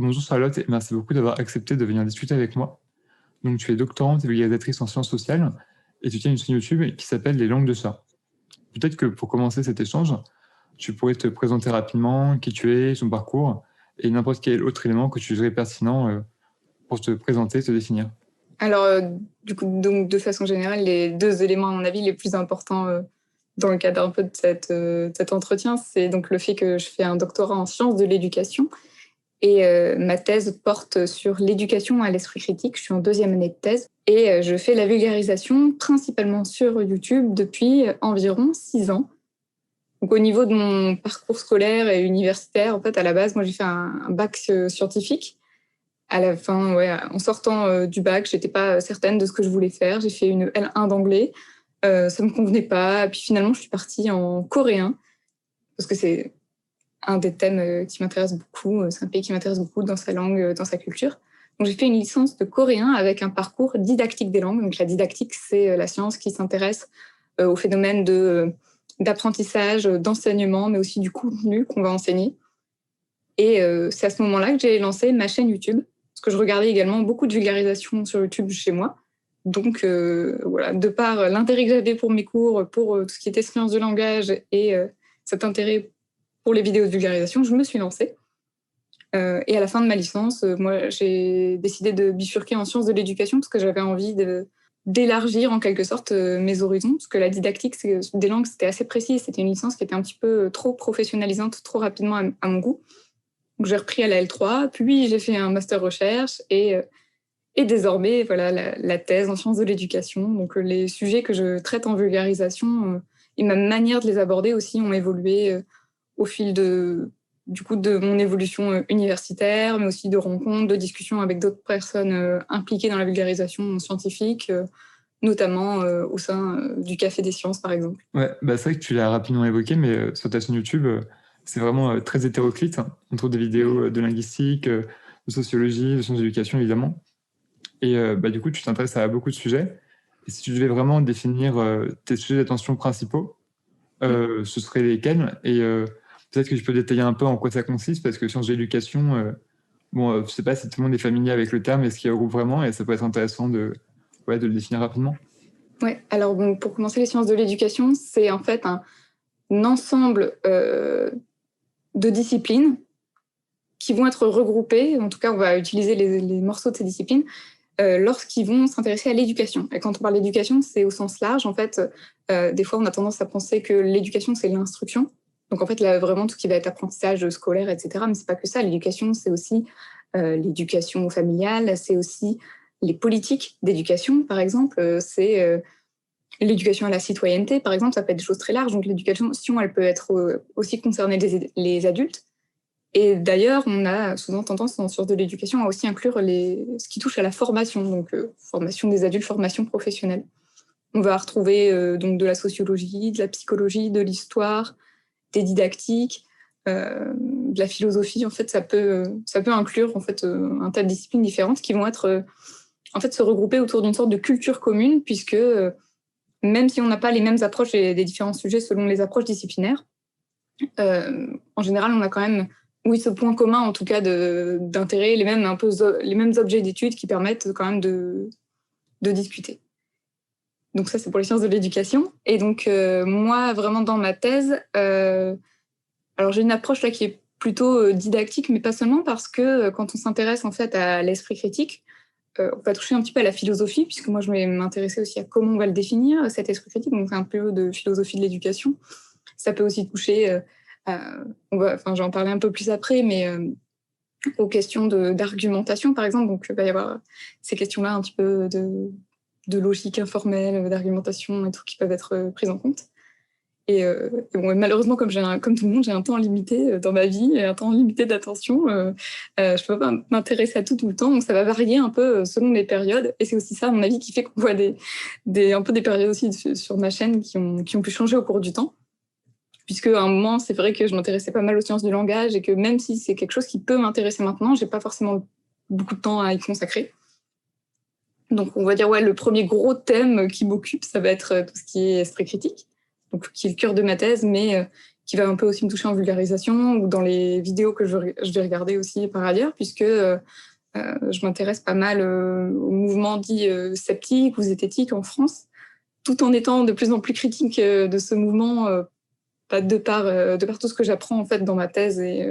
Bonjour Charlotte, et merci beaucoup d'avoir accepté de venir discuter avec moi. Donc, tu es doctorante et vulgarisatrice en sciences sociales et tu tiens une chaîne YouTube qui s'appelle Les Langues de Chat. Peut-être que pour commencer cet échange, tu pourrais te présenter rapidement qui tu es, ton parcours et n'importe quel autre élément que tu jugerais pertinent pour te présenter, te définir. Alors, du coup, donc, de façon générale, les deux éléments, à mon avis, les plus importants dans le cadre un peu de cet entretien, c'est donc le fait que je fais un doctorat en sciences de l'éducation et ma thèse porte sur l'éducation à l'esprit critique. Je suis en 2e année de thèse et je fais la vulgarisation principalement sur YouTube depuis environ 6 ans. Donc, au niveau de mon parcours scolaire et universitaire, en fait, à la base, moi, j'ai fait un bac scientifique. À la fin, ouais, en sortant du bac, j'étais pas certaine de ce que je voulais faire. J'ai fait une L1 d'anglais. Ça me convenait pas. Puis finalement, je suis partie en coréen parce que c'est un des thèmes qui m'intéresse beaucoup. C'est un pays qui m'intéresse beaucoup dans sa langue, dans sa culture. Donc j'ai fait une licence de coréen avec un parcours didactique des langues. Donc la didactique, c'est la science qui s'intéresse au phénomène d'apprentissage, d'enseignement, mais aussi du contenu qu'on va enseigner. Et c'est à ce moment-là que j'ai lancé ma chaîne YouTube, parce que je regardais également beaucoup de vulgarisation sur YouTube chez moi. Donc voilà, de par l'intérêt que j'avais pour mes cours, pour tout ce qui était sciences de langage et cet intérêt pour les vidéos de vulgarisation, je me suis lancée. Et à la fin de ma licence, moi, j'ai décidé de bifurquer en sciences de l'éducation parce que j'avais envie d'élargir en quelque sorte mes horizons, parce que la didactique des langues, c'était assez précis. C'était une licence qui était un petit peu trop professionnalisante, trop rapidement à mon goût. Donc j'ai repris à la L3, puis j'ai fait un master recherche et désormais, voilà, la thèse en sciences de l'éducation. Donc les sujets que je traite en vulgarisation et ma manière de les aborder aussi ont évolué au fil du coup, de mon évolution universitaire, mais aussi de rencontres, de discussions avec d'autres personnes impliquées dans la vulgarisation scientifique, notamment au sein du Café des Sciences, par exemple. Ouais, bah c'est vrai que tu l'as rapidement évoqué, mais sur ta chaîne YouTube, c'est vraiment très hétéroclite, hein. On trouve des vidéos de linguistique, de sociologie, de sciences d'éducation, évidemment. Et bah, du coup, tu t'intéresses à beaucoup de sujets. Et si tu devais vraiment définir tes sujets d'attention principaux, ce seraient lesquels? Et peut-être que tu peux détailler un peu en quoi ça consiste, parce que sciences d'éducation, bon, je sais pas si tout le monde est familier avec le terme et ce qu'il regroupe vraiment, et ça peut être intéressant ouais, de le définir rapidement. Ouais, alors bon, pour commencer, les sciences de l'éducation, c'est en fait un ensemble de disciplines qui vont être regroupées. En tout cas, on va utiliser les morceaux de ces disciplines lorsqu'ils vont s'intéresser à l'éducation. Et quand on parle d'éducation, c'est au sens large. En fait, des fois, on a tendance à penser que l'éducation, c'est l'instruction. Donc, en fait, là, vraiment, tout ce qui va être apprentissage scolaire, etc. Mais c'est pas que ça. L'éducation, c'est aussi l'éducation familiale, c'est aussi les politiques d'éducation, par exemple. C'est l'éducation à la citoyenneté, par exemple, ça peut être des choses très larges. Donc, l'éducation, elle peut être aussi concerner les adultes. Et d'ailleurs, on a souvent tendance en sciences de l'éducation à aussi inclure ce qui touche à la formation, donc formation des adultes, formation professionnelle. On va retrouver donc de la sociologie, de la psychologie, de l'histoire, des didactiques, de la philosophie. En fait, ça peut inclure en fait un tas de disciplines différentes qui vont être en fait se regrouper autour d'une sorte de culture commune, puisque même si on n'a pas les mêmes approches des différents sujets selon les approches disciplinaires, en général, on a quand même, oui, ce point commun, en tout cas, d'intérêt, les mêmes objets d'études qui permettent quand même de discuter. Donc ça, c'est pour les sciences de l'éducation. Et donc, moi, vraiment, dans ma thèse, alors j'ai une approche là qui est plutôt didactique, mais pas seulement, parce que quand on s'intéresse en fait à l'esprit critique, on va toucher un petit peu à la philosophie, puisque moi, je vais m'intéresser aussi à comment on va le définir, cet esprit critique, donc un peu de philosophie de l'éducation. Ça peut aussi toucher, j'en en parler un peu plus après, mais aux questions d'argumentation, par exemple. Donc, il va y avoir ces questions-là un petit peu de logique informelle, d'argumentation et tout, qui peuvent être prises en compte. Et bon, malheureusement, comme tout le monde, j'ai un temps limité dans ma vie et un temps limité d'attention. Je peux pas m'intéresser à tout le temps, donc ça va varier un peu selon les périodes. Et c'est aussi ça, à mon avis, qui fait qu'on voit un peu des périodes aussi sur ma chaîne qui ont pu changer au cours du temps. Puisque à un moment, c'est vrai que je m'intéressais pas mal aux sciences du langage et que même si c'est quelque chose qui peut m'intéresser maintenant, j'ai pas forcément beaucoup de temps à y consacrer. Donc, on va dire, ouais, le premier gros thème qui m'occupe, ça va être tout ce qui est esprit critique, donc qui est le cœur de ma thèse, mais qui va un peu aussi me toucher en vulgarisation ou dans les vidéos que je vais regarder aussi par ailleurs, puisque je m'intéresse pas mal au mouvement dit sceptique ou zététique en France, tout en étant de plus en plus critique de ce mouvement, de par tout ce que j'apprends en fait dans ma thèse et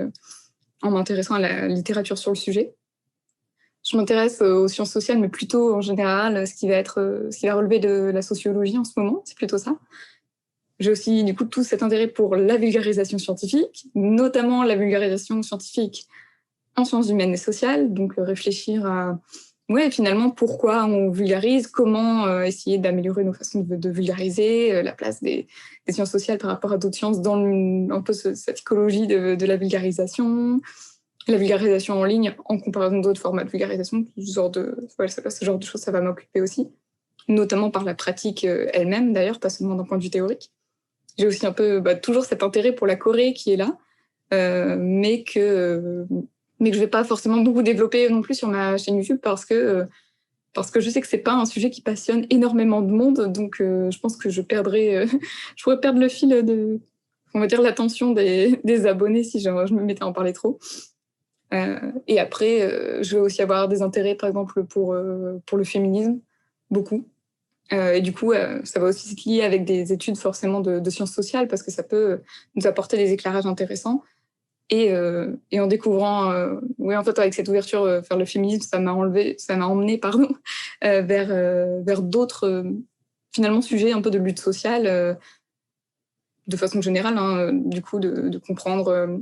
en m'intéressant à la littérature sur le sujet. Je m'intéresse aux sciences sociales, mais plutôt en général ce qui va relever de la sociologie en ce moment, c'est plutôt ça. J'ai aussi du coup tout cet intérêt pour la vulgarisation scientifique, notamment la vulgarisation scientifique en sciences humaines et sociales, donc réfléchir à finalement pourquoi on vulgarise, comment essayer d'améliorer nos façons de vulgariser, la place des sciences sociales par rapport à d'autres sciences dans un peu cette écologie de la vulgarisation en ligne en comparaison d'autres formats de vulgarisation, ce genre de choses, ça va m'occuper aussi, notamment par la pratique elle-même d'ailleurs, pas seulement d'un point de vue théorique. J'ai aussi un peu toujours cet intérêt pour la Corée qui est là, mais que je vais pas forcément beaucoup développer non plus sur ma chaîne YouTube parce que je sais que c'est pas un sujet qui passionne énormément de monde, donc je pense que je pourrais perdre le fil on va dire l'attention des abonnés si je me mettais à en parler trop. Et après, je vais aussi avoir des intérêts, par exemple, pour le féminisme, beaucoup. Et du coup, ça va aussi se lier avec des études forcément de sciences sociales, parce que ça peut nous apporter des éclairages intéressants. Et en découvrant, en fait, avec cette ouverture vers le féminisme, ça m'a emmené, vers d'autres, finalement, sujets un peu de lutte sociale, de façon générale, hein, du coup, de comprendre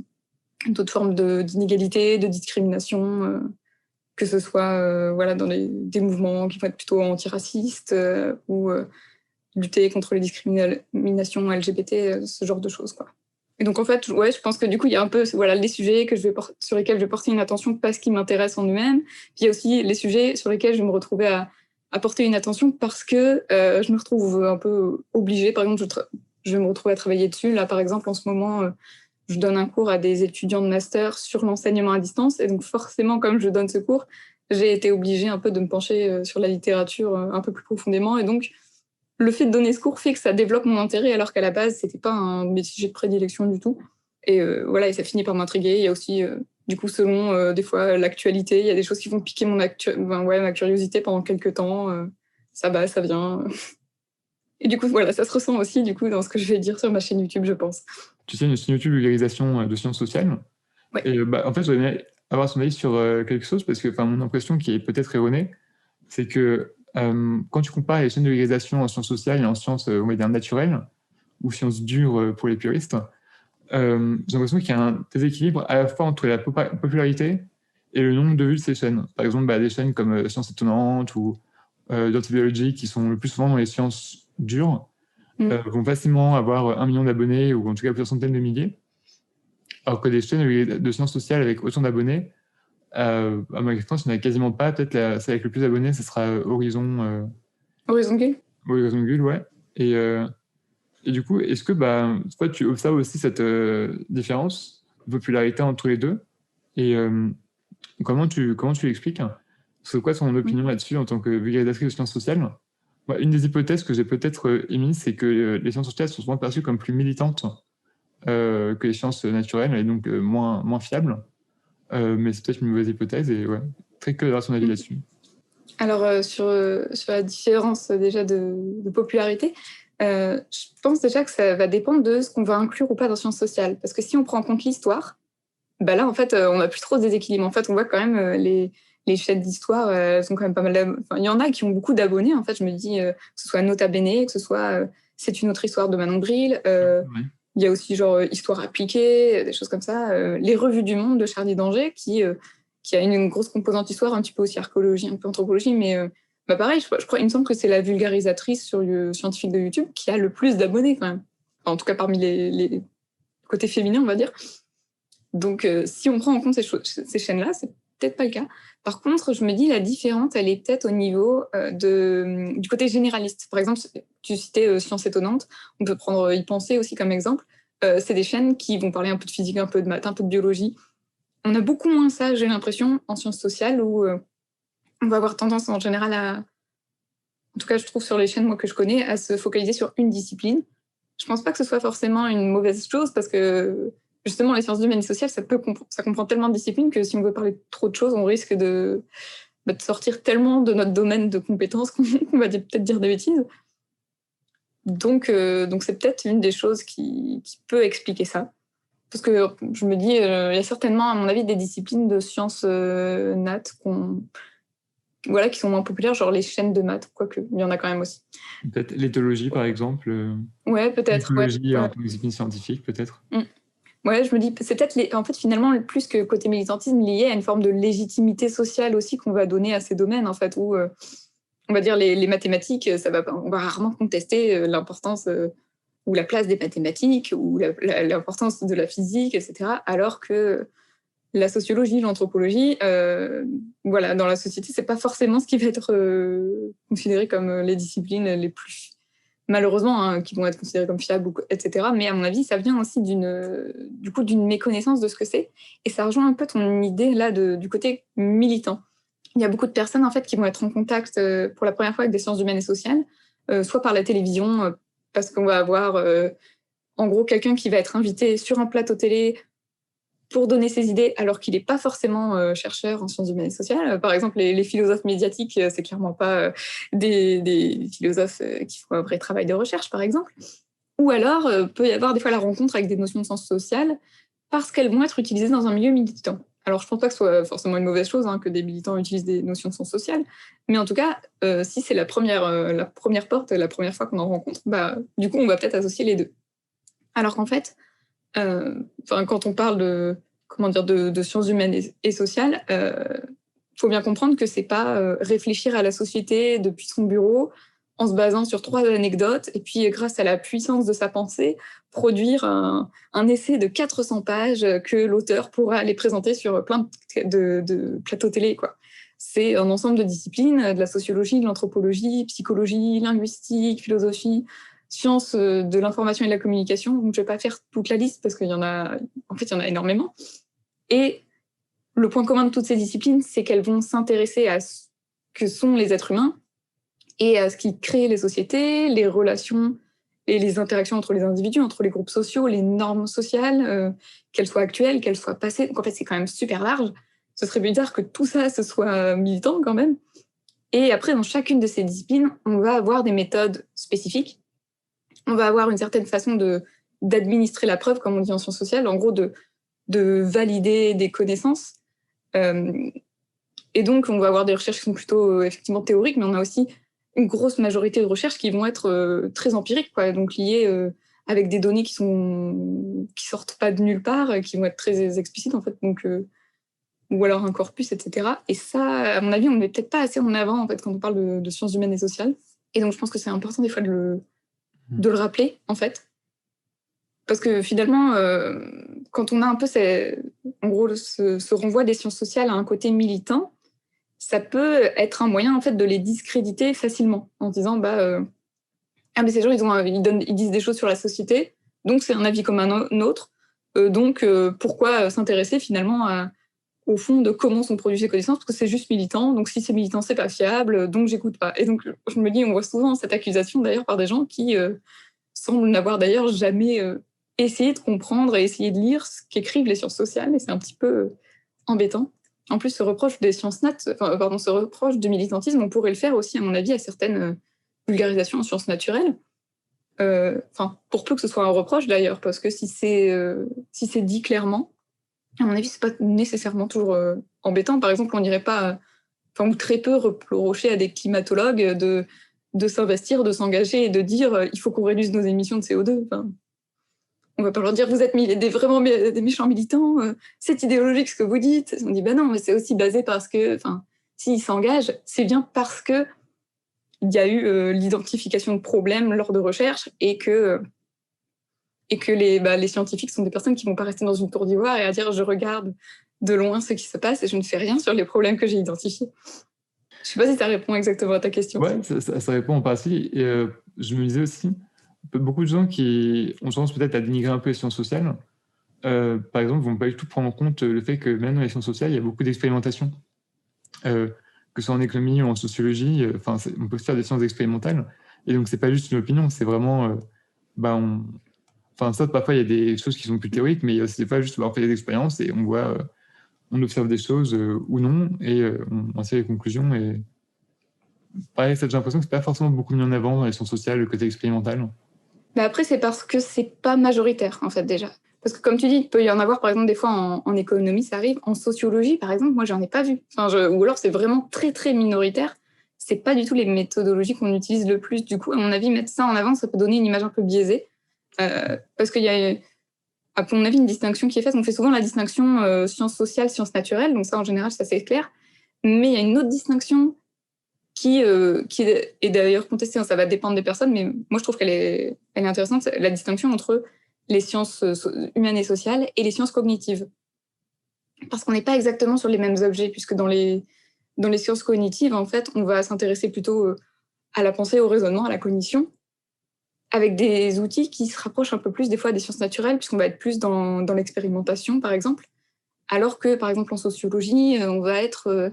d'autres formes d'inégalité, de discrimination, que ce soit dans des mouvements qui vont être plutôt antiracistes ou lutter contre les discriminations LGBT, ce genre de choses, quoi. Et donc, en fait, je pense que du coup, il y a un peu les sujets sur lesquels je vais porter une attention parce qu'ils m'intéressent en eux-mêmes. Puis il y a aussi les sujets sur lesquels je vais me retrouver à porter une attention parce que je me retrouve un peu obligée. Par exemple, je vais me retrouver à travailler dessus. Là, par exemple, en ce moment, je donne un cours à des étudiants de master sur l'enseignement à distance. Et donc, forcément, comme je donne ce cours, j'ai été obligée un peu de me pencher sur la littérature un peu plus profondément. Et donc, le fait de donner ce cours fait que ça développe mon intérêt, alors qu'à la base, c'était pas un de mes sujets de prédilection du tout. Et et ça finit par m'intriguer. Il y a aussi, du coup, selon des fois l'actualité, il y a des choses qui vont piquer ma curiosité pendant quelques temps. Ça va, ça vient. Et du coup, ça se ressent aussi du coup dans ce que je vais dire sur ma chaîne YouTube, je pense. Tu sais, une chaîne YouTube vulgarisation de sciences sociales. Ouais. Et en fait, j'aimerais avoir son avis sur quelque chose, parce que mon impression qui est peut-être erronée, c'est que quand tu compares les chaînes de vulgarisation en sciences sociales et en sciences, on va dire, naturelles, ou sciences dures pour les puristes, j'ai l'impression qu'il y a un déséquilibre à la fois entre la popularité et le nombre de vues de ces chaînes. Par exemple, des chaînes comme Sciences Étonnantes ou Dirty Biology, qui sont le plus souvent dans les sciences dures, vont facilement avoir 1 million d'abonnés, ou en tout cas plusieurs centaines de milliers, alors que des chaînes de sciences sociales avec autant d'abonnés, à ma connaissance, il n'y en a quasiment pas. Peut-être celle avec le plus d'abonnés, ce sera Horizon. Horizon Gull. Horizon Gull, ouais. Et du coup, est-ce que toi, tu observes aussi cette différence de popularité entre les deux? Et comment tu l'expliques? C'est quoi ton opinion là-dessus en tant que vulgarisatrice de sciences sociales? Une des hypothèses que j'ai peut-être émises, c'est que les sciences sociales sont souvent perçues comme plus militantes que les sciences naturelles, et donc moins fiables. Mais c'est peut-être une mauvaise hypothèse, et très curieux d'avoir son avis là-dessus. Alors, sur la différence déjà de popularité, je pense déjà que ça va dépendre de ce qu'on va inclure ou pas dans sciences sociales. Parce que si on prend en compte l'histoire, là, en fait, on n'a plus trop de déséquilibre. En fait, on voit quand même les chaînes d'histoire, elles sont quand même pas mal. Il y en a qui ont beaucoup d'abonnés. En fait, je me dis que ce soit Nota Bene, que ce soit C'est une autre histoire de Manon Bril. Il y a aussi genre Histoire appliquée, des choses comme ça. Les revues du monde de Charlie Danger, qui a une grosse composante histoire, un petit peu aussi archéologie, un peu anthropologie, mais pareil, je crois, il me semble que c'est la vulgarisatrice sur le scientifique de YouTube qui a le plus d'abonnés quand même. Enfin, en tout cas parmi les côtés féminins, on va dire. Donc, si on prend en compte ces chaînes-là, c'est peut-être pas le cas. Par contre, je me dis la différence, elle est peut-être au niveau du côté généraliste. Par exemple, tu citais Sciences Étonnantes, on peut prendre Y penser aussi comme exemple. C'est des chaînes qui vont parler un peu de physique, un peu de maths, un peu de biologie. On a beaucoup moins ça, j'ai l'impression, en sciences sociales, où on va avoir tendance en général en tout cas, je trouve sur les chaînes moi, que je connais, à se focaliser sur une discipline. je pense pas que ce soit forcément une mauvaise chose parce que justement, les sciences humaines et sociales, ça comprend tellement de disciplines que si on veut parler de trop de choses, on risque de sortir tellement de notre domaine de compétences qu'on va peut-être dire des bêtises. Donc c'est peut-être une des choses qui peut expliquer ça. Parce que je me dis, il y a certainement, à mon avis, des disciplines de sciences nat qui sont moins populaires, genre les chaînes de maths, quoique, il y en a quand même aussi. Peut-être l'éthologie, par exemple. Ouais, peut-être. L'éthologie Ouais. en tant que discipline scientifique, peut-être. Ouais, je me dis, c'est peut-être, en fait, finalement, plus que côté militantisme, lié à une forme de légitimité sociale aussi qu'on va donner à ces domaines, en fait, où, on va dire, les mathématiques, on va rarement contester l'importance ou la place des mathématiques ou l'importance de la physique, etc., alors que la sociologie, l'anthropologie, dans la société, c'est pas forcément ce qui va être considéré comme les disciplines les plus, malheureusement, qui vont être considérées comme fiables, etc. Mais à mon avis, ça vient aussi d'une méconnaissance de ce que c'est. Et ça rejoint un peu ton idée là du côté militant. Il y a beaucoup de personnes en fait qui vont être en contact pour la première fois avec des sciences humaines et sociales, soit par la télévision, parce qu'on va avoir en gros quelqu'un qui va être invité sur un plateau télé pour donner ses idées, alors qu'il n'est pas forcément chercheur en sciences humaines et sociales. Par exemple, les philosophes médiatiques, c'est clairement pas des philosophes qui font un vrai travail de recherche, par exemple. Ou alors, peut y avoir des fois la rencontre avec des notions de sciences sociales parce qu'elles vont être utilisées dans un milieu militant. Alors, je ne pense pas que ce soit forcément une mauvaise chose que des militants utilisent des notions de sciences sociales, mais en tout cas, si c'est la première porte, la première fois qu'on en rencontre, du coup, on va peut-être associer les deux. Alors qu'en fait, quand on parle de sciences humaines et sociales, faut bien comprendre que c'est pas réfléchir à la société depuis son bureau en se basant sur 3 anecdotes et puis grâce à la puissance de sa pensée produire un essai de 400 pages que l'auteur pourra aller présenter sur plein de plateaux télé, quoi. C'est un ensemble de disciplines, de la sociologie, de l'anthropologie, psychologie, linguistique, philosophie, sciences de l'information et de la communication. Donc, je ne vais pas faire toute la liste parce qu'il y en a énormément. Et le point commun de toutes ces disciplines, c'est qu'elles vont s'intéresser à ce que sont les êtres humains et à ce qui crée les sociétés, les relations et les interactions entre les individus, entre les groupes sociaux, les normes sociales, qu'elles soient actuelles, qu'elles soient passées. Donc, en fait, c'est quand même super large. Ce serait bizarre que tout ça, ce soit militant quand même. Et après, dans chacune de ces disciplines, on va avoir des méthodes spécifiques. On va avoir une certaine façon d'administrer la preuve, comme on dit en sciences sociales, en gros de valider des connaissances. Et donc, on va avoir des recherches qui sont plutôt effectivement théoriques, mais on a aussi une grosse majorité de recherches qui vont être très empiriques, quoi, donc liées avec des données qui sortent pas de nulle part, qui vont être très explicites en fait, donc ou alors un corpus, etc. Et ça, à mon avis, on ne met peut-être pas assez en avant en fait quand on parle de sciences humaines et sociales. Et donc, je pense que c'est important des fois de le rappeler en fait, parce que finalement, quand on a un peu en gros ce renvoi des sciences sociales à un côté militant, ça peut être un moyen en fait de les discréditer facilement en disant mais ces gens ils disent des choses sur la société, donc c'est un avis comme un autre, donc pourquoi s'intéresser finalement au fond de comment sont produites ces connaissances, parce que c'est juste militant, donc si c'est militant c'est pas fiable, donc j'écoute pas. Et donc je me dis, on voit souvent cette accusation d'ailleurs par des gens qui semblent n'avoir d'ailleurs jamais essayé de comprendre et essayé de lire ce qu'écrivent les sciences sociales, et c'est un petit peu embêtant. En plus, ce reproche ce reproche du militantisme, on pourrait le faire aussi, à mon avis, à certaines vulgarisations en sciences naturelles. Pour peu que ce soit un reproche d'ailleurs, parce que si c'est dit clairement, à mon avis, c'est pas nécessairement toujours embêtant. Par exemple, on n'irait pas, ou très peu reprocher à des climatologues de s'investir, de s'engager et de dire il faut qu'on réduise nos émissions de CO2. On va pas leur dire vous êtes vraiment des méchants militants, c'est idéologique ce que vous dites. On dit non, mais c'est aussi basé parce que, s'ils s'engagent, c'est bien parce que il y a eu l'identification de problèmes lors de recherches et que les scientifiques sont des personnes qui vont pas rester dans une tour d'ivoire et à dire je regarde de loin ce qui se passe et je ne fais rien sur les problèmes que j'ai identifiés. Je sais pas si ça répond exactement à ta question. Ouais, ça répond en partie. Et je me disais aussi, beaucoup de gens qui ont tendance peut-être à dénigrer un peu les sciences sociales, par exemple, vont pas du tout prendre en compte le fait que même dans les sciences sociales, il y a beaucoup d'expérimentation. Que ce soit en économie ou en sociologie, on peut faire des sciences expérimentales. Et donc, c'est pas juste une opinion, c'est vraiment Enfin, ça, parfois, il y a des choses qui sont plus théoriques, mais il y a aussi des fois juste on fait des expériences et on observe des choses ou non, et on tire les conclusions. Et pareil, j'ai l'impression que c'est pas forcément beaucoup mis en avant dans les sciences sociales, le côté expérimental. Mais après, c'est parce que c'est pas majoritaire, en fait, déjà. Parce que comme tu dis, il peut y en avoir, par exemple, des fois en économie, ça arrive. En sociologie, par exemple, moi, j'en ai pas vu. Ou alors, c'est vraiment très, très minoritaire. C'est pas du tout les méthodologies qu'on utilise le plus. Du coup, à mon avis, mettre ça en avant, ça peut donner une image un peu biaisée. Parce qu'il y a, à mon avis, une distinction qui est faite. On fait souvent la distinction sciences sociales, sciences naturelles. Donc ça, en général, ça c'est clair. Mais il y a une autre distinction qui est d'ailleurs contestée. Ça va dépendre des personnes, mais moi, je trouve elle est intéressante. La distinction entre les sciences humaines et sociales et les sciences cognitives. Parce qu'on n'est pas exactement sur les mêmes objets, puisque dans les sciences cognitives, en fait, on va s'intéresser plutôt à la pensée, au raisonnement, à la cognition, avec des outils qui se rapprochent un peu plus des fois des sciences naturelles, puisqu'on va être plus dans l'expérimentation, par exemple. Alors que, par exemple, en sociologie, on va être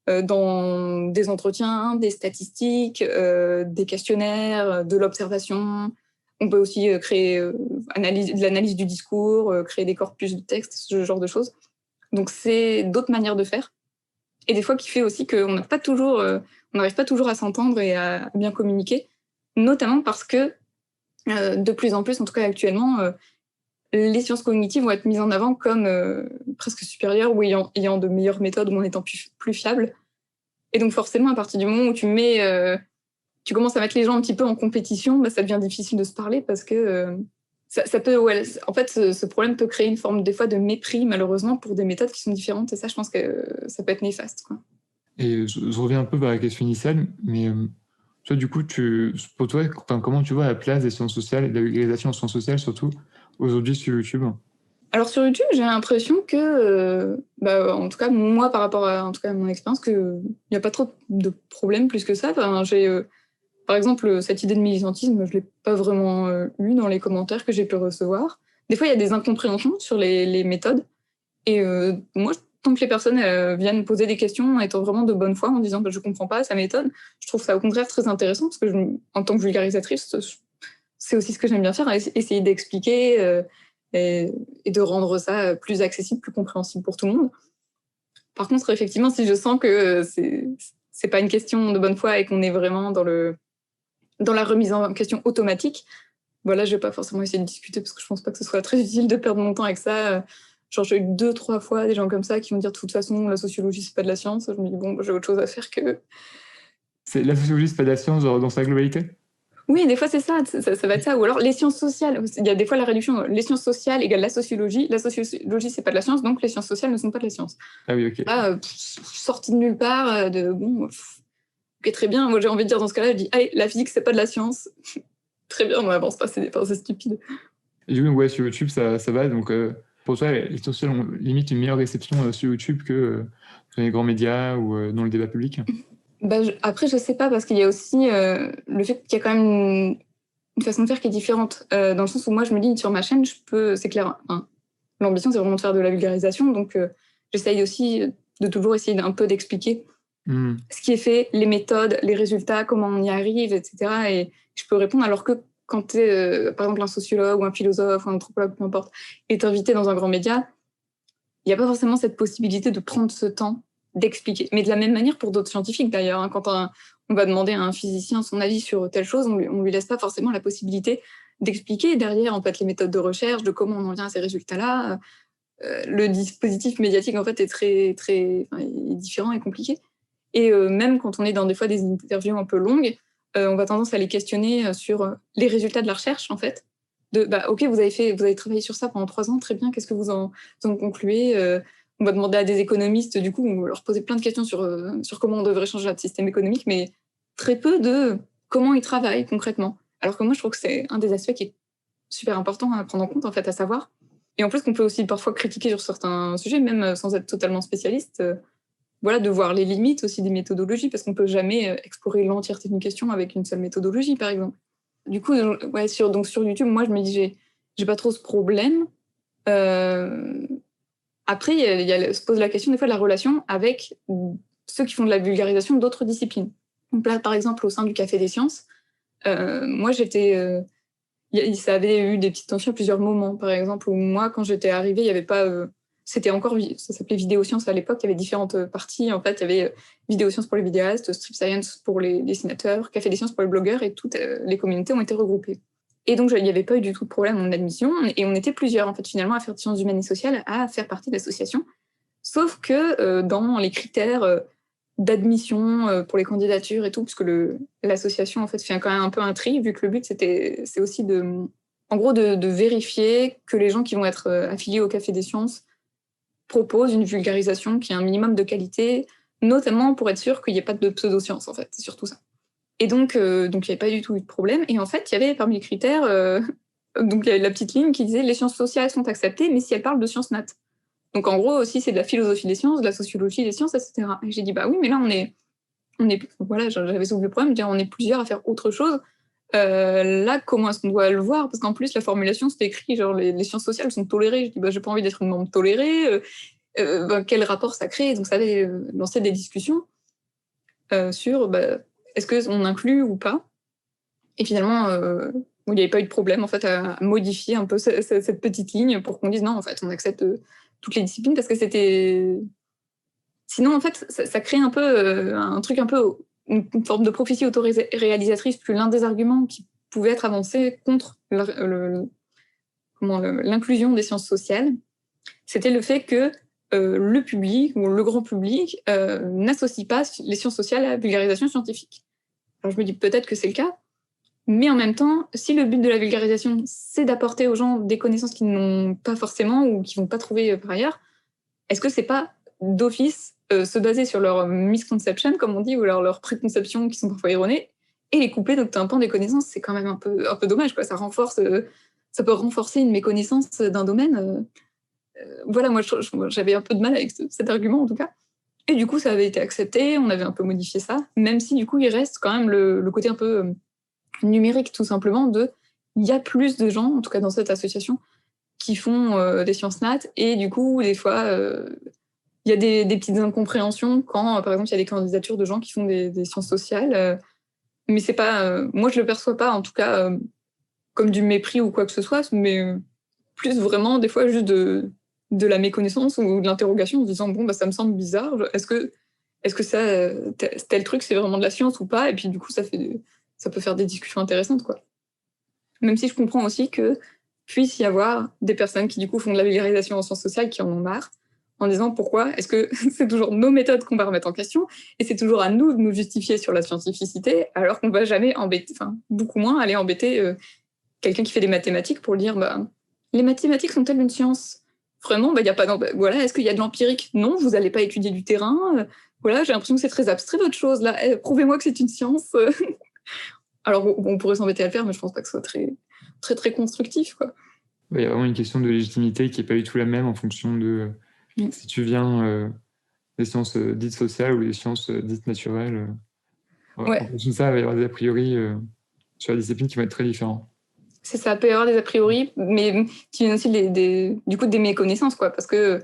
dans des entretiens, des statistiques, des questionnaires, de l'observation. On peut aussi créer de l'analyse du discours, créer des corpus de texte, ce genre de choses. Donc, c'est d'autres manières de faire. Et des fois, qui fait aussi qu'on n'arrive pas toujours à s'entendre et à bien communiquer, notamment parce que de plus en plus, en tout cas actuellement, les sciences cognitives vont être mises en avant comme presque supérieures ou ayant de meilleures méthodes ou en étant plus fiables. Et donc forcément, à partir du moment où tu commences à mettre les gens un petit peu en compétition, ça devient difficile de se parler parce que ça peut, en fait, ce problème peut créer une forme des fois de mépris, malheureusement, pour des méthodes qui sont différentes. Et ça, je pense que ça peut être néfaste, quoi. Et je reviens un peu vers la question initiale, mais toi, du coup, pour toi, comment tu vois la place des sciences sociales et de la vulgarisation en sciences sociales, surtout aujourd'hui sur YouTube? Alors sur YouTube, j'ai l'impression que, en tout cas moi par rapport à, en tout cas, à mon expérience, qu'il n'y a pas trop de problèmes plus que ça. Enfin, par exemple, cette idée de militantisme, je ne l'ai pas vraiment eue dans les commentaires que j'ai pu recevoir. Des fois, il y a des incompréhensions sur les méthodes. Et moi, tant que les personnes viennent poser des questions en étant vraiment de bonne foi, en disant je ne comprends pas, ça m'étonne, je trouve ça au contraire très intéressant parce que en tant que vulgarisatrice, c'est aussi ce que j'aime bien faire, essayer d'expliquer et de rendre ça plus accessible, plus compréhensible pour tout le monde. Par contre, effectivement, si je sens que c'est pas une question de bonne foi et qu'on est vraiment dans la remise en question automatique, voilà, je vais pas forcément essayer de discuter parce que je pense pas que ce soit très utile de perdre mon temps avec ça. Genre, j'ai eu 2-3 fois des gens comme ça qui vont dire de toute façon, la sociologie, c'est pas de la science. Je me dis, bon, j'ai autre chose à faire que. La sociologie, c'est pas de la science dans sa globalité? Oui, des fois, c'est ça, ça va être ça. Ou alors, les sciences sociales. Il y a des fois la réduction. Les sciences sociales égale la sociologie. La sociologie, c'est pas de la science, donc les sciences sociales ne sont pas de la science. Ah oui, ok. Sorti de nulle part, ok, très bien. Moi, j'ai envie de dire dans ce cas-là, je dis, allez, la physique, c'est pas de la science. Très bien, on avance pas, c'est stupide. Et du coup, ouais, sur YouTube, ça va. Donc, pour toi, les sciences sociales ont limite une meilleure réception sur YouTube que dans les grands médias ou dans le débat public? Après, je sais pas, parce qu'il y a aussi le fait qu'il y a quand même une façon de faire qui est différente. Dans le sens où moi, je me dis, sur ma chaîne, c'est clair, hein, l'ambition, c'est vraiment de faire de la vulgarisation. Donc, j'essaye aussi de toujours essayer un peu d'expliquer ce qui est fait, les méthodes, les résultats, comment on y arrive, etc. Et je peux répondre, alors que quand tu es, par exemple, un sociologue ou un philosophe ou un anthropologue, peu importe, est invité dans un grand média, il n'y a pas forcément cette possibilité de prendre ce temps d'expliquer. Mais de la même manière pour d'autres scientifiques, d'ailleurs. Hein, quand on va demander à un physicien son avis sur telle chose, on lui laisse pas forcément la possibilité d'expliquer derrière, en fait, les méthodes de recherche, de comment on en vient à ces résultats-là. Le dispositif médiatique, en fait, est est différent et compliqué. Et même quand on est dans des fois des interviews un peu longues, on va tendance à les questionner sur les résultats de la recherche, en fait. Ok, vous avez travaillé sur ça pendant 3 ans, très bien, qu'est-ce que vous en concluez On va demander à des économistes, du coup, on va leur poser plein de questions sur comment on devrait changer notre système économique, mais très peu de comment ils travaillent concrètement. Alors que moi, je trouve que c'est un des aspects qui est super important à prendre en compte, en fait, à savoir. Et en plus, qu'on peut aussi parfois critiquer sur certains sujets, même sans être totalement spécialiste. Voilà, de voir les limites aussi des méthodologies, parce qu'on peut jamais explorer l'entièreté d'une question avec une seule méthodologie, par exemple. Du coup, ouais, sur YouTube, moi, je me dis, j'ai pas trop ce problème. Après, se pose la question des fois de la relation avec ceux qui font de la vulgarisation d'autres disciplines. Donc là, par exemple, au sein du Café des Sciences, moi, ça avait eu des petites tensions à plusieurs moments. Par exemple, où moi, quand j'étais arrivée, il n'y avait pas... c'était encore... Ça s'appelait Vidéosciences à l'époque. Il y avait différentes parties. En fait, il y avait Vidéosciences pour les vidéastes, Strip Science pour les dessinateurs, Café des sciences pour les blogueurs, et toutes les communautés ont été regroupées. Et donc, il n'y avait pas eu du tout de problème en admission. Et on était plusieurs, en fait, finalement, à faire des sciences humaines et sociales, à faire partie de l'association. Sauf que dans les critères d'admission pour les candidatures et tout, parce que l'association en fait fait quand même un peu un tri, vu que le but c'est aussi en gros de vérifier que les gens qui vont être affiliés au Café des Sciences proposent une vulgarisation qui a un minimum de qualité, notamment pour être sûr qu'il n'y ait pas de pseudo-sciences en fait, c'est surtout ça. Et donc il n'y avait pas du tout eu de problème. Et en fait, il y avait parmi les critères, donc il y avait la petite ligne qui disait les sciences sociales sont acceptées, mais si elles parlent de sciences nat. Donc en gros aussi c'est de la philosophie des sciences, de la sociologie des sciences, etc. Et j'ai dit bah oui, mais là on est voilà, j'avais soulevé le problème, on est plusieurs à faire autre chose. Là, comment est-ce qu'on doit le voir? Parce qu'en plus la formulation c'était écrit genre les sciences sociales sont tolérées. Je dis bah j'ai pas envie d'être une membre tolérée. Quel rapport ça crée? Donc ça avait lancé des discussions sur est-ce qu'on inclut ou pas. Et finalement il n'y avait pas eu de problème en fait à modifier un peu cette petite ligne pour qu'on dise non en fait on accepte toutes les disciplines parce que c'était... Sinon, en fait, ça crée un peu un truc un peu... une forme de prophétie autoréalisatrice, plus l'un des arguments qui pouvait être avancé contre l'inclusion des sciences sociales, c'était le fait que le public, ou le grand public, n'associe pas les sciences sociales à la vulgarisation scientifique. Alors je me dis peut-être que c'est le cas, mais en même temps, si le but de la vulgarisation, c'est d'apporter aux gens des connaissances qu'ils n'ont pas forcément ou qu'ils ne vont pas trouver par ailleurs, est-ce que c'est pas d'office se baser sur leur misconception, comme on dit, ou leurs préconceptions qui sont parfois erronées, et les couper d'un pan des connaissances? C'est quand même un peu dommage, quoi. Ça peut renforcer une méconnaissance d'un domaine. Voilà, moi j'avais un peu de mal avec cet argument en tout cas. Et du coup, ça avait été accepté, on avait un peu modifié ça, même si du coup il reste quand même le côté un peu numérique, tout simplement, il y a plus de gens, en tout cas dans cette association, qui font des sciences nat, et du coup, des fois, il y a des petites incompréhensions quand, par exemple, il y a des candidatures de gens qui font des sciences sociales, mais c'est pas... moi, je le perçois pas, en tout cas, comme du mépris ou quoi que ce soit, mais plus vraiment, des fois, juste de la méconnaissance ou de l'interrogation en se disant, bon, bah, ça me semble bizarre, est-ce que ça, tel truc, c'est vraiment de la science ou pas? Et puis, du coup, ça peut faire des discussions intéressantes, quoi. Même si je comprends aussi que puisse y avoir des personnes qui, du coup, font de la vulgarisation en sciences sociales qui en ont marre, en disant pourquoi est-ce que c'est toujours nos méthodes qu'on va remettre en question, et c'est toujours à nous de nous justifier sur la scientificité, alors qu'on va jamais embêter, enfin, beaucoup moins aller embêter quelqu'un qui fait des mathématiques pour dire, bah, les mathématiques sont-elles une science? Vraiment, bah, y a pas voilà, est-ce qu'il y a de l'empirique? Non, vous n'allez pas étudier du terrain. Voilà, j'ai l'impression que c'est très abstrait votre chose, là. Prouvez-moi que c'est une science. Alors, on pourrait s'embêter à le faire, mais je pense pas que ce soit très, très, très constructif, quoi. Il y a vraiment une question de légitimité qui n'est pas du tout la même en fonction de si tu viens des sciences dites sociales ou des sciences dites naturelles. Ouais. En fonction de ça, il va y avoir des a priori sur la discipline qui vont être très différents. C'est ça, peut y avoir des a priori, mais qui viennent aussi du coup des méconnaissances, quoi, parce que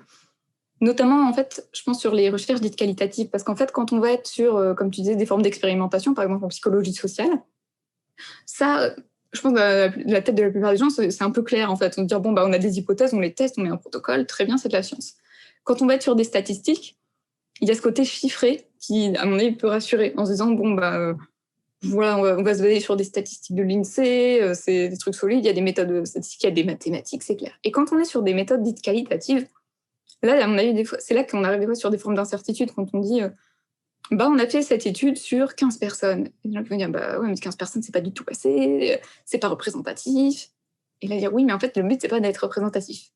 notamment, en fait, je pense sur les recherches dites qualitatives, parce qu'en fait, quand on va être sur, comme tu disais, des formes d'expérimentation, par exemple en psychologie sociale, ça, je pense, la tête de la plupart des gens, c'est un peu clair, en fait. On se dit, bon, bah, on a des hypothèses, on les teste, on met un protocole, très bien, c'est de la science. Quand on va être sur des statistiques, il y a ce côté chiffré qui, à mon avis, peut rassurer, en se disant, bon, bah, voilà, on va se baser sur des statistiques de l'INSEE, c'est des trucs solides, il y a des méthodes statistiques, il y a des mathématiques, c'est clair. Et quand on est sur des méthodes dites qualitatives, là, à mon avis, des fois, c'est là qu'on arrive des fois sur des formes d'incertitude, quand on dit bah, on a fait cette étude sur 15 personnes. Et les gens vont dire, bah ouais, mais 15 personnes, c'est pas du tout assez, c'est pas représentatif. Et là, dire, oui, mais en fait, le but, c'est pas d'être représentatif.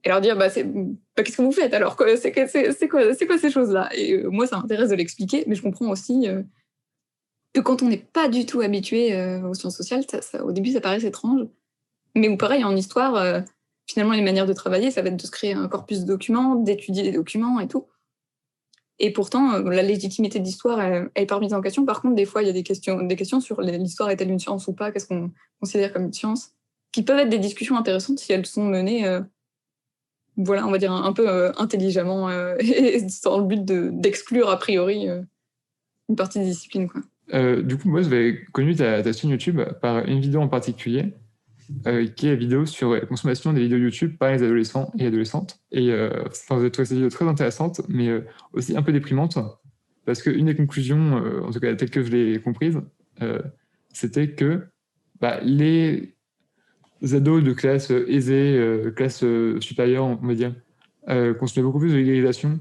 Et leur dire, bah, qu'est-ce que vous faites alors? C'est quoi ces choses-là? Et moi, ça m'intéresse de l'expliquer, mais je comprends aussi que quand on n'est pas du tout habitué aux sciences sociales, au début, ça paraît étrange. Mais ou pareil, en histoire, finalement, les manières de travailler, ça va être de se créer un corpus de documents, d'étudier les documents et tout. Et pourtant, la légitimité de l'histoire, elle est pas remise en question. Par contre, des fois, il y a des questions sur l'histoire est-elle une science ou pas, qu'est-ce qu'on considère comme une science, qui peuvent être des discussions intéressantes si elles sont menées, voilà, on va dire un peu intelligemment, et dans le but d'exclure a priori une partie des disciplines, quoi. Du coup, moi, j'avais connu ta chaîne YouTube par une vidéo en particulier qui est la vidéo sur la consommation des vidéos YouTube par les adolescents et adolescentes. Et j'ai trouvé cette vidéo très intéressante, mais aussi un peu déprimante, parce qu'une des conclusions, en tout cas telle que je l'ai comprise, c'était que les ados de classe aisée, classe supérieure, on va dire, consommaient beaucoup plus de vulgarisation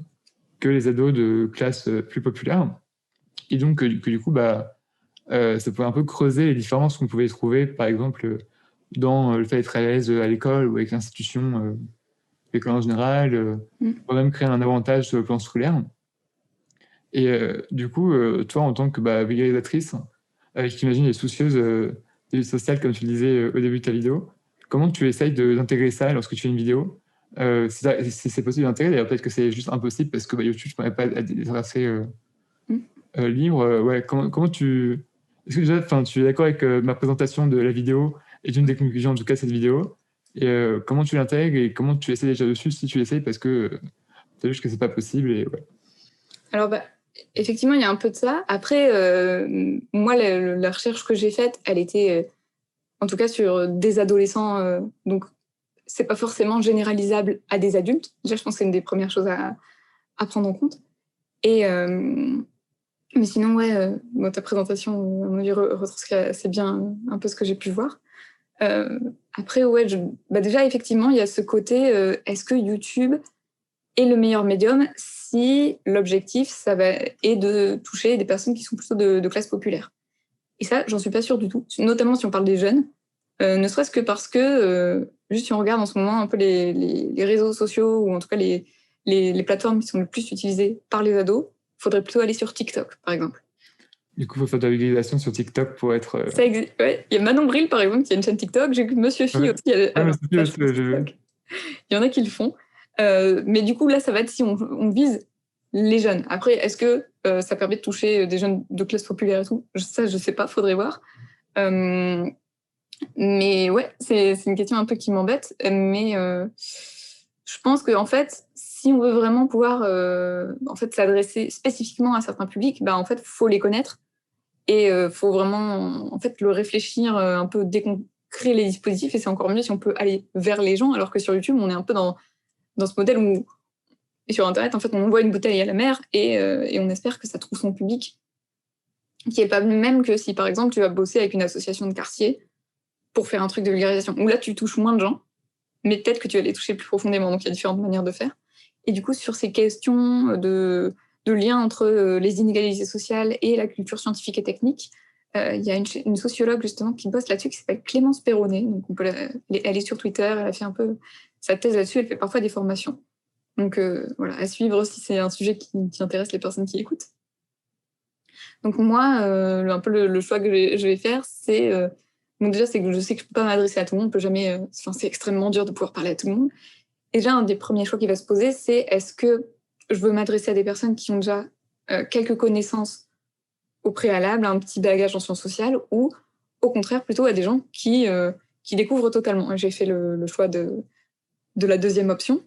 que les ados de classe plus populaire. Et donc, que du coup, ça pouvait un peu creuser les différences qu'on pouvait trouver, par exemple, dans le fait d'être à l'aise à l'école ou avec l'institution, l'école en général, ou même créer un avantage sur le plan scolaire. Et du coup, toi, en tant que vulgarisatrice, j'imagine, les soucieuse des luttes sociales, comme tu le disais au début de ta vidéo, comment tu essayes d'intégrer ça lorsque tu fais une vidéo si c'est possible d'intégrer, d'ailleurs, peut-être que c'est juste impossible parce que YouTube ne permet pas d'être assez libre. Ouais, comment tu... Est-ce que déjà, tu es d'accord avec ma présentation de la vidéo et d'une des conclusions, en tout cas, de cette vidéo, et comment tu l'intègres et comment tu essaies déjà dessus, si tu essayes, parce que tu as vu que c'est pas possible. Et, ouais. Alors, effectivement, il y a un peu de ça. Après, moi, la recherche que j'ai faite, elle était, en tout cas, sur des adolescents. Donc, c'est pas forcément généralisable à des adultes. Déjà, je pense que c'est une des premières choses à prendre en compte. Et, mais sinon, ouais, ta présentation, à mon avis, retranscrit assez bien un peu ce que j'ai pu voir. Après, ouais, déjà, effectivement, il y a ce côté, est-ce que YouTube est le meilleur médium si l'objectif est de toucher des personnes qui sont plutôt de classe populaire. Et ça, j'en suis pas sûre du tout, notamment si on parle des jeunes, ne serait-ce que parce que, juste si on regarde en ce moment un peu les réseaux sociaux, ou en tout cas les plateformes qui sont le plus utilisées par les ados, il faudrait plutôt aller sur TikTok, par exemple. Du coup, il faut faire de la vulgarisation sur TikTok pour être... Ouais. Il y a Manon Bril, par exemple, qui a une chaîne TikTok. J'ai vu Monsieur Phi aussi. Il y en a qui le font. Mais du coup, là, ça va être si on vise les jeunes. Après, est-ce que ça permet de toucher des jeunes de classe populaire et tout? Ça, je sais pas, faudrait voir. Mais ouais, c'est une question un peu qui m'embête. Mais je pense qu'en fait, si on veut vraiment pouvoir s'adresser spécifiquement à certains publics, en fait, faut les connaître. Et faut vraiment en fait le réfléchir un peu dès qu'on crée les dispositifs, et c'est encore mieux si on peut aller vers les gens, alors que sur YouTube on est un peu dans ce modèle où, et sur internet en fait, on envoie une bouteille à la mer et on espère que ça trouve son public, qui est pas le même que si par exemple tu vas bosser avec une association de quartier pour faire un truc de vulgarisation, où là tu touches moins de gens, mais peut-être que tu vas les toucher plus profondément. Donc il y a différentes manières de faire. Et du coup, sur ces questions de lien entre les inégalités sociales et la culture scientifique et technique, il y a une sociologue justement qui bosse là-dessus, qui s'appelle Clémence Perronnet. Donc elle est sur Twitter, elle a fait un peu sa thèse là-dessus, elle fait parfois des formations. Donc voilà, à suivre si c'est un sujet qui intéresse les personnes qui écoutent. Donc moi, un peu le choix que je vais faire, c'est... donc déjà, c'est que je sais que je ne peux pas m'adresser à tout le monde, c'est extrêmement dur de pouvoir parler à tout le monde. Et déjà, un des premiers choix qui va se poser, c'est est-ce que je veux m'adresser à des personnes qui ont déjà quelques connaissances au préalable, un petit bagage en sciences sociales, ou au contraire plutôt à des gens qui découvrent totalement. Et j'ai fait le choix de la deuxième option,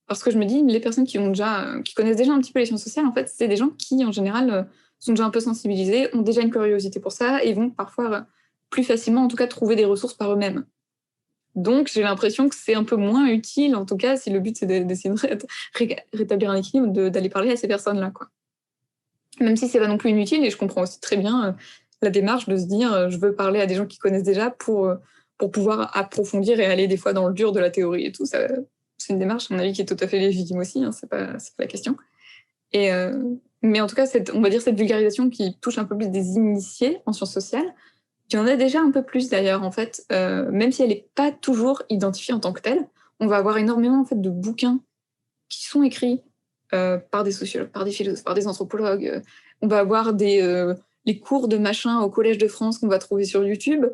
parce que je me dis, les personnes qui connaissent déjà un petit peu les sciences sociales, en fait, c'est des gens qui, en général, sont déjà un peu sensibilisés, ont déjà une curiosité pour ça, et vont parfois plus facilement, en tout cas, trouver des ressources par eux-mêmes. Donc, j'ai l'impression que c'est un peu moins utile, en tout cas, si le but c'est d'essayer de rétablir un équilibre, d'aller parler à ces personnes-là, quoi. Même si c'est pas non plus inutile, et je comprends aussi très bien la démarche de se dire je veux parler à des gens qui connaissent déjà pour pouvoir approfondir et aller des fois dans le dur de la théorie et tout. Ça, c'est une démarche, à mon avis, qui est tout à fait légitime aussi, c'est pas la question. Mais en tout cas, on va dire cette vulgarisation qui touche un peu plus des initiés en sciences sociales, il y en a déjà un peu plus d'ailleurs, en fait, même si elle n'est pas toujours identifiée en tant que telle. On va avoir énormément en fait, de bouquins qui sont écrits par des sociologues, par des philosophes, par des anthropologues. On va avoir les cours de machin au Collège de France qu'on va trouver sur YouTube.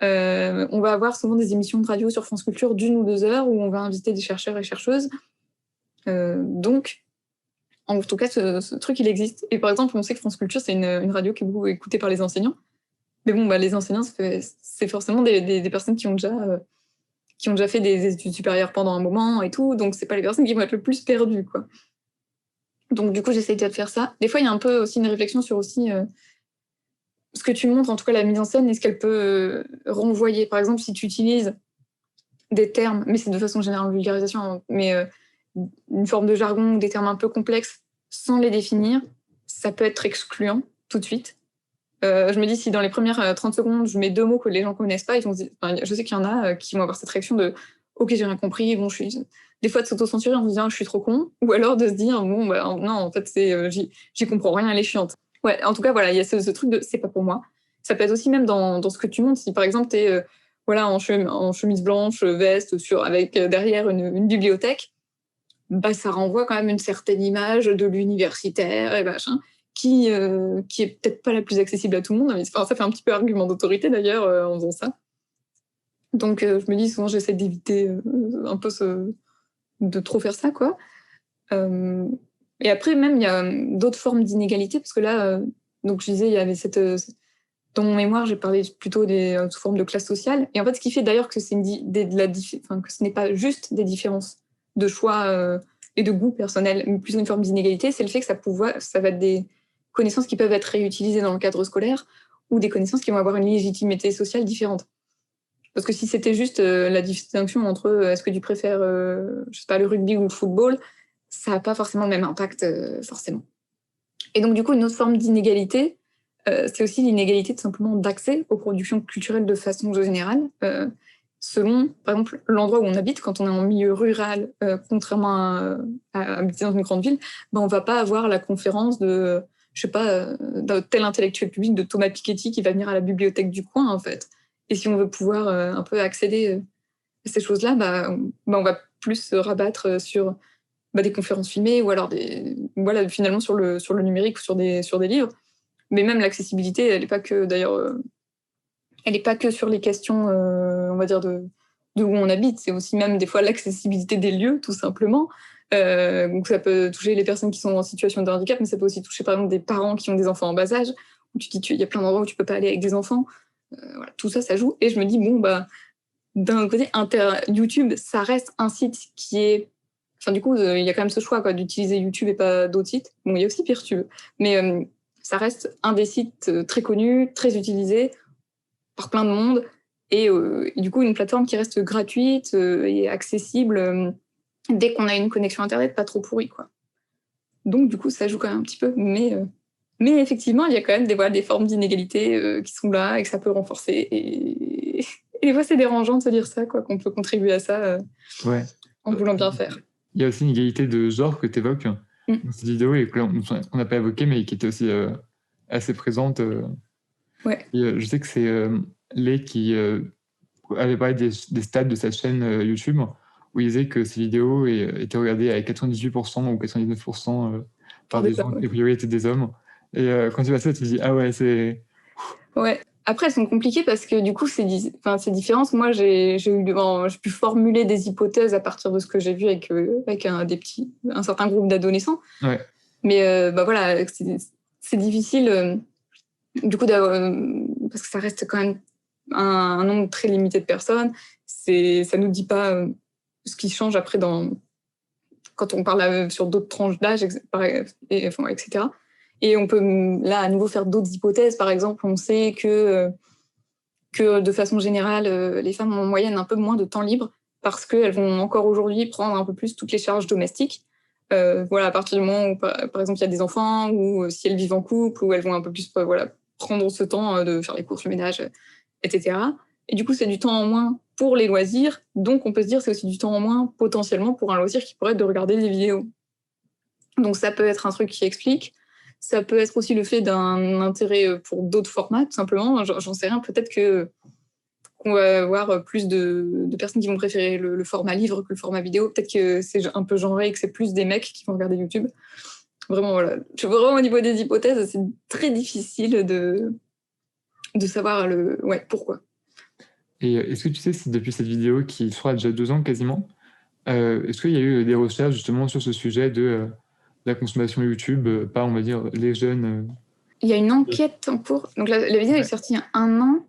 On va avoir souvent des émissions de radio sur France Culture d'1 ou 2 heures où on va inviter des chercheurs et chercheuses. Donc, en tout cas, ce truc, il existe. Et par exemple, on sait que France Culture, c'est une radio qui est beaucoup écoutée par les enseignants. Mais bon, les enseignants, c'est forcément des personnes qui ont déjà fait des études supérieures pendant un moment et tout, donc c'est pas les personnes qui vont être le plus perdues, quoi. Donc du coup, j'essaye déjà de faire ça. Des fois, il y a un peu aussi une réflexion sur aussi ce que tu montres, en tout cas la mise en scène, et ce qu'elle peut renvoyer. Par exemple, si tu utilises des termes, mais c'est de façon générale vulgarisation, hein, mais une forme de jargon ou des termes un peu complexes sans les définir, ça peut être excluant tout de suite. Je me dis, si dans les premières 30 secondes, je mets 2 mots que les gens connaissent pas, ils vont je sais qu'il y en a qui vont avoir cette réaction de OK, j'ai rien compris, bon, des fois de s'auto-censurer en se disant je suis trop con, ou alors de se dire bon, bah, non, en fait, j'y comprends rien, elle est chiante. Ouais, en tout cas, voilà, il y a ce truc de c'est pas pour moi. Ça peut être aussi même dans ce que tu montres, si par exemple, t'es voilà, en chemise blanche, veste, avec derrière une bibliothèque, bah, ça renvoie quand même une certaine image de l'universitaire et machin, qui est peut-être pas la plus accessible à tout le monde. Mais, ça fait un petit peu argument d'autorité d'ailleurs en faisant ça. Donc je me dis souvent j'essaie d'éviter un peu de trop faire ça, quoi. Et après même il y a d'autres formes d'inégalité parce que là, donc je disais il y avait dans mon mémoire j'ai parlé plutôt sous forme de classe sociale. Et en fait ce qui fait d'ailleurs que que ce n'est pas juste des différences de choix et de goût personnel, mais plus une forme d'inégalité, c'est le fait que ça va être des connaissances qui peuvent être réutilisées dans le cadre scolaire ou des connaissances qui vont avoir une légitimité sociale différente. Parce que si c'était juste la distinction entre est-ce que tu préfères je sais pas, le rugby ou le football, ça n'a pas forcément le même impact, forcément. Et donc, du coup, une autre forme d'inégalité, c'est aussi l'inégalité tout simplement d'accès aux productions culturelles de façon générale, selon, par exemple, l'endroit où on habite. Quand on est en milieu rural, contrairement à habiter dans une grande ville, ben, on ne va pas avoir la conférence de, je sais pas, d'un tel intellectuel public, de Thomas Piketty qui va venir à la bibliothèque du coin, en fait. Et si on veut pouvoir un peu accéder à ces choses-là, on va plus se rabattre sur des conférences filmées ou alors voilà, finalement sur le numérique ou sur des livres. Mais même l'accessibilité, elle n'est pas que, d'ailleurs, elle n'est pas que sur les questions, on va dire, de où on habite. C'est aussi même des fois l'accessibilité des lieux, tout simplement. Donc ça peut toucher les personnes qui sont en situation de handicap, mais ça peut aussi toucher par exemple des parents qui ont des enfants en bas âge, où tu te dis qu'il y a plein d'endroits où tu peux pas aller avec des enfants. Voilà, tout ça, ça joue. Et je me dis, bon, d'un côté, YouTube, ça reste un site qui est... Enfin, du coup, il y a quand même ce choix quoi, d'utiliser YouTube et pas d'autres sites. Bon, il y a aussi Peertube. Mais ça reste un des sites très connus, très utilisés par plein de monde. Et du coup, une plateforme qui reste gratuite et accessible dès qu'on a une connexion Internet pas trop pourrie, quoi. Donc, du coup, ça joue quand même un petit peu. Mais effectivement, il y a quand même des formes d'inégalité qui sont là et que ça peut renforcer. Et des fois, c'est dérangeant de se dire ça, quoi, qu'on peut contribuer à ça Ouais. en voulant bien faire. Il y a aussi une égalité de genre que tu évoques dans cette vidéo et qu'on n'a pas évoquée, mais qui était aussi assez présente. Ouais. Et je sais que c'est Lé qui avait parlé des stats de sa chaîne YouTube où il disait que ses vidéos étaient regardées à 98% ou 99% par des gens qui, a priori, étaient des hommes. Et quand tu vois ça, tu te dis, ah ouais, c'est... Ouais. Après, elles sont compliquées parce que du coup, ces différences, moi, j'ai pu formuler des hypothèses à partir de ce que j'ai vu avec un certain groupe d'adolescents. Ouais. Mais voilà, c'est difficile du coup parce que ça reste quand même un nombre très limité de personnes. Ça nous dit pas ce qui change après quand on parle sur d'autres tranches d'âge, etc. Et on peut là à nouveau faire d'autres hypothèses. Par exemple, on sait que de façon générale, les femmes ont en moyenne un peu moins de temps libre parce qu'elles vont encore aujourd'hui prendre un peu plus toutes les charges domestiques. Voilà, à partir du moment où, par exemple, il y a des enfants ou si elles vivent en couple, où elles vont un peu plus prendre ce temps de faire les courses, le ménage, etc. Et du coup, c'est du temps en moins pour les loisirs. Donc, on peut se dire que c'est aussi du temps en moins potentiellement pour un loisir qui pourrait être de regarder des vidéos. Donc, ça peut être un truc qui explique. Ça peut être aussi le fait d'un intérêt pour d'autres formats, tout simplement. J'en sais rien. Peut-être qu'on va avoir plus de personnes qui vont préférer le format livre que le format vidéo. Peut-être que c'est un peu genré et que c'est plus des mecs qui vont regarder YouTube. Vraiment, voilà. Vraiment, au niveau des hypothèses, c'est très difficile de savoir pourquoi. Et est-ce que tu sais si depuis cette vidéo qui fera déjà 2 ans quasiment, est-ce qu'il y a eu des recherches justement sur ce sujet de la consommation YouTube par, on va dire, les jeunes Il y a une enquête en cours. Donc la vidéo est sortie il y a 1 an.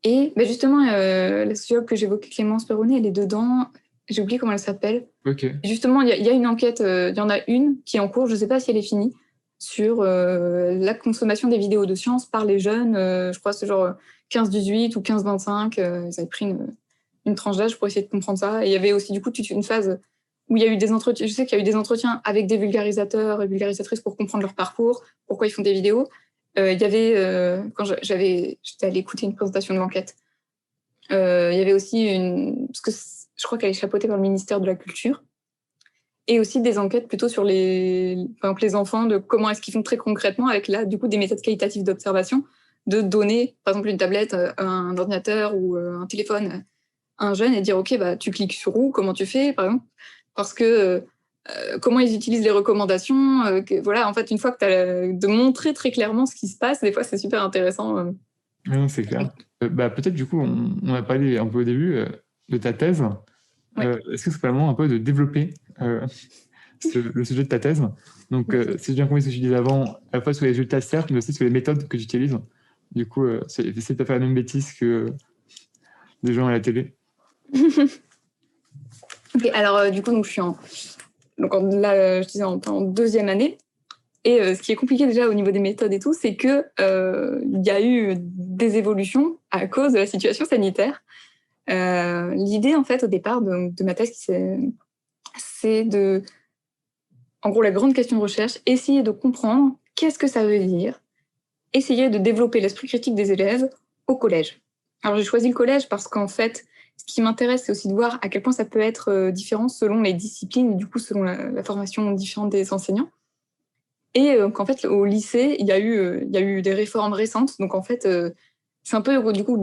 Et justement, la sociologue que j'évoquais, Clémence Perronnet, elle est dedans. J'ai oublié comment elle s'appelle. Ok. Justement, il y a une enquête, il y en a une qui est en cours, je ne sais pas si elle est finie, sur la consommation des vidéos de science par les jeunes. Je crois que c'est genre 15-18 ou 15-25. Ils avaient pris une tranche d'âge pour essayer de comprendre ça. Et il y avait aussi du coup toute une phase où il y a eu des entretiens. Je sais qu'il y a eu des entretiens avec des vulgarisateurs et vulgarisatrices pour comprendre leur parcours, pourquoi ils font des vidéos. Il y avait, quand j'étais allée écouter une présentation de l'enquête, il y avait aussi parce que je crois qu'elle est chapeautée par le ministère de la Culture, et aussi des enquêtes plutôt sur les enfants, de comment est-ce qu'ils font très concrètement avec là, du coup, des méthodes qualitatives d'observation, de donner, par exemple, une tablette, un ordinateur ou un téléphone à un jeune et dire, OK, bah, tu cliques sur où, comment tu fais, par exemple, parce que comment ils utilisent les recommandations, voilà, en fait, une fois que tu as de montrer très clairement ce qui se passe, des fois, c'est super intéressant. Non, c'est clair. Peut-être, du coup, on a parlé un peu au début de ta thèse. Est-ce que c'est pas le moment un peu de développer le sujet de ta thèse? Donc, si j'ai bien compris ce que tu disais avant, à la fois sur les résultats, certes, mais aussi sur les méthodes que tu utilises. Du coup, essayer de pas faire la même bêtise que des gens à la télé. Okay, alors, du coup, donc, là, je disais en deuxième année. Et ce qui est compliqué déjà au niveau des méthodes et tout, c'est qu'il y a eu des évolutions à cause de la situation sanitaire. L'idée, en fait, au départ de ma thèse, c'est de, en gros, la grande question de recherche, essayer de comprendre qu'est-ce que ça veut dire, essayer de développer l'esprit critique des élèves au collège. Alors j'ai choisi le collège parce qu'en fait, ce qui m'intéresse, c'est aussi de voir à quel point ça peut être différent selon les disciplines et du coup selon la formation différente des enseignants. Et qu'en fait, au lycée, il y a eu des réformes récentes. Donc en fait, c'est un peu du coup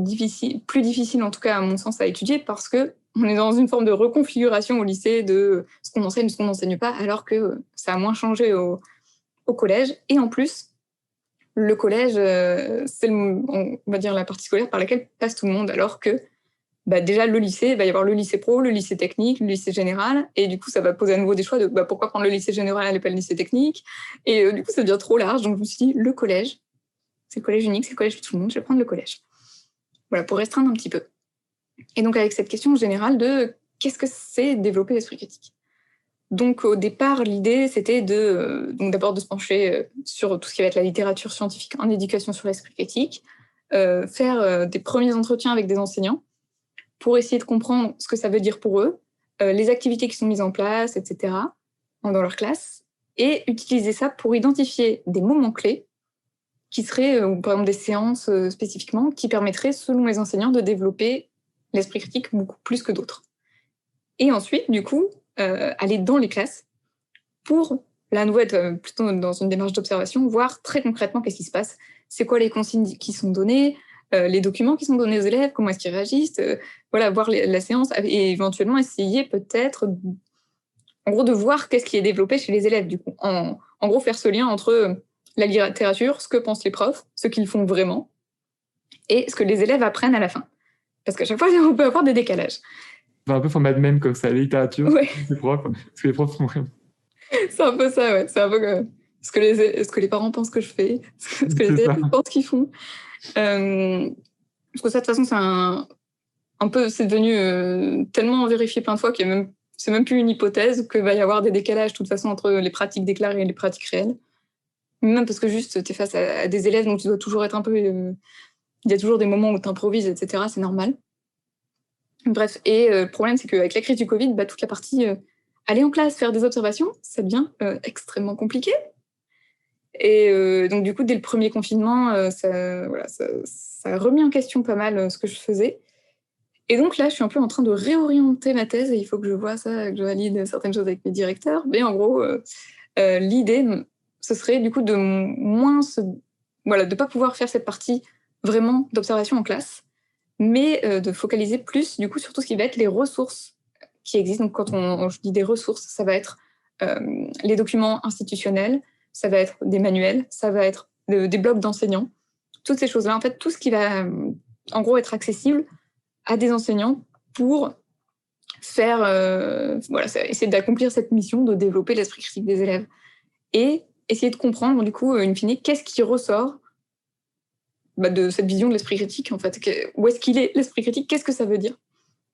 plus difficile en tout cas à mon sens à étudier parce que on est dans une forme de reconfiguration au lycée de ce qu'on enseigne, ce qu'on n'enseigne pas, alors que ça a moins changé au collège. Et en plus, le collège, c'est on va dire la partie scolaire par laquelle passe tout le monde, alors que déjà le lycée, il va y avoir le lycée pro, le lycée technique, le lycée général, et du coup ça va poser à nouveau des choix de pourquoi prendre le lycée général et pas le lycée technique, et du coup ça devient trop large, donc je me suis dit le collège, c'est le collège unique, c'est le collège de tout le monde, je vais prendre le collège. Voilà, pour restreindre un petit peu. Et donc avec cette question générale de qu'est-ce que c'est développer l'esprit critique. Donc au départ, l'idée c'était donc d'abord de se pencher sur tout ce qui va être la littérature scientifique en éducation sur l'esprit critique, faire des premiers entretiens avec des enseignants, pour essayer de comprendre ce que ça veut dire pour eux, les activités qui sont mises en place, etc., dans leur classe, et utiliser ça pour identifier des moments clés qui seraient, par exemple, des séances spécifiquement, qui permettraient, selon les enseignants, de développer l'esprit critique beaucoup plus que d'autres. Et ensuite, du coup, aller dans les classes pour, là, à nouveau, être plutôt dans une démarche d'observation, voir très concrètement qu'est-ce qui se passe, c'est quoi les consignes qui sont données, les documents qui sont donnés aux élèves, comment est-ce qu'ils réagissent, voilà, voir la séance et éventuellement essayer peut-être, en gros, de voir qu'est-ce qui est développé chez les élèves, du coup. En gros, faire ce lien entre la littérature, ce que pensent les profs, ce qu'ils font vraiment, et ce que les élèves apprennent à la fin. Parce qu'à chaque fois, on peut avoir des décalages. C'est un peu format de même comme ça, la littérature, Ouais. les profs, ce que les profs font vraiment. C'est un peu ça, ouais. C'est un peu ce que les parents pensent que je fais, ce que les élèves pensent qu'ils font. Parce que ça, de toute façon, c'est devenu tellement vérifié plein de fois que c'est même plus une hypothèse qu'il va y avoir des décalages, de toute façon, entre les pratiques déclarées et les pratiques réelles. Même parce que juste, tu es face à des élèves, donc tu dois toujours être un peu... il y a toujours des moments où tu improvises, etc. C'est normal. Bref, et le problème, c'est qu'avec la crise du Covid, toute la partie aller en classe, faire des observations, ça devient extrêmement compliqué. Et donc, du coup, dès le premier confinement, ça a remis en question pas mal ce que je faisais. Et donc là, je suis un peu en train de réorienter ma thèse et il faut que je vois ça, que je valide certaines choses avec mes directeurs. Mais en gros, l'idée, ce serait du coup de de pas pouvoir faire cette partie vraiment d'observation en classe, mais de focaliser plus du coup sur tout ce qui va être les ressources qui existent. Donc quand je dis des ressources, ça va être les documents institutionnels, ça va être des manuels, ça va être des blogs d'enseignants, toutes ces choses-là. En fait, tout ce qui va en gros être accessible à des enseignants pour faire, essayer d'accomplir cette mission de développer l'esprit critique des élèves et essayer de comprendre, du coup, in fine, qu'est-ce qui ressort de cette vision de l'esprit critique, en fait. Où est-ce qu'il est, l'esprit critique? Qu'est-ce que ça veut dire?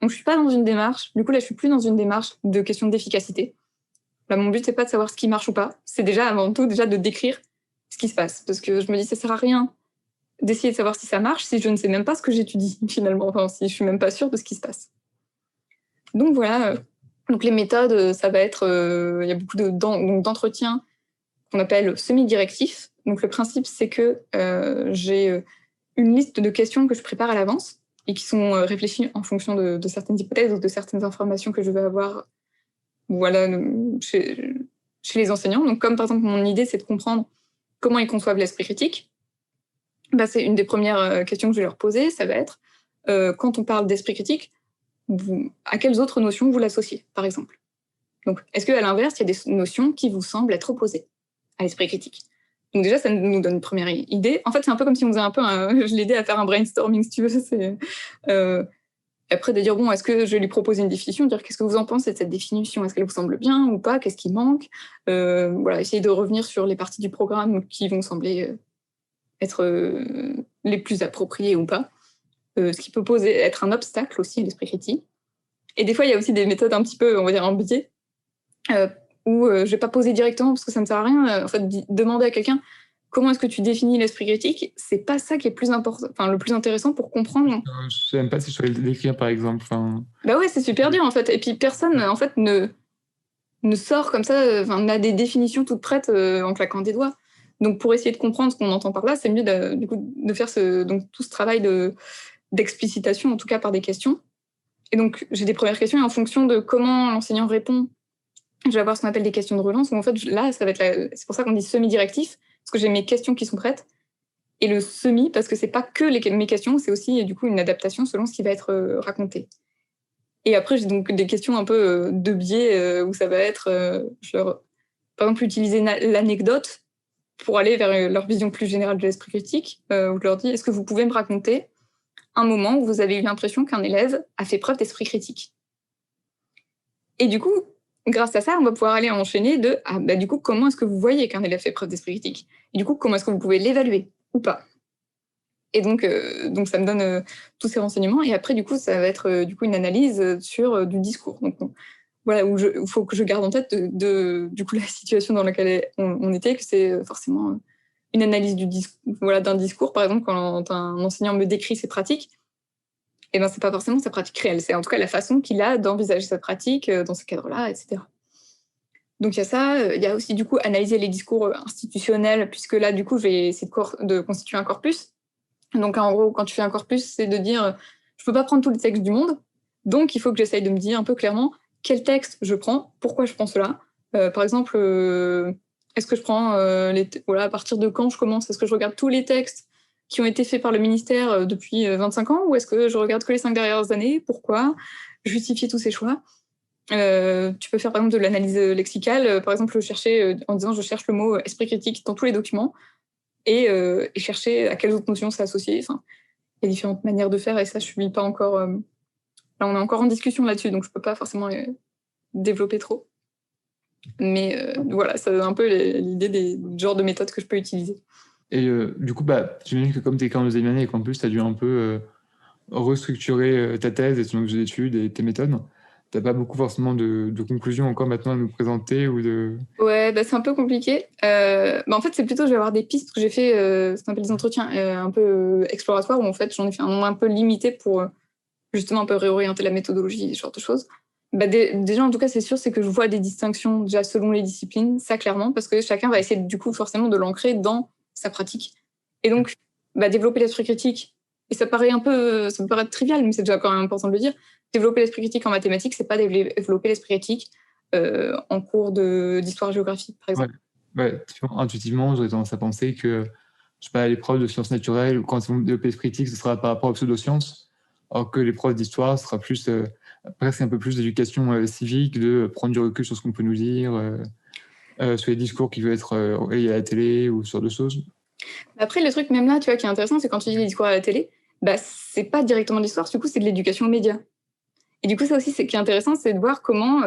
Donc, je suis pas dans une démarche, du coup, là, je suis plus dans une démarche de question d'efficacité. Là, mon but, c'est pas de savoir ce qui marche ou pas, c'est déjà, avant tout, déjà de décrire ce qui se passe. Parce que je me dis, ça sert à rien d'essayer de savoir si ça marche si je ne sais même pas ce que j'étudie, finalement. Enfin, si je suis même pas sûre de ce qui se passe. Donc voilà, donc les méthodes, ça va être, il y a beaucoup d'entretiens qu'on appelle semi-directifs. Donc le principe, c'est que j'ai une liste de questions que je prépare à l'avance et qui sont réfléchies en fonction de certaines hypothèses ou de certaines informations que je vais avoir voilà, chez les enseignants. Donc comme par exemple, mon idée, c'est de comprendre comment ils conçoivent l'esprit critique, bah, c'est une des premières questions que je vais leur poser, ça va être, quand on parle d'esprit critique, à quelles autres notions vous l'associez, par exemple? Donc, est-ce qu'à l'inverse, il y a des notions qui vous semblent être opposées à l'esprit critique? Donc déjà, ça nous donne une première idée. En fait, c'est un peu comme si on faisait un peu je l'aidais à faire un brainstorming, si tu veux. Après, de dire, bon, est-ce que je lui propose une définition, dire qu'est-ce que vous en pensez de cette définition? Est-ce qu'elle vous semble bien ou pas? Qu'est-ce qui manque? Voilà, essayer de revenir sur les parties du programme qui vont sembler être les plus appropriées ou pas. Ce qui peut être un obstacle aussi à l'esprit critique. Et des fois, il y a aussi des méthodes un petit peu, on va dire, en biais, où je vais pas poser directement parce que ça ne sert à rien. En fait, demander à quelqu'un comment est-ce que tu définis l'esprit critique, c'est pas ça qui est plus important, enfin le plus intéressant pour comprendre. Je sais même pas si je saurais le décrire, par exemple. Enfin, Bah ouais, c'est super dur en fait. Et puis personne en fait ne sort comme ça, enfin n'a des définitions toutes prêtes en claquant des doigts. Donc pour essayer de comprendre ce qu'on entend par là, c'est mieux du coup de faire tout ce travail d'explicitation, en tout cas par des questions. Et donc j'ai des premières questions et en fonction de comment l'enseignant répond, je vais avoir ce qu'on appelle des questions de relance, où en fait, là, ça va être c'est pour ça qu'on dit semi-directif, parce que j'ai mes questions qui sont prêtes, et le semi, parce que c'est pas que mes questions, c'est aussi du coup une adaptation selon ce qui va être raconté. Et après, j'ai donc des questions un peu de biais, où ça va être, par exemple, utiliser l'anecdote pour aller vers leur vision plus générale de l'esprit critique, où je leur dis, est-ce que vous pouvez me raconter un moment où vous avez eu l'impression qu'un élève a fait preuve d'esprit critique? Et du coup, grâce à ça, on va pouvoir aller enchaîner du coup, comment est-ce que vous voyez qu'un élève fait preuve d'esprit critique? Et du coup, comment est-ce que vous pouvez l'évaluer ou pas? Et donc ça me donne tous ces renseignements. Et après, du coup, ça va être du coup une analyse sur du discours. Donc voilà, où il faut que je garde en tête du coup la situation dans laquelle on était, que c'est forcément une analyse voilà, d'un discours. Par exemple, quand un enseignant me décrit ses pratiques, et ben c'est pas forcément sa pratique réelle, c'est en tout cas la façon qu'il a d'envisager sa pratique dans ce cadre-là, etc. Donc il y a ça, il y a aussi du coup analyser les discours institutionnels, puisque là du coup je vais essayer de constituer un corpus. Donc en gros, quand tu fais un corpus, c'est de dire je peux pas prendre tous les textes du monde, donc il faut que j'essaye de me dire un peu clairement quel texte je prends, pourquoi je prends cela. Par exemple, est-ce que je prends voilà, à partir de quand je commence? Est-ce que je regarde tous les textes qui ont été faits par le ministère depuis 25 ans, ou est-ce que je regarde que les 5 dernières années? Pourquoi? Justifier tous ces choix. Tu peux faire par exemple de l'analyse lexicale, par exemple chercher en disant je cherche le mot esprit critique dans tous les documents et chercher à quelles autres notions c'est associé. Enfin, il y a différentes manières de faire et ça je suis pas encore. Là on est encore en discussion là-dessus donc je peux pas forcément développer trop. Mais voilà, c'est un peu l'idée des genres de méthodes que je peux utiliser. et du coup, bah, j'imagine que comme tu es qu'en deuxième année et qu'en plus tu as dû un peu restructurer ta thèse et ton objet d'étude et tes méthodes, t'as pas beaucoup forcément de conclusions encore maintenant à nous présenter ou de... Ouais, bah, c'est un peu compliqué. En fait, c'est plutôt, je vais avoir des pistes que j'ai fait, ce qu'on appelle des entretiens un peu exploratoires, où en fait, j'en ai fait un nombre un peu limité pour justement un peu réorienter la méthodologie, ce genre de choses. Bah, déjà, en tout cas, c'est sûr, c'est que je vois des distinctions déjà selon les disciplines, ça clairement, parce que chacun va essayer du coup forcément de l'ancrer dans sa pratique. Et donc, développer l'esprit critique, et ça paraît ça me paraît trivial, mais c'est déjà quand même important de le dire, développer l'esprit critique en mathématiques, c'est pas développer l'esprit critique en cours d'histoire-géographie, par Ouais, exemple. ouais, intuitivement, j'aurais tendance à penser que, je sais pas, les profs de sciences naturelles, quand ils vont développer l'esprit critique, ce sera par rapport aux pseudosciences, alors que les profs d'histoire, ce sera plus, presque un peu plus d'éducation civique, de prendre du recul sur ce qu'on peut nous dire, sur les discours qui veulent être relayés à la télé ou ce genre de choses. Après, le truc même là, tu vois, qui est intéressant, c'est quand tu dis les discours à la télé, c'est pas directement de l'histoire, du coup, c'est de l'éducation aux médias. Et du coup, ça aussi, c'est qui est intéressant, c'est de voir comment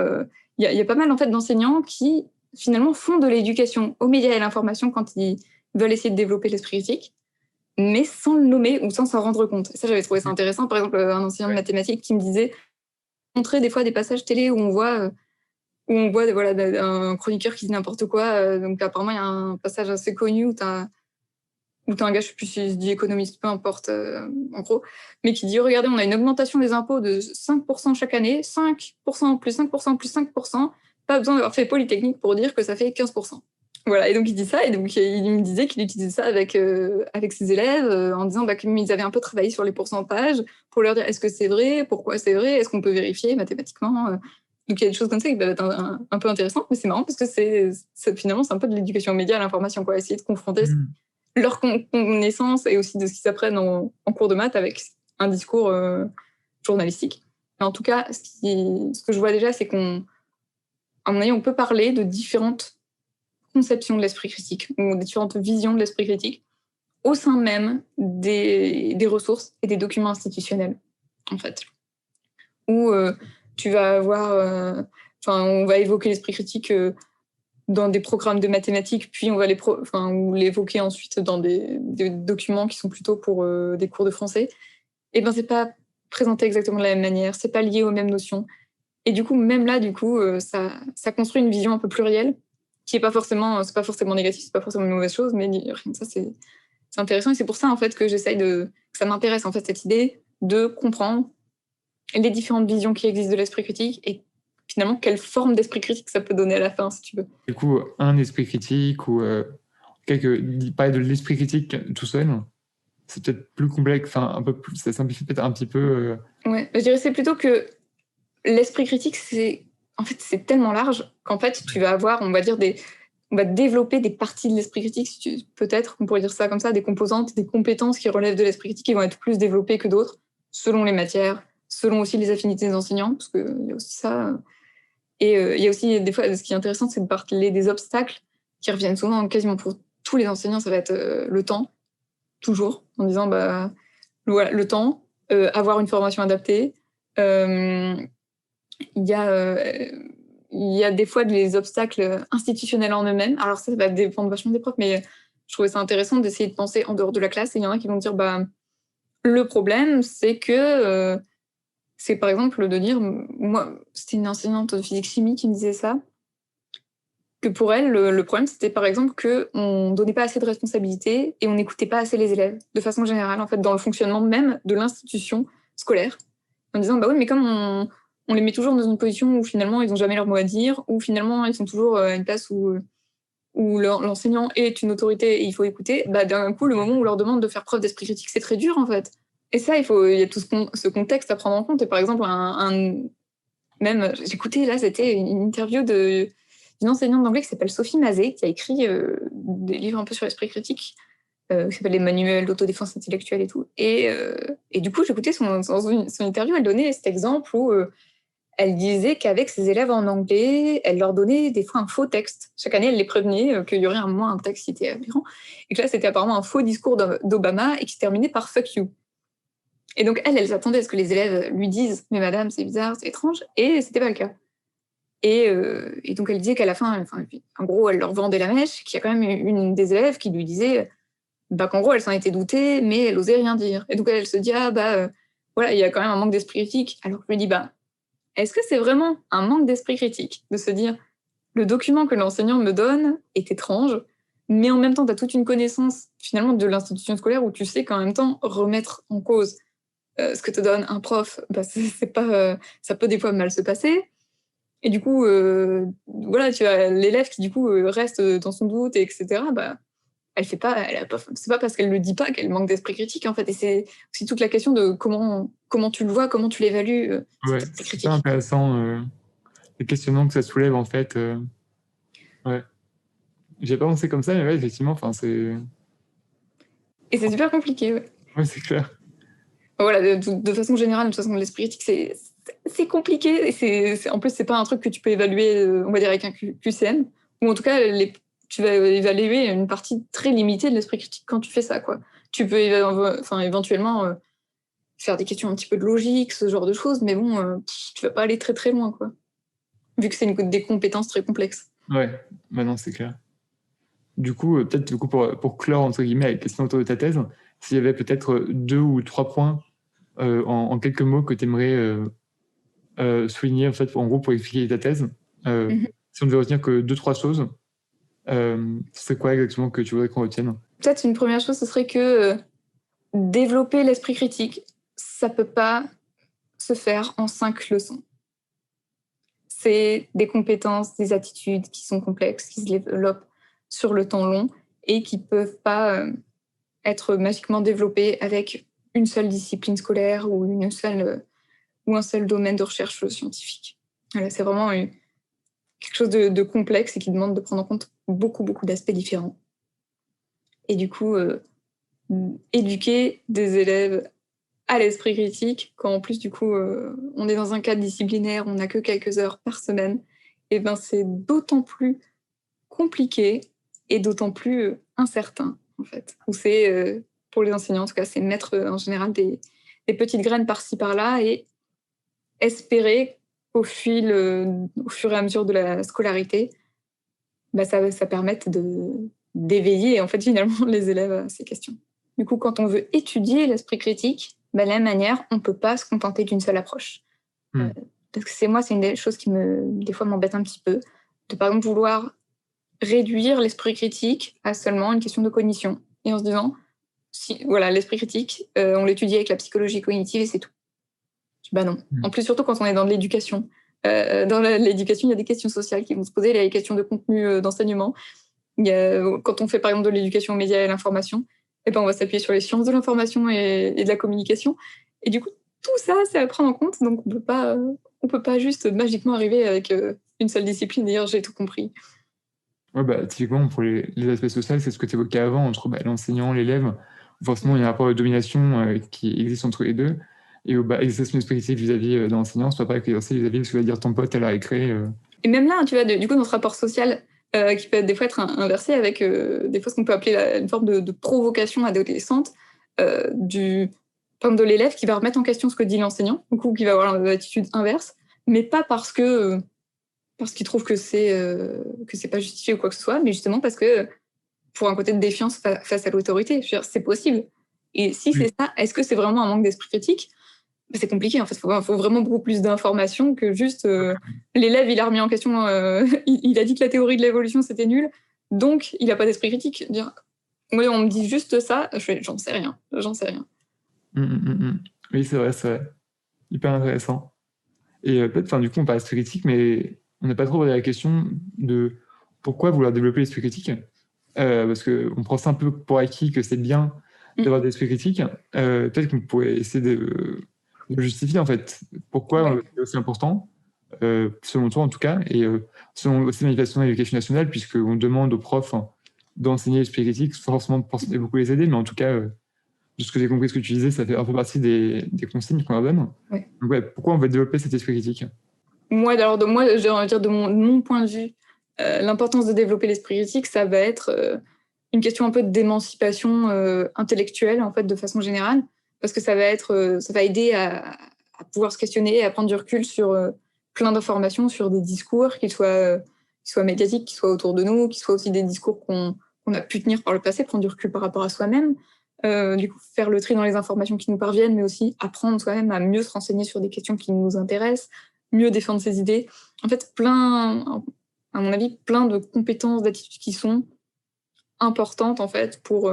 il y a pas mal en fait d'enseignants qui finalement font de l'éducation aux médias et à l'information quand ils veulent essayer de développer l'esprit critique, mais sans le nommer ou sans s'en rendre compte. Et ça, j'avais trouvé ça intéressant. Par exemple, un enseignant de mathématiques qui me disait montrer des fois des passages télé où on voit voilà, un chroniqueur qui dit n'importe quoi. Donc apparemment, il y a un passage assez connu où tu as ou t'as un gars, je sais plus s'il se dit économiste, peu importe, en gros, mais qui dit, regardez, on a une augmentation des impôts de 5% chaque année, 5% plus 5% plus 5%, pas besoin d'avoir fait Polytechnique pour dire que ça fait 15%. Voilà, et donc il dit ça, et donc il me disait qu'il utilisait ça avec ses élèves, en disant qu'ils avaient un peu travaillé sur les pourcentages, pour leur dire est-ce que c'est vrai, pourquoi c'est vrai, est-ce qu'on peut vérifier mathématiquement. Donc il y a des choses comme ça qui peuvent être un peu intéressantes, mais c'est marrant parce que finalement c'est un peu de l'éducation aux médias à l'information, quoi, essayer de confronter leur connaissance et aussi de ce qu'ils apprennent en cours de maths avec un discours journalistique. Mais en tout cas, ce que je vois déjà, c'est qu'à mon avis, on peut parler de différentes conception de l'esprit critique ou des différentes visions de l'esprit critique au sein même des ressources et des documents institutionnels, en fait. Où tu vas avoir... on va évoquer l'esprit critique dans des programmes de mathématiques, puis on va l'évoquer ensuite dans des documents qui sont plutôt pour des cours de français. Et ben c'est pas présenté exactement de la même manière, c'est pas lié aux mêmes notions. Et du coup, même là, ça construit une vision un peu plurielle, qui est pas forcément, c'est pas forcément négatif, c'est pas forcément une mauvaise chose, mais rien que ça, c'est intéressant. Et c'est pour ça, en fait, que que ça m'intéresse, en fait, cette idée de comprendre les différentes visions qui existent de l'esprit critique et finalement, quelle forme d'esprit critique ça peut donner à la fin, si tu veux. Du coup, un esprit critique ou parler de l'esprit critique tout seul, c'est peut-être plus complexe, enfin, un peu plus, ça simplifie peut-être un petit peu. Ouais, je dirais c'est plutôt que l'esprit critique, c'est tellement large qu'en fait, tu vas avoir, on va développer des parties de l'esprit critique, peut-être, on pourrait dire ça comme ça, des composantes, des compétences qui relèvent de l'esprit critique qui vont être plus développées que d'autres, selon les matières, selon aussi les affinités des enseignants, parce qu'il y a aussi ça. Et il y a aussi, des fois, ce qui est intéressant, c'est de parler des obstacles qui reviennent souvent, quasiment pour tous les enseignants, ça va être le temps, toujours, en disant, voilà, le temps, avoir une formation adaptée. Il y a des fois des obstacles institutionnels en eux-mêmes. Alors ça va dépendre vachement des profs, mais je trouvais ça intéressant d'essayer de penser en dehors de la classe. Et il y en a qui vont dire, le problème, c'est que c'est par exemple de dire, moi, c'était une enseignante de physique-chimie qui me disait ça, que pour elle, le problème, c'était par exemple qu'on ne donnait pas assez de responsabilités et on n'écoutait pas assez les élèves, de façon générale, en fait, dans le fonctionnement même de l'institution scolaire, en disant, oui, mais comme on les met toujours dans une position où finalement ils n'ont jamais leur mot à dire, où finalement ils sont toujours à une place où l'enseignant est une autorité et il faut écouter, d'un coup, le moment où on leur demande de faire preuve d'esprit critique, c'est très dur, en fait. Et ça, il y a tout ce contexte à prendre en compte. Et par exemple, même, j'écoutais, là, c'était une interview d'une enseignante d'anglais qui s'appelle Sophie Mazet, qui a écrit des livres un peu sur l'esprit critique, qui s'appelle les manuels d'autodéfense intellectuelle et tout. Et du coup, j'écoutais son interview, elle donnait cet exemple où elle disait qu'avec ses élèves en anglais, elle leur donnait des fois un faux texte. Chaque année, elle les prévenait qu'il y aurait un texte qui était aberrant. Et que là, c'était apparemment un faux discours d'Obama et qui se terminait par « fuck you ». Et donc, elle s'attendait à ce que les élèves lui disent « mais madame, c'est bizarre, c'est étrange », et c'était pas le cas. Et donc, elle disait qu'à la fin, en gros, elle leur vendait la mèche, qu'il y a quand même une des élèves qui lui disait qu'en gros, elle s'en était doutée, mais elle osait rien dire. Et donc, elle se dit « voilà, il y a quand même un manque d'esprit critique ». Alors je lui dis « est-ce que c'est vraiment un manque d'esprit critique de se dire « le document que l'enseignant me donne est étrange », mais en même temps, tu as toute une connaissance, finalement, de l'institution scolaire où tu sais qu'en même temps, remettre en cause ce que te donne un prof, c'est pas, ça peut des fois mal se passer. Et du coup, voilà, tu as l'élève qui, du coup, reste dans son doute, etc. C'est pas parce qu'elle le dit pas qu'elle manque d'esprit critique, en fait. Et c'est aussi toute la question de comment tu le vois, comment tu l'évalues, Ouais, cette critique. c'est intéressant, les questionnements que ça soulève, en fait. Ouais. J'ai pas pensé comme ça, mais ouais, effectivement, c'est... Et c'est super compliqué, ouais. Ouais, c'est clair. Voilà, de façon générale, de toute façon, l'esprit critique, c'est compliqué. Et en plus, c'est pas un truc que tu peux évaluer, on va dire, avec un QCM. Ou en tout cas, tu vas évaluer une partie très limitée de l'esprit critique quand tu fais ça, quoi. Tu peux éventuellement faire des questions un petit peu de logique, ce genre de choses, mais bon, tu vas pas aller très très loin, quoi. Vu que c'est des compétences très complexes. Ouais, non, c'est clair. Du coup, peut-être pour clore, entre guillemets, la question autour de ta thèse, s'il y avait peut-être 2 ou 3 points en quelques mots que tu aimerais souligner, en fait, en gros, pour expliquer ta thèse, si on devait retenir que 2-3 choses, C'est quoi exactement que tu voudrais qu'on retienne? Peut-être une première chose, ce serait que développer l'esprit critique, ça peut pas se faire en 5 leçons. C'est des compétences, des attitudes qui sont complexes, qui se développent sur le temps long et qui peuvent pas être magiquement développées avec une seule discipline scolaire ou ou un seul domaine de recherche scientifique. Voilà, c'est vraiment quelque chose de complexe et qui demande de prendre en compte beaucoup, beaucoup d'aspects différents. Et du coup, éduquer des élèves à l'esprit critique, quand en plus, du coup, on est dans un cadre disciplinaire, on n'a que quelques heures par semaine, et ben c'est d'autant plus compliqué et d'autant plus incertain, en fait. Ou c'est, pour les enseignants, en tout cas, c'est mettre en général des petites graines par-ci par-là et espérer au fur et à mesure de la scolarité, bah, ça permette d'éveiller en fait finalement les élèves à ces questions. Du coup, quand on veut étudier l'esprit critique, bah, de la même manière, on ne peut pas se contenter d'une seule approche. Hmm. Parce que c'est une des choses qui des fois m'embête un petit peu, de par exemple vouloir réduire l'esprit critique à seulement une question de cognition. Et en se disant, si, voilà, l'esprit critique, on l'étudie avec la psychologie cognitive et c'est tout. Bah non. En plus, surtout quand on est dans de l'éducation. Dans l'éducation, il y a des questions sociales qui vont se poser, il y a des questions de contenu d'enseignement. Quand on fait par exemple de l'éducation aux médias et à l'information, eh ben, on va s'appuyer sur les sciences de l'information et de la communication. Et du coup, tout ça, c'est à prendre en compte. Donc, on peut pas juste magiquement arriver avec une seule discipline et dire j'ai tout compris. Ouais, bah, typiquement, pour les aspects sociaux, c'est ce que tu évoquais avant, entre l'enseignant, l'élève. Forcément, il y a un rapport de domination qui existe entre les deux. Et exercer une spécificité vis-à-vis de l'enseignant, c'est pas pareil qu'exercer vis-à-vis de ce que va dire ton pote à la récré. Et même là, tu vois, du coup, notre rapport social, qui peut des fois être inversé avec des fois ce qu'on peut appeler une forme de provocation adolescente par exemple, de l'élève qui va remettre en question ce que dit l'enseignant, du coup, qui va avoir l'attitude inverse, mais pas parce qu'il trouve que c'est pas justifié ou quoi que ce soit, mais justement parce que pour un côté de défiance face à l'autorité. Je veux dire, c'est possible. Et si Oui. c'est ça, est-ce que c'est vraiment un manque d'esprit critique? C'est compliqué, en fait. Faut vraiment beaucoup plus d'informations que juste l'élève, il a remis en question, il a dit que la théorie de l'évolution, c'était nul, donc il n'a pas d'esprit critique. Dire, moi, on me dit juste ça, j'en sais rien, j'en sais rien. Oui, c'est vrai. Hyper intéressant. Et peut-être, enfin, du coup, on parle d'esprit critique, mais on n'a pas trop posé la question de pourquoi vouloir développer l'esprit critique. Parce qu'on prend ça un peu pour acquis que c'est bien d'avoir des esprits critiques. Peut-être qu'on pourrait essayer de justifier, en fait, pourquoi Ouais. c'est aussi important, selon toi en tout cas, et selon aussi manifestation de l'éducation nationale, puisqu'on demande aux profs d'enseigner l'esprit critique, sans forcément penser beaucoup les aider, mais en tout cas, de ce que j'ai compris ce que tu disais, ça fait un peu partie des consignes qu'on leur donne. Ouais. Donc, ouais, pourquoi on veut développer cet esprit critique? Moi, j'ai envie de dire de mon point de vue, l'importance de développer l'esprit critique, ça va être une question un peu d'émancipation intellectuelle, en fait, de façon générale, parce que ça va aider à pouvoir se questionner, à prendre du recul sur plein d'informations, sur des discours, qu'ils soient médiatiques, qu'ils soient autour de nous, qu'ils soient aussi des discours qu'on a pu tenir par le passé, prendre du recul par rapport à soi-même, du coup, faire le tri dans les informations qui nous parviennent, mais aussi apprendre soi-même à mieux se renseigner sur des questions qui nous intéressent, mieux défendre ses idées. En fait, à mon avis, plein de compétences, d'attitudes qui sont importantes, en fait, pour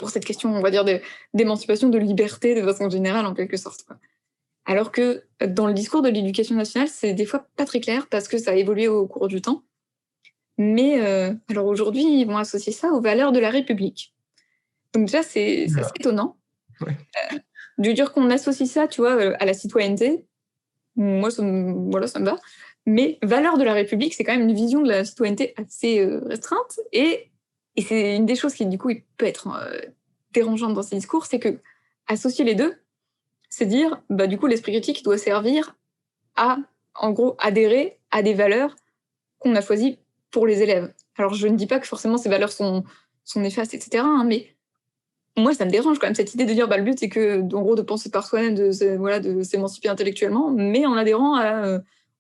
cette question, on va dire, d'émancipation, de liberté, de façon générale, en quelque sorte, quoi. Alors que dans le discours de l'éducation nationale, c'est des fois pas très clair parce que ça a évolué au cours du temps. Mais alors aujourd'hui, ils vont associer ça aux valeurs de la République. Donc déjà, c'est assez étonnant. Ouais. De dire qu'on associe ça, tu vois, à la citoyenneté, moi, voilà, ça me va. Mais valeur de la République, c'est quand même une vision de la citoyenneté assez restreinte. Et c'est une des choses qui, du coup, il peut être dérangeante dans ces discours, c'est que associer les deux, c'est dire, bah, du coup, l'esprit critique doit servir à, en gros, adhérer à des valeurs qu'on a choisies pour les élèves. Alors, je ne dis pas que forcément ces valeurs sont néfastes, etc., hein, mais moi, ça me dérange quand même, cette idée de dire, bah, le but, c'est que, en gros, de penser par soi-même, voilà, de s'émanciper intellectuellement, mais en adhérant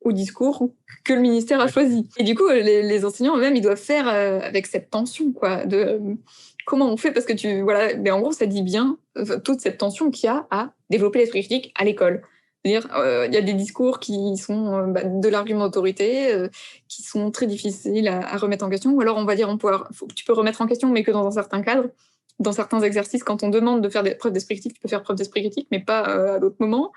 au discours que le ministère a choisi. Et du coup, les enseignants eux-mêmes, ils doivent faire avec cette tension, quoi, de comment on fait, parce que voilà, mais en gros, ça dit bien toute cette tension qu'il y a à développer l'esprit critique à l'école. C'est-à-dire, il y a des discours qui sont de l'argument d'autorité, qui sont très difficiles à remettre en question. Ou alors, on va dire, tu peux remettre en question, mais que dans un certain cadre. Dans certains exercices, quand on demande de faire des preuves d'esprit critique, tu peux faire preuve d'esprit critique, mais pas à d'autres moments.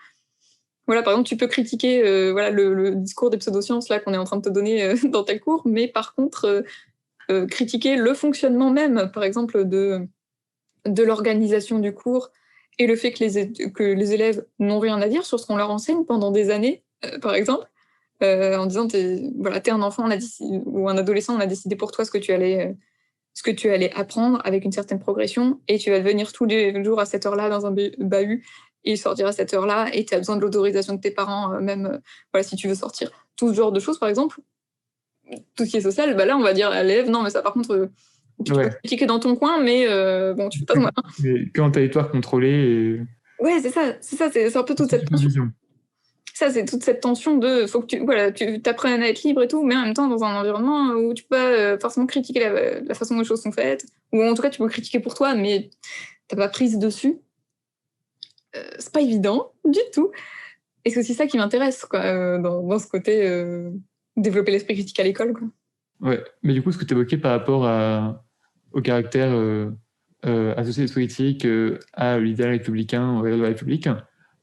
Voilà, par exemple, tu peux critiquer le discours des pseudosciences là, qu'on est en train de te donner dans tel cours, mais par contre, critiquer le fonctionnement même, par exemple, de l'organisation du cours et le fait que les élèves n'ont rien à dire sur ce qu'on leur enseigne pendant des années, par exemple, en disant t'es un enfant ou un adolescent, on a décidé pour toi ce que tu allais apprendre avec une certaine progression, et tu vas venir tous les jours à cette heure-là dans un bahut et sortir à cette heure-là, et tu as besoin de l'autorisation de tes parents, même si tu veux sortir. Tout ce genre de choses, par exemple, tout ce qui est social, là, on va dire à l'élève, non, mais ça, par contre, tu peux critiquer dans ton coin, mais bon, tu fais pas de moi. Mais que en territoire contrôlé. Ouais, c'est ça, c'est un peu toute cette tension. Ça, c'est toute cette tension de faut que tu t'apprennes à être libre et tout, mais en même temps dans un environnement où tu peux pas forcément critiquer la façon dont les choses sont faites, ou en tout cas tu peux critiquer pour toi, mais t'as pas prise dessus. C'est pas évident du tout. Et c'est aussi ça qui m'intéresse, quoi, dans ce côté développer l'esprit critique à l'école, quoi. Ouais, mais du coup, ce que tu évoquais par rapport au caractère associé à l'esprit critique, à l'idéal républicain, de la République,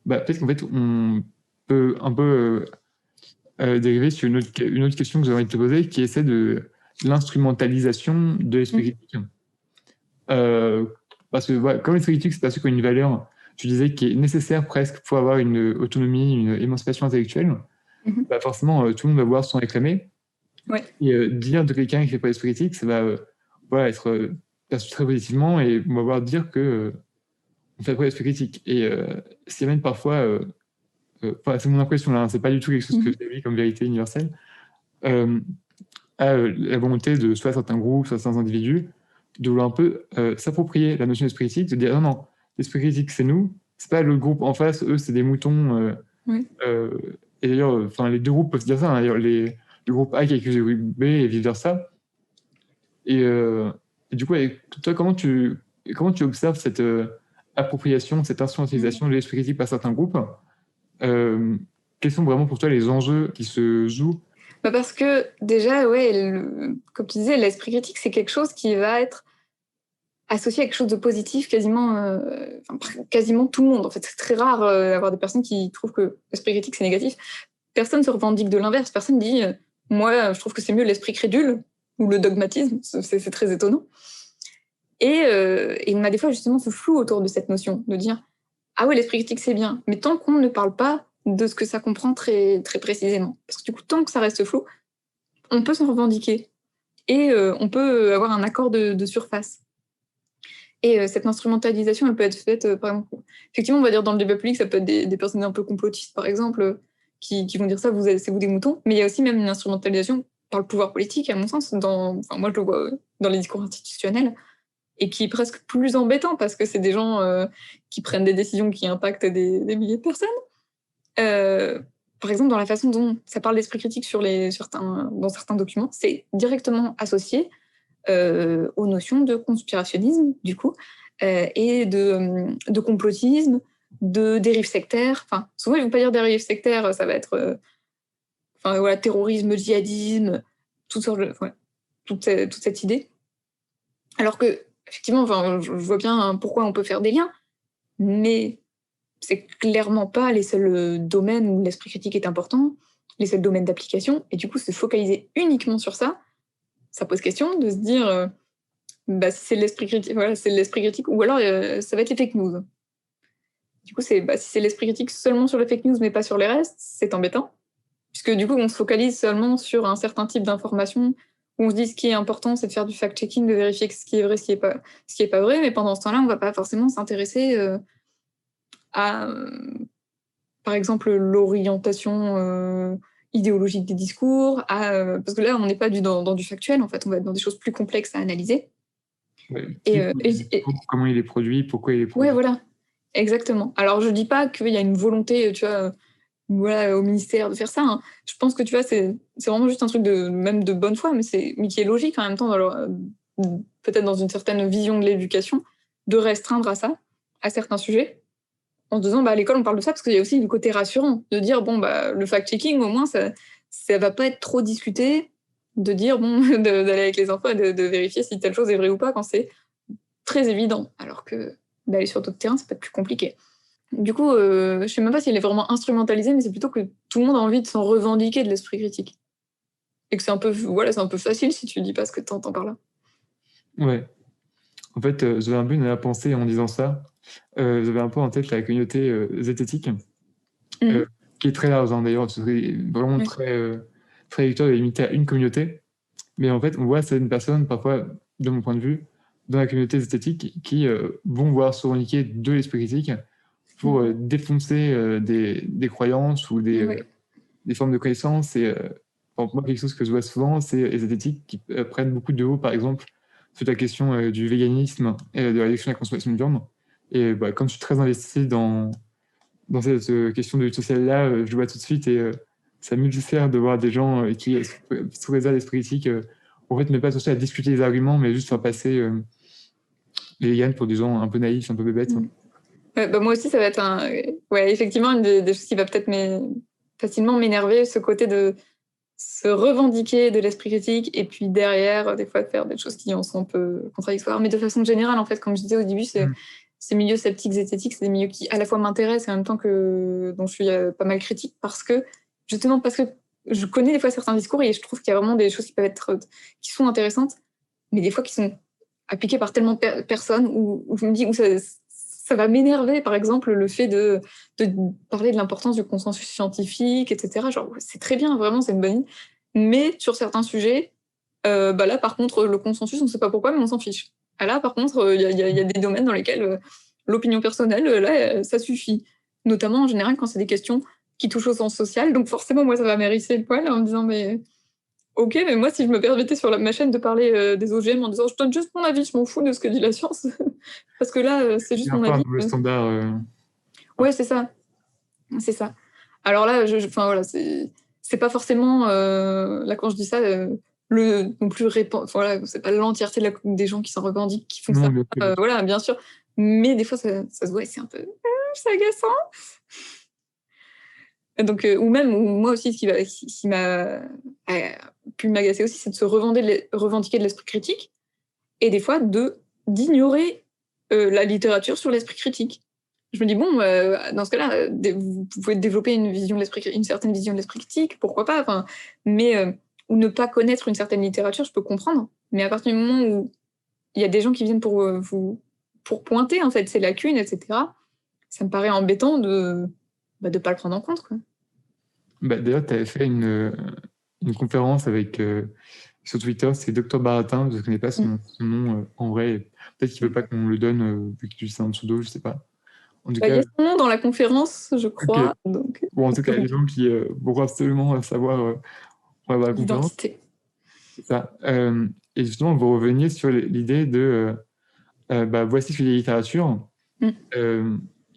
peut-être qu'en fait, on peut un peu dériver sur une autre question que j'ai envie de te poser, qui est celle de l'instrumentalisation de l'esprit critique. Parce que comme l'esprit critique, c'est perçu comme une valeur, tu disais, qui est nécessaire presque pour avoir une autonomie, une émancipation intellectuelle, forcément, tout le monde va vouloir s'en réclamer. Ouais. Et dire de quelqu'un qui fait pas l'esprit critique, ça va être perçu très positivement, et on va voir dire que on fait pas l'esprit critique. Et ce qui amène parfois, c'est mon impression là, c'est pas du tout quelque chose que j'ai vu comme vérité universelle, à la volonté de soit certains groupes, soit certains individus, de vouloir un peu s'approprier la notion d'esprit critique, de dire non, l'esprit critique c'est nous, c'est pas le groupe en face, eux c'est des moutons. Et d'ailleurs, les deux groupes peuvent se dire ça, hein, d'ailleurs, le groupe A qui accuse le groupe B et vice versa. Et du coup, toi, comment tu observes cette appropriation, cette instrumentalisation de l'esprit critique par certains groupes? Quels sont vraiment pour toi les enjeux qui se jouent? Parce que déjà, comme tu disais, l'esprit critique, c'est quelque chose qui va être associé à quelque chose de positif, quasiment tout le monde. En fait, c'est très rare d'avoir des personnes qui trouvent que l'esprit critique, c'est négatif. Personne ne se revendique de l'inverse. Personne dit moi, je trouve que c'est mieux l'esprit crédule ou le dogmatisme. C'est très étonnant. Et on a des fois justement ce flou autour de cette notion, de dire ah ouais, l'esprit critique, c'est bien. Mais tant qu'on ne parle pas de ce que ça comprend très, très précisément. Parce que du coup, tant que ça reste flou, on peut s'en revendiquer. Et on peut avoir un accord de surface. Et cette instrumentalisation, elle peut être faite, par exemple, effectivement, on va dire dans le débat public, ça peut être des personnes un peu complotistes, par exemple, qui vont dire ça, c'est vous des moutons. Mais il y a aussi même une instrumentalisation par le pouvoir politique, à mon sens, moi je le vois dans les discours institutionnels, et qui est presque plus embêtant, parce que c'est des gens qui prennent des décisions qui impactent des milliers de personnes. Par exemple, dans la façon dont ça parle d'esprit critique dans certains documents, c'est directement associé aux notions de conspirationnisme, du coup, et de complotisme, de dérive sectaire. Enfin, souvent, ils ne vont pas dire dérive sectaire, ça va être terrorisme, djihadisme, toute cette idée. Alors que, effectivement, je vois bien pourquoi on peut faire des liens, mais c'est clairement pas les seuls domaines où l'esprit critique est important, les seuls domaines d'application, et du coup, se focaliser uniquement sur ça pose question de se dire si c'est l'esprit critique, c'est l'esprit critique, ou alors ça va être les fake news. Du coup, si c'est l'esprit critique seulement sur les fake news, mais pas sur les restes, c'est embêtant, puisque du coup, on se focalise seulement sur un certain type d'information, où on se dit ce qui est important, c'est de faire du fact-checking, de vérifier ce qui est vrai, ce qui est pas vrai, mais pendant ce temps-là, on va pas forcément s'intéresser à, par exemple, l'orientation idéologique des discours, parce que là, on n'est pas dans du factuel, en fait, on va être dans des choses plus complexes à analyser. Comment il est produit, pourquoi il est produit. Ouais, voilà, exactement. Alors, je dis pas qu'il y a une volonté, tu vois, au ministère de faire ça. Hein. Je pense que, tu vois, c'est vraiment juste un truc même de bonne foi, mais qui est logique en même temps, peut-être dans une certaine vision de l'éducation, de restreindre à ça, à certains sujets. en se disant, à l'école, on parle de ça parce qu'il y a aussi le côté rassurant, de dire, le fact-checking, au moins, ça va pas être trop discuté, de dire, d'aller avec les enfants et de vérifier si telle chose est vraie ou pas quand c'est très évident, alors que d'aller sur d'autres terrains, c'est peut-être plus compliqué. Du coup, je sais même pas s'il est vraiment instrumentalisé, mais c'est plutôt que tout le monde a envie de s'en revendiquer de l'esprit critique. Et que c'est un peu facile si tu dis pas ce que tu entends par là. Ouais. En fait, j'avais un peu une pensée en disant ça. J'avais un peu en tête la communauté zététique, qui est très large, hein, d'ailleurs. Ce serait vraiment très réducteur de limiter à une communauté. Mais en fait, on voit certaines personnes, parfois, de mon point de vue, dans la communauté zététique, qui vont voir se revendiquer de l'esprit critique pour défoncer des croyances ou des formes de connaissances. Et pour moi, quelque chose que je vois souvent, c'est les zététiques qui prennent beaucoup de haut, par exemple, sur la question du véganisme et de la réduction de la consommation de viande. Et comme je suis très investi dans cette question de lutte sociale-là, je le vois tout de suite et ça m'ulcère de voir des gens qui, sous réserve d'esprit critique, en fait, ne pas chercher à discuter les arguments, mais juste faire passer les vegans pour des gens un peu naïfs, un peu bébêtes. Moi aussi, ça va être effectivement, une des choses qui va peut-être facilement m'énerver, ce côté de se revendiquer de l'esprit critique et puis derrière, des fois, faire des choses qui en sont un peu contradictoires. Mais de façon générale, en fait, comme je disais au début, ces milieux sceptiques, zététiques, c'est des milieux qui, à la fois, m'intéressent et en même temps dont je suis pas mal critique parce que je connais des fois certains discours et je trouve qu'il y a vraiment des choses qui sont intéressantes, mais des fois qui sont appliquées par tellement de personnes où je me dis où ça va m'énerver, par exemple, le fait de parler de l'importance du consensus scientifique, etc. Genre, c'est très bien, vraiment, c'est une bonne idée. Mais sur certains sujets, là, par contre, le consensus, on ne sait pas pourquoi, mais on s'en fiche. Là, par contre, il y a des domaines dans lesquels l'opinion personnelle, là, ça suffit. Notamment, en général, quand c'est des questions qui touchent au sens social. Donc forcément, moi, ça va m'hérisser le poil en me disant, mais... Ok, mais moi, si je me permettais sur ma chaîne de parler des OGM en disant je donne juste mon avis, je m'en fous de ce que dit la science, parce que là, c'est juste mon avis. Le standard. Ouais, c'est ça. C'est ça. Alors là, c'est pas forcément, là, quand je dis ça, non plus c'est pas l'entièreté des gens qui s'en revendiquent, qui font ça. Voilà, bien sûr. Mais des fois, ça se voit et c'est un peu... c'est agaçant. Donc, ou moi aussi, ce qui m'a pu m'agacer aussi, c'est de se revendiquer de l'esprit critique et des fois d'ignorer la littérature sur l'esprit critique. Je me dis, dans ce cas-là, vous pouvez développer une certaine vision de l'esprit critique, pourquoi pas, ou ne pas connaître une certaine littérature, je peux comprendre. Mais à partir du moment où il y a des gens qui viennent pour pointer en fait ces lacunes, etc., ça me paraît embêtant de pas le prendre en compte, quoi. D'ailleurs, tu avais fait une conférence avec sur Twitter, c'est Dr Baratin, je ne connais pas son nom en vrai. Peut-être qu'il ne veut pas qu'on le donne vu que c'est un pseudo, je ne sais pas. En tout cas, il y a son nom dans la conférence, je crois. Okay. Donc... Bon, en tout cas, les gens qui vont absolument savoir la conférence. L'identité. C'est ça. Et justement, vous reveniez sur l'idée de voici ce que la littérature,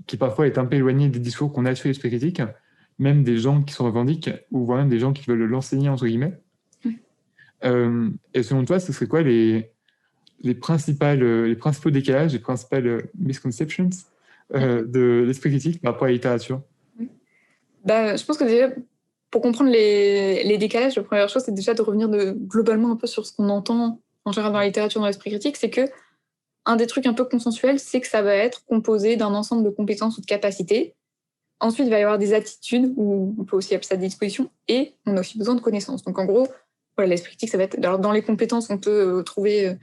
qui parfois est un peu éloignée des discours qu'on a sur l'esprit critique, même des gens qui s'en revendiquent, ou voire même des gens qui veulent l'enseigner, entre guillemets. Et selon toi, ce serait quoi les principaux décalages, les principales misconceptions de l'esprit critique par rapport à la littérature? Je pense que déjà, pour comprendre les décalages, la première chose, c'est déjà de revenir globalement un peu sur ce qu'on entend en général dans la littérature, dans l'esprit critique, c'est que un des trucs un peu consensuels, c'est que ça va être composé d'un ensemble de compétences ou de capacités. Ensuite, il va y avoir des attitudes, ou on peut aussi appeler ça des dispositions, et on a aussi besoin de connaissances. Donc en gros, voilà, l'esprit critique, ça va être... Alors, dans les compétences, on peut trouver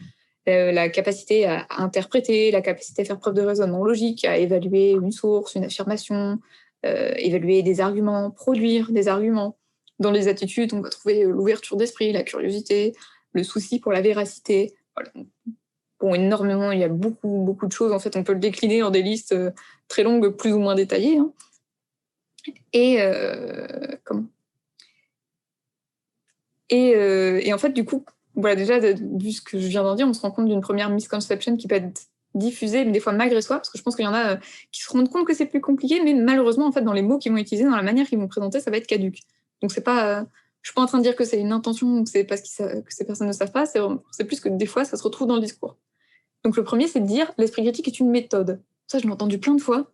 la capacité à interpréter, la capacité à faire preuve de raisonnement logique, à évaluer une source, une affirmation, évaluer des arguments, produire des arguments. Dans les attitudes, on va trouver l'ouverture d'esprit, la curiosité, le souci pour la véracité. Voilà. Bon, énormément, il y a beaucoup, beaucoup de choses. En fait, on peut le décliner en des listes très longues, plus ou moins détaillées. Hein. Et en fait, du coup, voilà, déjà, vu ce que je viens d'en dire, on se rend compte d'une première misconception qui peut être diffusée, mais des fois malgré soi, parce que je pense qu'il y en a qui se rendent compte que c'est plus compliqué, mais malheureusement, en fait, dans les mots qu'ils vont utiliser, dans la manière qu'ils vont présenter, ça va être caduque. Donc, c'est pas... je suis pas en train de dire que c'est une intention ou que c'est parce que ces personnes ne savent pas, c'est plus que des fois, ça se retrouve dans le discours. Donc, le premier, c'est de dire l'esprit critique est une méthode. Ça, je l'ai entendu plein de fois.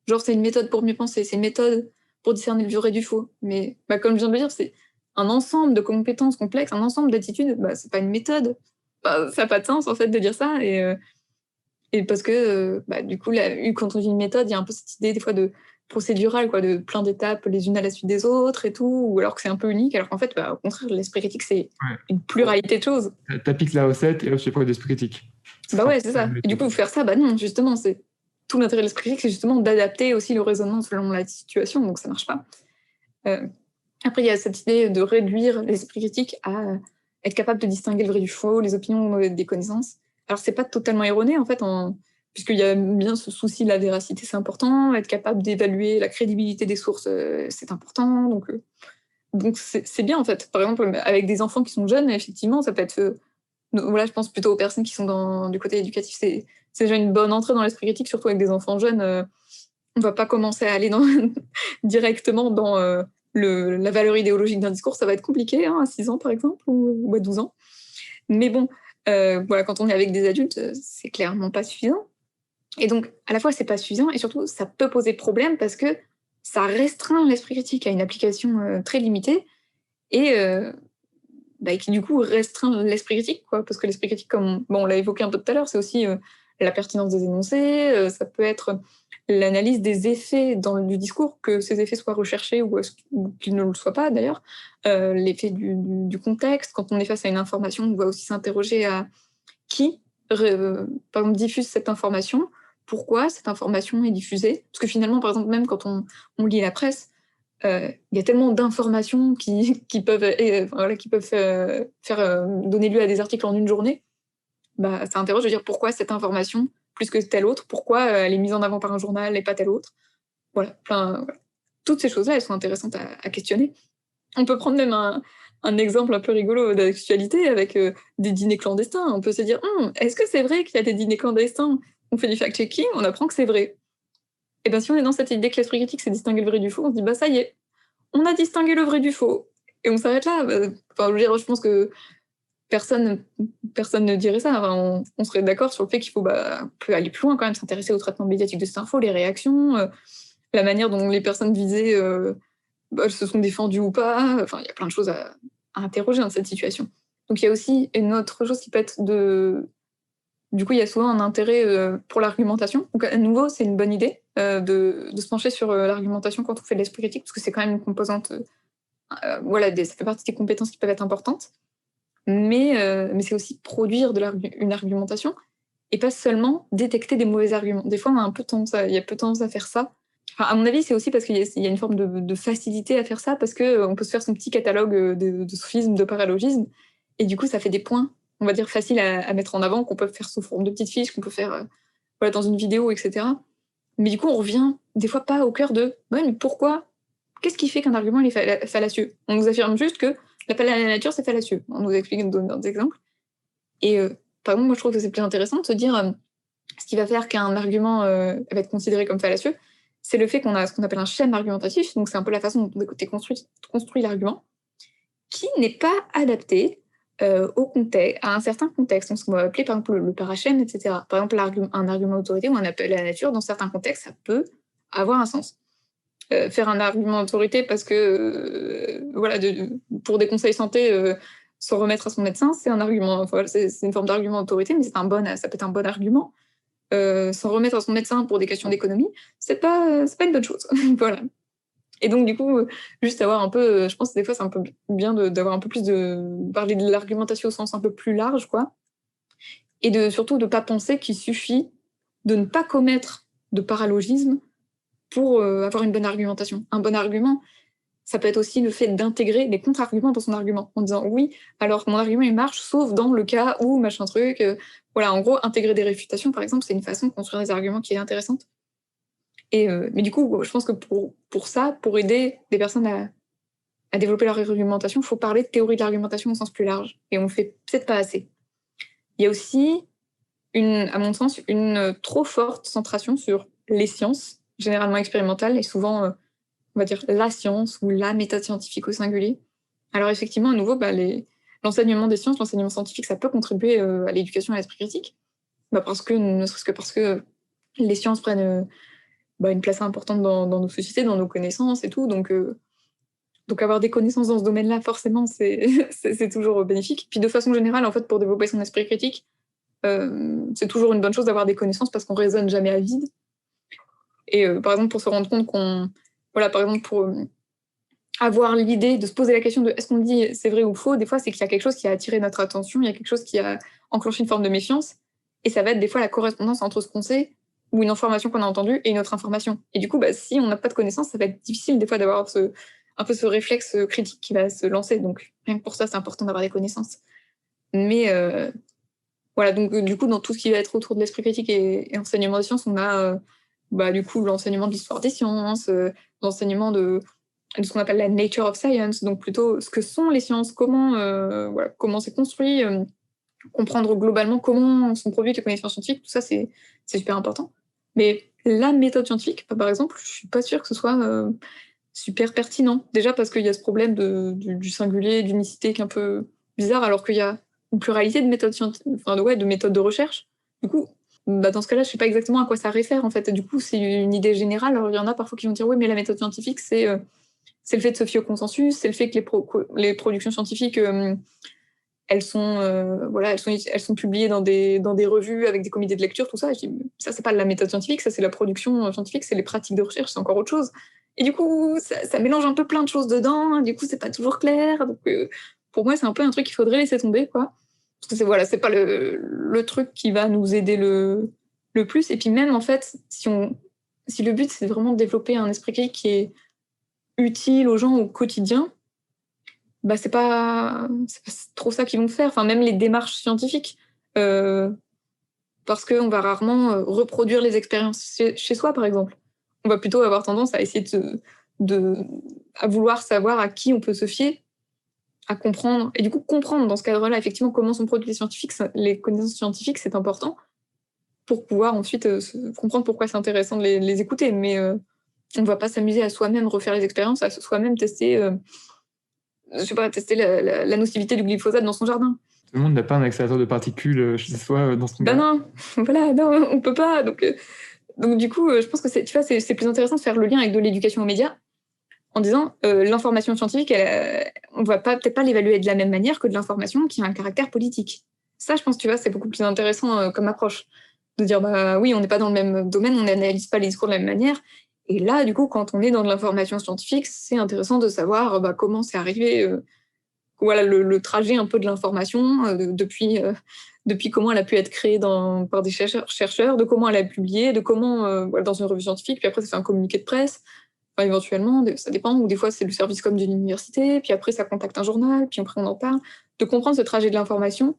Genre, c'est une méthode pour mieux penser, c'est une méthode pour discerner le vrai du faux. Mais comme je viens de le dire, c'est un ensemble de compétences complexes, un ensemble d'attitudes. C'est pas une méthode. Ça n'a pas de sens, en fait, de dire ça. Et parce que, du coup, quand on dit une méthode, il y a un peu cette idée, des fois, de procédurale, quoi, de plein d'étapes les unes à la suite des autres et tout, ou alors que c'est un peu unique, alors qu'en fait, au contraire, l'esprit critique, c'est une pluralité de choses. T'appliques la recette et là, tu fais preuve d'esprit critique. Ouais, c'est ça. Et du coup, faire ça, non, justement, c'est tout l'intérêt de l'esprit critique, c'est justement d'adapter aussi le raisonnement selon la situation, donc ça marche pas. Après, il y a cette idée de réduire l'esprit critique à être capable de distinguer le vrai du faux, les opinions des connaissances. Alors, c'est pas totalement erroné, en fait, puisqu'il y a bien ce souci de la véracité, c'est important, être capable d'évaluer la crédibilité des sources, c'est important, donc c'est bien, en fait. Par exemple, avec des enfants qui sont jeunes, effectivement, ça peut être... voilà, je pense plutôt aux personnes qui sont du côté éducatif, c'est déjà une bonne entrée dans l'esprit critique, surtout avec des enfants jeunes. On va pas commencer à aller directement dans la valeur idéologique d'un discours, ça va être compliqué, à 6 ans par exemple, ou à 12 ans. Mais bon, voilà, quand on est avec des adultes, c'est clairement pas suffisant. Et donc, à la fois, c'est pas suffisant, et surtout, ça peut poser problème parce que ça restreint l'esprit critique à une application très limitée, et qui du coup restreint l'esprit critique, quoi, parce que l'esprit critique, comme on l'a évoqué un peu tout à l'heure, c'est aussi la pertinence des énoncés, ça peut être l'analyse des effets du discours, que ces effets soient recherchés ou qu'ils ne le soient pas d'ailleurs, l'effet du contexte. Quand on est face à une information, on va aussi s'interroger à qui, par exemple, diffuse cette information, pourquoi cette information est diffusée, parce que finalement, par exemple, même quand on lit la presse, il y a tellement d'informations qui peuvent faire donner lieu à des articles en une journée. Ça interroge de dire pourquoi cette information plus que telle autre, pourquoi elle est mise en avant par un journal et pas telle autre. Voilà. Toutes ces choses-là, elles sont intéressantes à questionner. On peut prendre même un exemple un peu rigolo d'actualité avec des dîners clandestins. On peut se dire, est-ce que c'est vrai qu'il y a des dîners clandestins? On fait du fact-checking, on apprend que c'est vrai. Et si on est dans cette idée que l'esprit critique, c'est distinguer le vrai du faux, on se dit, ça y est, on a distingué le vrai du faux. Et on s'arrête là. Je pense que personne ne dirait ça. On serait d'accord sur le fait qu'il faut peut aller plus loin quand même, s'intéresser au traitement médiatique de cette info, les réactions, la manière dont les personnes visées se sont défendues ou pas. Il y a plein de choses à interroger dans cette situation. Donc il y a aussi une autre chose qui peut être du coup, il y a souvent un intérêt pour l'argumentation. Donc, à nouveau, c'est une bonne idée de se pencher sur l'argumentation quand on fait de l'esprit critique, parce que c'est quand même une composante, ça fait partie des compétences qui peuvent être importantes. Mais c'est aussi produire une argumentation, et pas seulement détecter des mauvais arguments. Des fois, il y a peu tendance à faire ça. À mon avis, c'est aussi parce qu'il y a une forme de facilité à faire ça, parce qu'on peut se faire son petit catalogue de sophismes, de paralogismes, et du coup, ça fait des points, on va dire, faciles à mettre en avant, qu'on peut faire sous forme de petites fiches, qu'on peut faire dans une vidéo, etc. Mais du coup, on revient des fois pas au cœur de « mais pourquoi ? Qu'est-ce qui fait qu'un argument est fallacieux ?» On nous affirme juste que l'appel à la nature, c'est fallacieux. On nous explique d'autres exemples. Et par exemple, moi, je trouve que c'est plus intéressant de se dire ce qui va faire qu'un argument va être considéré comme fallacieux, c'est le fait qu'on a ce qu'on appelle un schème argumentatif, donc c'est un peu la façon dont est construit l'argument, qui n'est pas adapté au contexte, à un certain contexte, donc ce qu'on va appeler par exemple le paraschème, etc. Par exemple, un argument d'autorité ou un appel à la nature, dans certains contextes, ça peut avoir un sens. Faire un argument d'autorité parce que, pour des conseils santé, s'en remettre à son médecin, c'est un argument, c'est une forme d'argument d'autorité, mais ça peut être un bon argument. S'en remettre à son médecin pour des questions d'économie, c'est pas une bonne chose. Voilà. Et donc, du coup, juste avoir un peu, je pense que des fois, c'est un peu bien d'avoir un peu plus parler de l'argumentation au sens un peu plus large, quoi. Et surtout de pas penser qu'il suffit de ne pas commettre de paralogisme pour avoir une bonne argumentation. Un bon argument, ça peut être aussi le fait d'intégrer des contre-arguments dans son argument, en disant oui, alors mon argument il marche, sauf dans le cas où machin truc. En gros, intégrer des réfutations, par exemple, c'est une façon de construire des arguments qui est intéressante. Mais du coup, je pense que pour ça, pour aider des personnes à développer leur argumentation, il faut parler de théorie de l'argumentation au sens plus large. Et on le fait peut-être pas assez. Il y a aussi, à mon sens, une trop forte centration sur les sciences, généralement expérimentales, et souvent, on va dire, la science ou la méthode scientifique au singulier. Alors effectivement, à nouveau, l'enseignement des sciences, l'enseignement scientifique, ça peut contribuer à l'éducation à l'esprit critique. Ne serait-ce que parce que les sciences prennent une place importante dans nos sociétés, dans nos connaissances et tout. Donc avoir des connaissances dans ce domaine-là, forcément, c'est toujours bénéfique. Puis de façon générale, en fait, pour développer son esprit critique, c'est toujours une bonne chose d'avoir des connaissances parce qu'on raisonne jamais à vide. Et par exemple, pour se rendre compte par exemple, pour avoir l'idée de se poser la question de est-ce qu'on dit c'est vrai ou faux, des fois, c'est qu'il y a quelque chose qui a attiré notre attention, il y a quelque chose qui a enclenché une forme de méfiance, et ça va être des fois la correspondance entre ce qu'on sait ou une information qu'on a entendue et une autre information. Et du coup, si on n'a pas de connaissances, ça va être difficile des fois d'avoir un peu ce réflexe critique qui va se lancer. Donc, rien que pour ça, c'est important d'avoir des connaissances. Mais voilà, donc du coup, dans tout ce qui va être autour de l'esprit critique et enseignement des sciences, on a du coup l'enseignement de l'histoire des sciences, l'enseignement de ce qu'on appelle la nature of science, donc plutôt ce que sont les sciences, comment c'est construit, comprendre globalement comment sont produites les connaissances scientifiques, tout ça c'est super important. Mais la méthode scientifique, par exemple, je suis pas sûre que ce soit super pertinent. Déjà parce qu'il y a ce problème du singulier, d'unicité qui est un peu bizarre, alors qu'il y a une pluralité de méthodes de méthodes de recherche. Du coup, dans ce cas-là, je sais pas exactement à quoi ça réfère en fait. Du coup, c'est une idée générale. Alors il y en a parfois qui vont dire oui, mais la méthode scientifique, c'est le fait de se fier au consensus, c'est le fait que les productions scientifiques, elles sont publiées dans des revues avec des comités de lecture, tout ça. Je dis, ça, c'est pas la méthode scientifique, ça, c'est la production scientifique, c'est les pratiques de recherche, c'est encore autre chose. Et du coup, ça mélange un peu plein de choses dedans, du coup, c'est pas toujours clair. Donc, pour moi, c'est un peu un truc qu'il faudrait laisser tomber, quoi. Parce que c'est pas le truc qui va nous aider le plus. Et puis même, en fait, si le but, c'est vraiment de développer un esprit critique qui est utile aux gens au quotidien, c'est pas trop ça qu'ils vont faire. Enfin, même les démarches scientifiques, parce qu'on va rarement reproduire les expériences chez soi, par exemple. On va plutôt avoir tendance à essayer à vouloir savoir à qui on peut se fier, à comprendre. Et du coup, comprendre dans ce cadre-là, effectivement, comment sont produits les connaissances scientifiques, c'est important pour pouvoir ensuite comprendre pourquoi c'est intéressant de les écouter. Mais on ne va pas s'amuser à soi-même refaire les expériences, à soi-même tester la nocivité du glyphosate dans son jardin. Tout le monde n'a pas un accélérateur de particules chez soi dans son garage. Non, voilà, non, on peut pas. Donc du coup, je pense que c'est plus intéressant de faire le lien avec de l'éducation aux médias en disant l'information scientifique, on va peut-être pas l'évaluer de la même manière que de l'information qui a un caractère politique. Ça, je pense, c'est beaucoup plus intéressant comme approche. De dire, oui, on n'est pas dans le même domaine, on n'analyse pas les discours de la même manière. Et là, du coup, quand on est dans de l'information scientifique, c'est intéressant de savoir comment c'est arrivé, le trajet un peu de l'information, depuis comment elle a pu être créée par des chercheurs, de comment elle a publié, de comment, dans une revue scientifique, puis après ça fait un communiqué de presse, éventuellement, ça dépend, ou des fois c'est le service com d'une université, puis après ça contacte un journal, puis après on en parle. De comprendre ce trajet de l'information,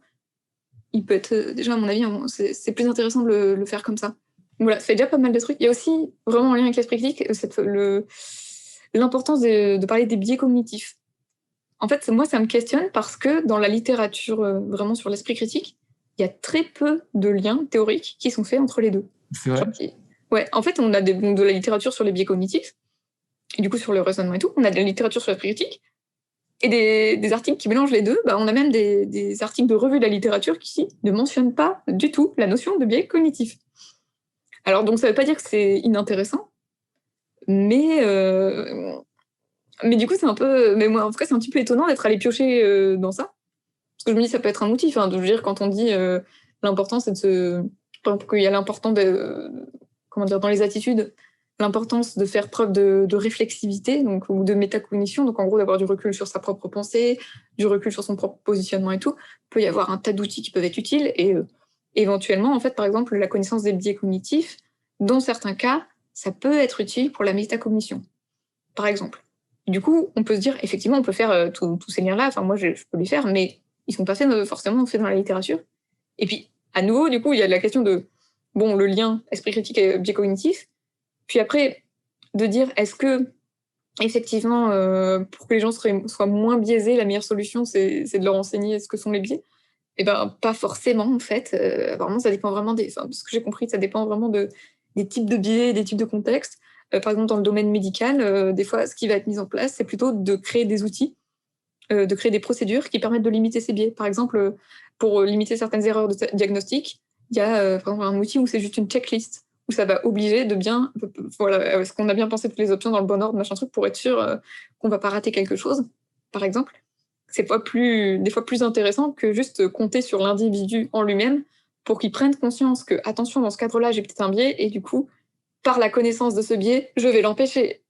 il peut être, déjà à mon avis, c'est plus intéressant de le faire comme ça. Voilà, ça fait déjà pas mal de trucs. Il y a aussi, vraiment en lien avec l'esprit critique, l'importance de parler des biais cognitifs. En fait, moi, ça me questionne parce que dans la littérature vraiment sur l'esprit critique, il y a très peu de liens théoriques qui sont faits entre les deux. C'est vrai. Ouais, en fait, on a de la littérature sur les biais cognitifs, et du coup sur le raisonnement et tout. On a de la littérature sur l'esprit critique, et des articles qui mélangent les deux. On a même des articles de revue de la littérature qui ne mentionnent pas du tout la notion de biais cognitif. Alors, donc, ça ne veut pas dire que c'est inintéressant, mais du coup, c'est un peu... Mais moi, en tout cas, c'est un petit peu étonnant d'être allé piocher dans ça. Parce que je me dis, ça peut être un outil. Enfin, je veux dire, quand on dit l'important, c'est de se... Par exemple, qu'il y a l'important dans les attitudes, l'importance de faire preuve de réflexivité, donc, ou de métacognition, donc en gros d'avoir du recul sur sa propre pensée, du recul sur son propre positionnement et tout. Il peut y avoir un tas d'outils qui peuvent être utiles, et éventuellement, en fait, par exemple, la connaissance des biais cognitifs, dans certains cas, ça peut être utile pour la métacognition, par exemple. Du coup, on peut se dire, effectivement, on peut faire tous ces liens-là, enfin moi je peux les faire, mais ils sont pas forcément faits dans la littérature. Et puis, à nouveau, du coup, il y a la question de, le lien esprit critique et biais cognitif. Puis après, de dire, est-ce que, effectivement, pour que les gens soient moins biaisés, la meilleure solution, c'est de leur enseigner ce que sont les biais? Eh ben, pas forcément, en fait. Vraiment, ça dépend vraiment ce que j'ai compris, ça dépend vraiment des types de biais, des types de contextes. Par exemple, dans le domaine médical, des fois, ce qui va être mis en place, c'est plutôt de créer des outils, de créer des procédures qui permettent de limiter ces biais. Par exemple, pour limiter certaines erreurs de diagnostic, il y a par exemple un outil où c'est juste une checklist. où ça va obliger de bien, voilà, est-ce qu'on a bien pensé toutes les options dans le bon ordre, machin truc, pour être sûr qu'on va pas rater quelque chose, par exemple. C'est des fois plus intéressant que juste compter sur l'individu en lui-même pour qu'il prenne conscience que, attention, dans ce cadre-là, j'ai peut-être un biais, et du coup, par la connaissance de ce biais, je vais l'empêcher.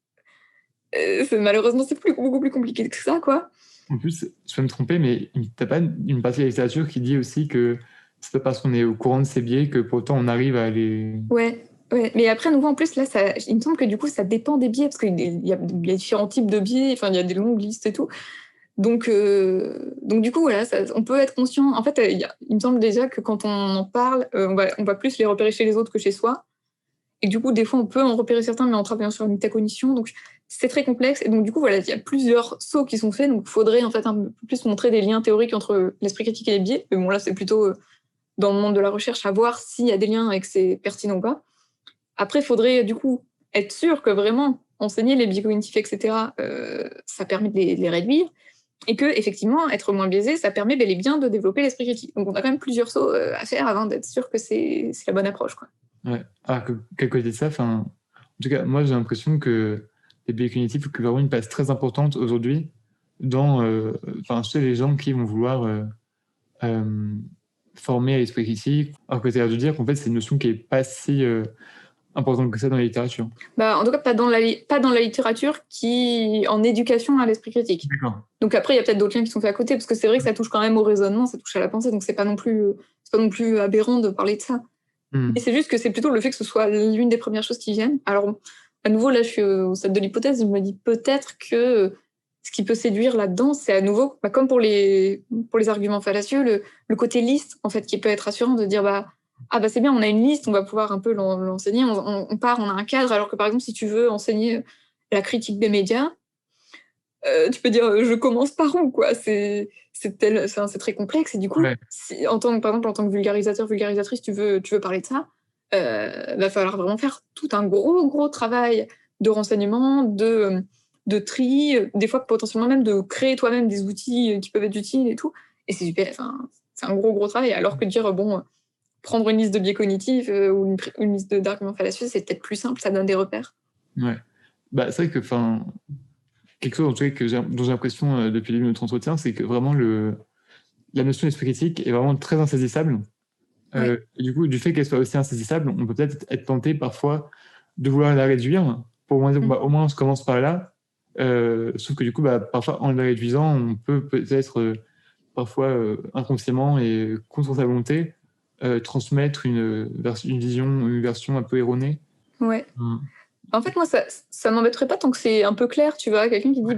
Malheureusement, c'est beaucoup plus compliqué que ça, quoi. En plus, je peux me tromper, mais t'as pas une partie de la littérature qui dit aussi que c'est pas parce qu'on est au courant de ces biais que pour autant on arrive à les... Ouais, ouais. Mais après, à nouveau, en plus, là, il me semble que du coup, ça dépend des biais, parce qu'il y a différents types de biais, enfin, il y a des longues listes et tout. Donc du coup, voilà, on peut être conscient. En fait, il me semble déjà que quand on en parle, on va plus les repérer chez les autres que chez soi. Et du coup, des fois, on peut en repérer certains, mais en travaillant sur la métacognition. Donc, c'est très complexe. Et donc, du coup, voilà, il y a plusieurs sauts qui sont faits. Donc, il faudrait en fait un peu plus montrer des liens théoriques entre l'esprit critique et les biais. Mais bon, là, c'est plutôt dans le monde de la recherche à voir s'il y a des liens et que c'est pertinent ou pas. Après, il faudrait du coup être sûr que vraiment enseigner les biais cognitifs, etc., ça permet de les réduire. Et que, effectivement, être moins biaisé, ça permet bel et bien de développer l'esprit critique. Donc, on a quand même plusieurs sauts à faire avant d'être sûr que c'est la bonne approche, quoi. Ouais. Alors qu'à côté de ça, en tout cas, moi j'ai l'impression que les biais cognitifs occupent vraiment une place très importante aujourd'hui dans chez les gens qui vont vouloir euh, former à l'esprit critique. Alors que c'est à dire qu'en fait, c'est une notion qui est pas si importante que ça dans la littérature. En tout cas, pas dans la littérature qui en éducation à l'esprit critique. D'accord. Donc après, il y a peut-être d'autres liens qui sont faits à côté, parce que c'est vrai que ça touche quand même au raisonnement, ça touche à la pensée, donc c'est pas non plus aberrant de parler de ça. Mais c'est juste que c'est plutôt le fait que ce soit l'une des premières choses qui viennent. Alors, à nouveau, là, je suis au stade de l'hypothèse, je me dis peut-être que ce qui peut séduire là-dedans, c'est à nouveau, comme pour les arguments fallacieux, le côté liste, en fait, qui peut être rassurant de dire, c'est bien, on a une liste, on va pouvoir un peu l'enseigner, on part, on a un cadre, alors que par exemple, si tu veux enseigner la critique des médias, tu peux dire, je commence par où, quoi. C'est très complexe, et du coup, Ouais. si, par exemple, en tant que vulgarisateur, vulgarisatrice, tu veux parler de ça, va falloir vraiment faire tout un gros travail de renseignement, de tri, des fois potentiellement même de créer toi-même des outils qui peuvent être utiles et tout. Et c'est super, c'est un gros travail. Alors que dire, prendre une liste de biais cognitifs ou une liste d'arguments fallacieux, c'est peut-être plus simple, ça donne des repères. Ouais. C'est vrai que, quelque chose en tout cas dont j'ai l'impression depuis le début de notre entretien, c'est que vraiment la notion d'esprit critique est vraiment très insaisissable. Ouais. Et du coup, du fait qu'elle soit aussi insaisissable, on peut peut-être être tenté parfois de vouloir la réduire pour au moins dire, au moins on se commence par là. Sauf que du coup, parfois en la réduisant, on peut peut-être parfois inconsciemment et contre sa volonté transmettre une vision, une version un peu erronée. Ouais. En fait, moi, ça m'embêterait pas tant que c'est un peu clair, tu vois. Quelqu'un qui dit,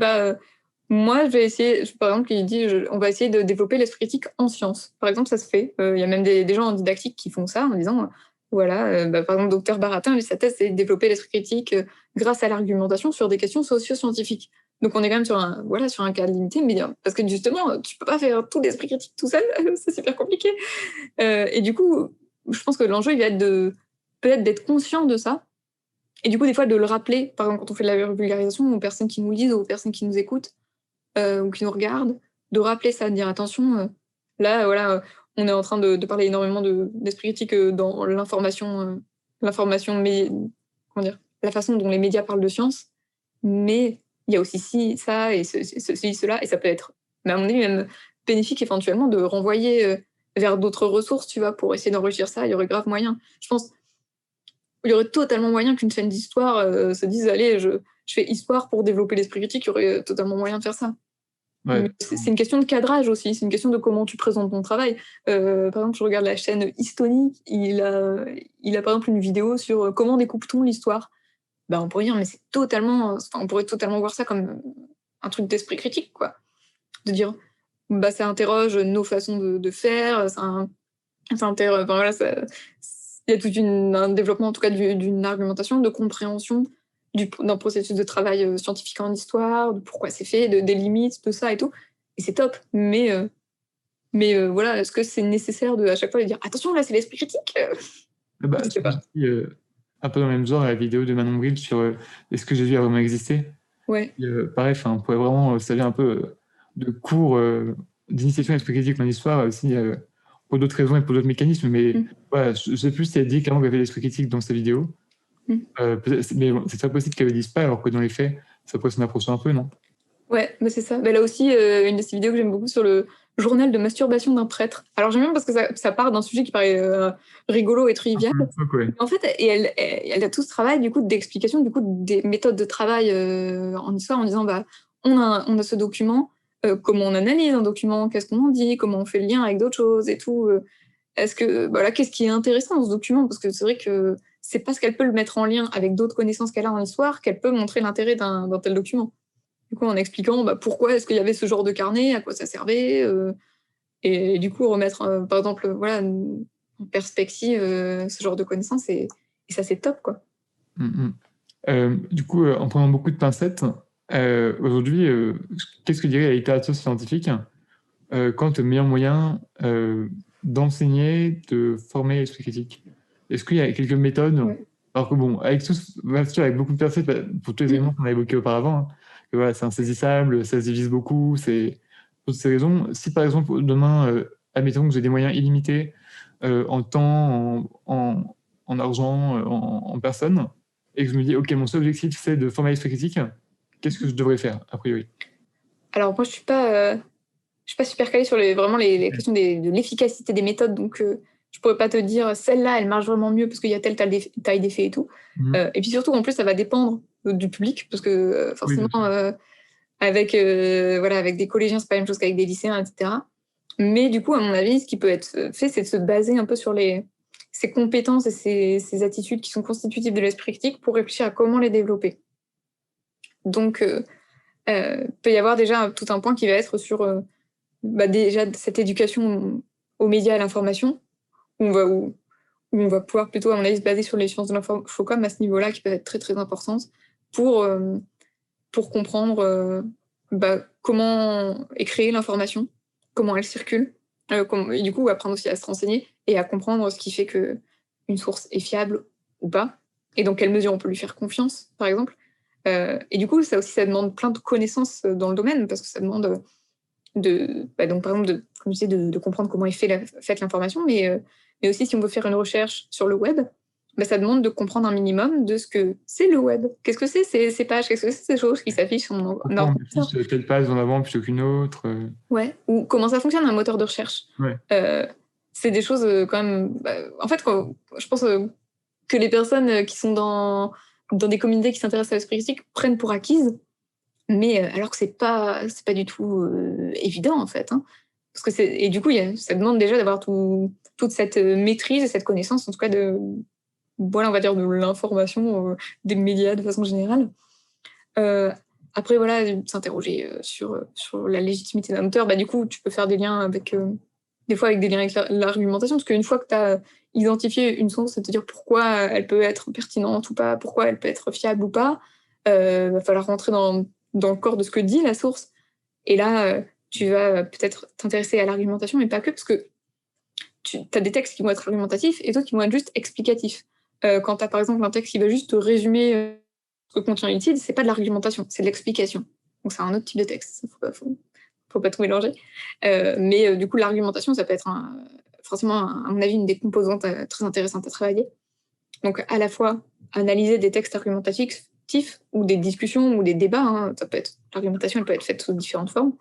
moi, je vais essayer, par exemple, qui dit, on va essayer de développer l'esprit critique en sciences. Par exemple, ça se fait. Il y a même des gens en didactique qui font ça en disant, voilà, par exemple, docteur Baratin, lui, sa thèse, c'est de développer l'esprit critique grâce à l'argumentation sur des questions socio-scientifiques. Donc, on est quand même sur un cas limité, mais parce que justement, tu peux pas faire tout l'esprit critique tout seul, c'est super compliqué. Et du coup, je pense que l'enjeu, il va être peut-être d'être conscient de ça. Et du coup, des fois, de le rappeler, par exemple, quand on fait de la vulgarisation aux personnes qui nous lisent, aux personnes qui nous écoutent ou qui nous regardent, de rappeler ça, de dire attention, là, voilà, on est en train de parler énormément d'esprit critique dans comment dire, la façon dont les médias parlent de science, mais il y a aussi ça, et ceci, cela, et ça peut être, mais à mon avis, même bénéfique éventuellement de renvoyer vers d'autres ressources, tu vois, pour essayer d'enrichir ça, il y aurait grave moyen. Je pense il y aurait totalement moyen qu'une chaîne d'histoire se dise allez, je fais histoire pour développer l'esprit critique, il y aurait totalement moyen de faire ça. Ouais. Mais c'est une question de cadrage aussi, c'est une question de comment tu présentes ton travail. Par exemple, je regarde la chaîne Histonique, il a par exemple une vidéo sur comment découpe-t-on l'histoire. On pourrait dire, mais on pourrait totalement voir ça comme un truc d'esprit critique, quoi. De dire, ça interroge nos façons de faire, il y a tout un développement, en tout cas, d'une argumentation, de compréhension d'un processus de travail scientifique en histoire, de pourquoi c'est fait, des limites, de ça et tout. Et c'est top. Mais voilà, est-ce que c'est nécessaire à chaque fois de dire attention, là, c'est l'esprit critique je sais pas. Aussi, un peu dans le même genre, la vidéo de Manon Bril sur est-ce que Jésus a vraiment existé. Ouais. Pareil, on pourrait vraiment, ça vient un peu de cours d'initiation à l'esprit critique en histoire aussi. pour d'autres raisons et pour d'autres mécanismes, mais Mm. voilà, je sais plus si elle dit clairement qu'elle fait l'esprit critique dans sa vidéo. Mais bon, c'est très possible qu'elle ne le dise pas, alors que dans les faits, ça pourrait s'en approcher un peu, non? Ouais, bah c'est ça. Bah, là aussi, une de ces vidéos que j'aime beaucoup sur le journal de masturbation d'un prêtre. Alors j'aime bien parce que ça part d'un sujet qui paraît rigolo et trivial. Ouais. En fait, et elle a tout ce travail du coup d'explication, du coup des méthodes de travail en histoire, en disant bah on a ce document, comment on analyse un document, qu'est-ce qu'on en dit, comment on fait le lien avec d'autres choses et tout. Est-ce que voilà, qu'est-ce qui est intéressant dans ce document, parce que c'est vrai que c'est parce qu'elle peut le mettre en lien avec d'autres connaissances qu'elle a en histoire qu'elle peut montrer l'intérêt d'un tel document. Du coup, en expliquant bah, pourquoi est-ce qu'il y avait ce genre de carnet, à quoi ça servait, et du coup remettre, par exemple, voilà, en perspective ce genre de connaissances, et ça c'est top, quoi. Du coup, en prenant beaucoup de pincettes, aujourd'hui, qu'est-ce que dirait la littérature scientifique quant au meilleur moyen d'enseigner, de former l'esprit critique? Est-ce qu'il y a quelques méthodes? Ouais. Alors que bon, avec bien sûr, avec beaucoup de pincettes, pour tous les éléments qu'on a évoqués auparavant, hein, que voilà, c'est insaisissable, ça se divise beaucoup, c'est pour toutes ces raisons. Si par exemple, demain, admettons que j'ai des moyens illimités en temps, en argent, en personnes, et que je me dis, ok, mon seul objectif, c'est de former l'esprit critique, qu'est-ce que je devrais faire, a priori? Alors moi, je suis pas super calée sur vraiment les questions de l'efficacité des méthodes, donc je pourrais pas te dire celle-là, elle marche vraiment mieux parce qu'il y a telle taille d'effet et tout. Et puis surtout, en plus, ça va dépendre du public, parce que Oui, bien forcément, sûr. avec des collégiens, c'est pas la même chose qu'avec des lycéens, etc. Mais du coup, à mon avis, ce qui peut être fait, c'est de se baser un peu sur ces compétences et ces attitudes qui sont constitutives de l'esprit critique pour réfléchir à comment les développer. Donc, peut y avoir déjà tout un point qui va être sur déjà cette éducation aux médias et à l'information, où on va pouvoir plutôt, à mon avis, se baser sur les sciences de l'infocom à ce niveau-là, qui peuvent être très très importantes pour, pour comprendre comment est créée l'information, comment elle circule, et du coup apprendre aussi à se renseigner et à comprendre ce qui fait qu'une source est fiable ou pas, et dans quelle mesure on peut lui faire confiance, par exemple. Et du coup, ça aussi, ça demande plein de connaissances dans le domaine, parce que ça demande donc par exemple, comme je disais, de comprendre comment est faite l'information, mais aussi si on veut faire une recherche sur le web, ça demande de comprendre un minimum de ce que c'est le web. Qu'est-ce que c'est ces pages? Qu'est-ce que c'est ces choses qui s'affichent sur mon Pourquoi on ordinateur? affiche telle page en avant plutôt qu'une autre? Ouais. Ou comment ça fonctionne un moteur de recherche? Ouais. C'est des choses quand même. En fait, je pense que les personnes qui sont dans des communautés qui s'intéressent à l'esprit critique prennent pour acquises, mais alors que c'est pas du tout évident, en fait, hein. Parce que et du coup, ça demande déjà d'avoir toute cette maîtrise et cette connaissance, en tout cas voilà, on va dire de l'information, des médias de façon générale. Après, voilà, s'interroger sur la légitimité d'un auteur. Du coup, tu peux faire des liens des fois avec des liens avec l'argumentation, parce qu'une fois que tu as identifié une source, c'est à dire pourquoi elle peut être pertinente ou pas, pourquoi elle peut être fiable ou pas, va falloir rentrer dans le corps de ce que dit la source. Et là, tu vas peut-être t'intéresser à l'argumentation, mais pas que, parce que tu as des textes qui vont être argumentatifs et d'autres qui vont être juste explicatifs. Quand tu as par exemple un texte qui va juste te résumer ce que contient utile, c'est pas de l'argumentation, c'est de l'explication. Donc c'est un autre type de texte, faut pas tout mélanger. Mais du coup, l'argumentation, ça peut être forcément, à mon avis, une des composantes très intéressantes à travailler. Donc à la fois analyser des textes argumentatifs ou des discussions ou des débats, hein, l'argumentation, elle peut être faite sous différentes formes,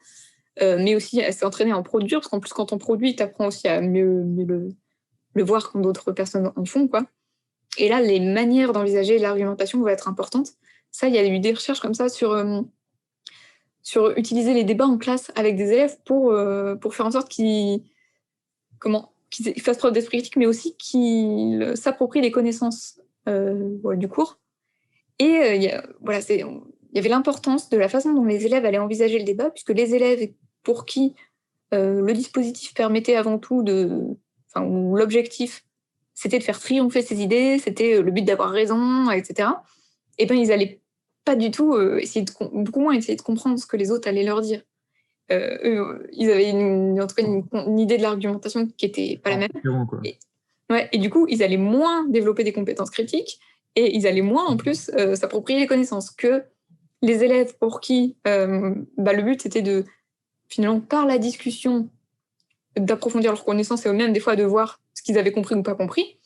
mais aussi à s'entraîner à en produire, parce qu'en plus, quand on produit, tu apprends aussi à mieux le voir quand d'autres personnes en font, quoi. Et là, les manières d'envisager l'argumentation vont être importantes. Ça, il y a eu des recherches comme ça sur utiliser les débats en classe avec des élèves pour faire en sorte qu'ils fassent preuve d'esprit critique, mais aussi qu'ils s'approprient les connaissances du cours. Et il y avait l'importance de la façon dont les élèves allaient envisager le débat, puisque les élèves pour qui le dispositif permettait avant tout où l'objectif, c'était de faire triompher ses idées, c'était le but d'avoir raison, etc. Et ben ils allaient pas du tout beaucoup moins essayer de comprendre ce que les autres allaient leur dire. Eux, ils avaient en tout cas une idée de l'argumentation qui était pas la même. Quoi. Et du coup, ils allaient moins développer des compétences critiques, et ils allaient moins en plus s'approprier les connaissances que les élèves pour qui le but c'était de finalement par la discussion d'approfondir leurs connaissances et même des fois de voir ce qu'ils avaient compris ou pas compris,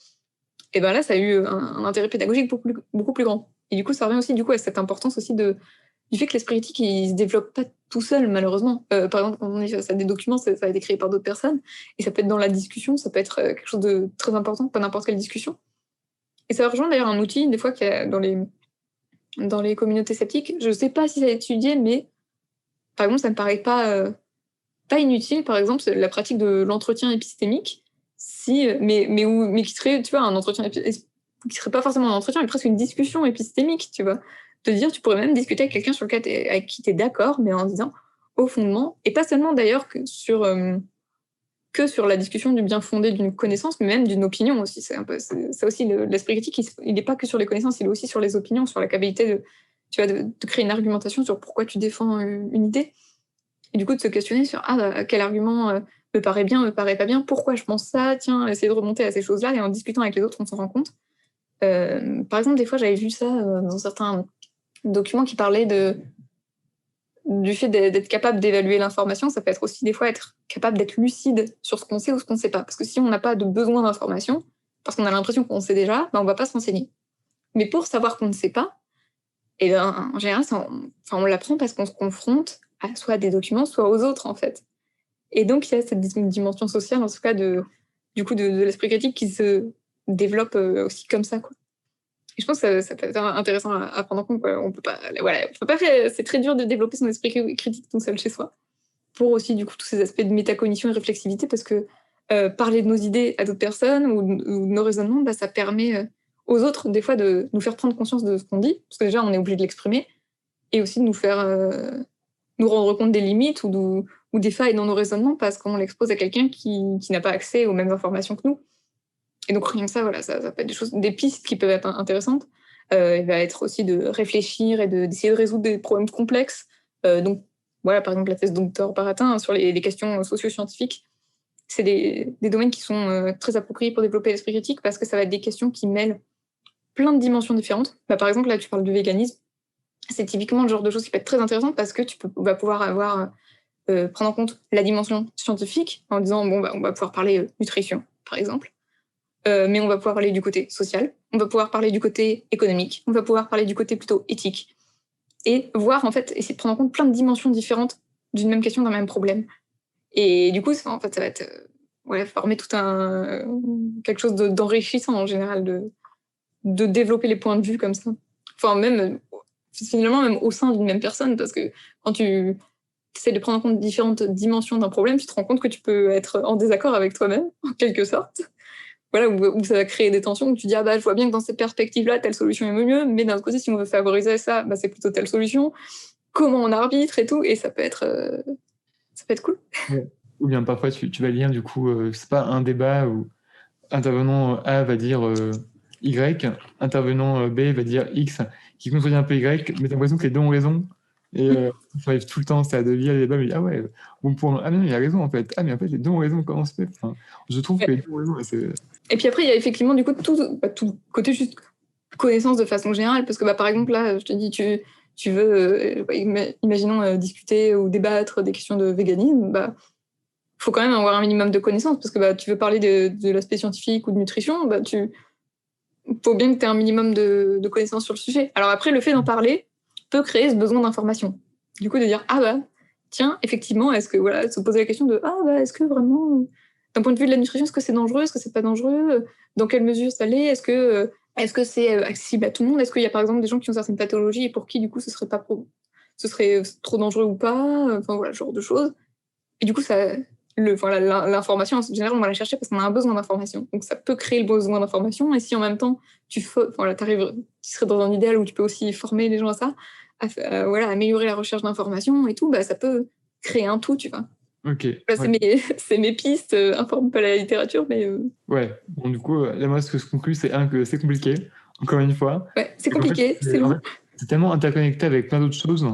et ben là, ça a eu un intérêt pédagogique beaucoup plus grand. Et du coup, ça revient aussi à cette importance aussi du fait que l'esprit critique, il se développe pas tout seul, malheureusement. Par exemple, quand on est face à des documents, ça a été créé par d'autres personnes, et ça peut être dans la discussion, ça peut être quelque chose de très important, pas n'importe quelle discussion. Et ça rejoint d'ailleurs un outil, des fois, qu'il y a dans les communautés sceptiques. Je sais pas si ça a été étudié, mais par exemple, ça me paraît pas inutile, par exemple, la pratique de l'entretien épistémique, mais qui serait, tu vois, un entretien qui serait pas forcément un entretien, mais presque une discussion épistémique, tu vois. De dire, tu pourrais même discuter avec quelqu'un avec qui tu es d'accord, mais en disant au fondement, et pas seulement d'ailleurs que sur la discussion du bien fondé d'une connaissance, mais même d'une opinion aussi. C'est un peu ça aussi, l'esprit critique, il n'est pas que sur les connaissances, il est aussi sur les opinions, sur la capacité de créer une argumentation sur pourquoi tu défends une idée. Et du coup, de se questionner sur quel argument me paraît bien, me paraît pas bien, pourquoi je pense ça, tiens, essayer de remonter à ces choses-là, et en discutant avec les autres, on s'en rend compte. Par exemple, des fois, j'avais vu ça dans certains documents qui parlaient du fait d'être capable d'évaluer l'information. Ça peut être aussi des fois être capable d'être lucide sur ce qu'on sait ou ce qu'on ne sait pas. Parce que si on n'a pas de besoin d'information, parce qu'on a l'impression qu'on sait déjà, on ne va pas se renseigner. Mais pour savoir qu'on ne sait pas, et ben, en général, on l'apprend parce qu'on se confronte soit à des documents, soit aux autres, en fait. Et donc, il y a cette dimension sociale, en tout cas, de l'esprit critique qui se développe aussi comme ça, quoi. Et je pense que ça peut être intéressant à prendre en compte, quoi. On peut pas c'est très dur de développer son esprit critique tout seul chez soi. Pour aussi, du coup, tous ces aspects de métacognition et réflexivité, parce que parler de nos idées à d'autres personnes ou de nos raisonnements, ça permet aux autres, des fois, de nous faire prendre conscience de ce qu'on dit, parce que déjà, on est obligé de l'exprimer, et aussi de nous faire nous rendre compte des limites ou des failles dans nos raisonnements, parce qu'on l'expose à quelqu'un qui n'a pas accès aux mêmes informations que nous. Et donc, rien que ça, ça peut être des pistes qui peuvent être intéressantes. Il va être aussi de réfléchir et d'essayer de résoudre des problèmes complexes. Donc, voilà, par exemple, la thèse Dr Baratin sur les questions socio-scientifiques. C'est des domaines qui sont très appropriés pour développer l'esprit critique, parce que ça va être des questions qui mêlent plein de dimensions différentes. Par exemple, là, tu parles du véganisme. C'est typiquement le genre de choses qui peut être très intéressante, parce que vas pouvoir prendre en compte la dimension scientifique en disant, on va pouvoir parler nutrition, par exemple. Mais on va pouvoir parler du côté social, on va pouvoir parler du côté économique, on va pouvoir parler du côté plutôt éthique. Et voir, en fait, essayer de prendre en compte plein de dimensions différentes d'une même question, d'un même problème. Et du coup, ça va être former quelque chose d'enrichissant en général, de développer les points de vue comme ça. Enfin, même, finalement, même au sein d'une même personne, parce que quand tu essaies de prendre en compte différentes dimensions d'un problème, tu te rends compte que tu peux être en désaccord avec toi-même, en quelque sorte. Voilà, où ça va créer des tensions, où tu dis, je vois bien que dans cette perspective-là, telle solution est mieux, mais d'un autre côté, si on veut favoriser ça, c'est plutôt telle solution. Comment on arbitre et tout, et ça peut être cool. Ouais. Ou bien parfois, tu vas lire, du coup, c'est pas un débat où intervenant A va dire Y, intervenant B va dire X, qui contredit un peu Y, mais t'as l'impression que les deux ont raison. Et ça arrive tout le temps, ça de lire les débats, mais bon point. Ah non, il a raison en fait. Ah mais en fait, les deux ont raison, comment se fait? Enfin, je trouve que les deux ont raison. Et puis après, il y a effectivement du coup tout côté juste connaissance de façon générale, parce que par exemple là, je te dis, tu veux, imaginons discuter ou débattre des questions de véganisme, faut quand même avoir un minimum de connaissances, parce que tu veux parler de l'aspect scientifique ou de nutrition, faut bien que tu aies un minimum de connaissances sur le sujet. Alors après, le fait d'en parler peut créer ce besoin d'information. Du coup, de dire, tiens, effectivement, est-ce que, se poser la question de, est-ce que vraiment, d'un point de vue de la nutrition, est-ce que c'est dangereux, est-ce que c'est pas dangereux, dans quelle mesure ça l'est, est-ce que c'est accessible à tout le monde, est-ce qu'il y a par exemple des gens qui ont certaines pathologies et pour qui, du coup, ce serait trop dangereux ou pas, ce genre de choses. Et du coup, l'information, en général, on va la chercher parce qu'on a un besoin d'information. Donc, ça peut créer le besoin d'information. Et si en même temps, tu serais dans un idéal où tu peux aussi former les gens à ça, améliorer la recherche d'informations et tout, ça peut créer un tout, tu vois. Ok. C'est mes pistes, informe pas la littérature, mais... Ouais, bon, du coup, là, moi, ce que je conclus, c'est que c'est compliqué, encore une fois. Ouais, c'est compliqué, c'est long. C'est tellement interconnecté avec plein d'autres choses,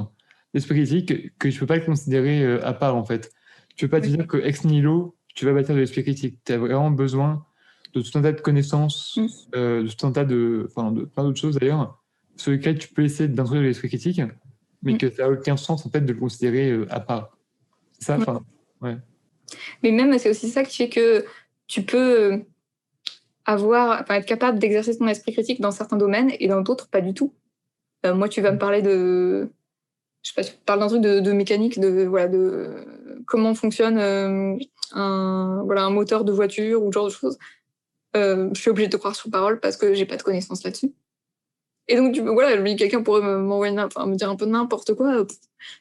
l'esprit critique, que je peux pas le considérer à part, en fait. Tu peux pas te dire que ex nihilo, tu vas bâtir de l'esprit critique. Tu as vraiment besoin de tout un tas de connaissances, de tout un tas de plein d'autres choses d'ailleurs, sur lesquelles tu peux essayer d'introduire l'esprit critique, mais que ça n'a aucun sens en fait de le considérer à part. C'est ça, ouais. Mais même, c'est aussi ça qui fait que tu peux être capable d'exercer ton esprit critique dans certains domaines et dans d'autres, pas du tout. Moi, tu vas me parler de... Je sais pas, tu parles d'un truc de mécanique, de comment fonctionne un moteur de voiture ou ce genre de choses. Je suis obligée de te croire sur parole parce que j'ai pas de connaissances là-dessus. Et donc, quelqu'un pourrait me dire un peu n'importe quoi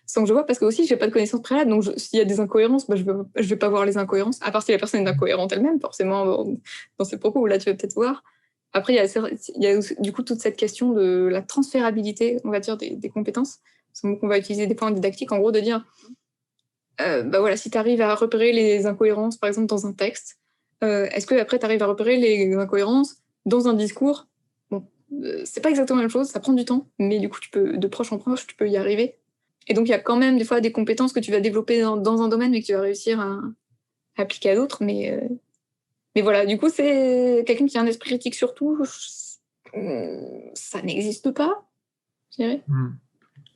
sans que je vois, parce que aussi, j'ai pas de connaissances préalables. Donc, s'il y a des incohérences, je vais pas voir les incohérences, à part si la personne est incohérente elle-même, forcément, dans ses propos, où là, tu vas peut-être voir. Après, il y a du coup toute cette question de la transférabilité, on va dire, des compétences. C'est un mot qu'on va utiliser des fois en didactique, en gros, de dire, si tu arrives à repérer les incohérences, par exemple, dans un texte, est-ce que après tu arrives à repérer les incohérences dans un discours? C'est pas exactement la même chose, ça prend du temps, mais du coup, de proche en proche, tu peux y arriver. Et donc, il y a quand même des fois des compétences que tu vas développer dans un domaine, mais que tu vas réussir à appliquer à d'autres. Mais voilà, du coup, c'est quelqu'un qui a un esprit critique surtout, ça n'existe pas, je dirais.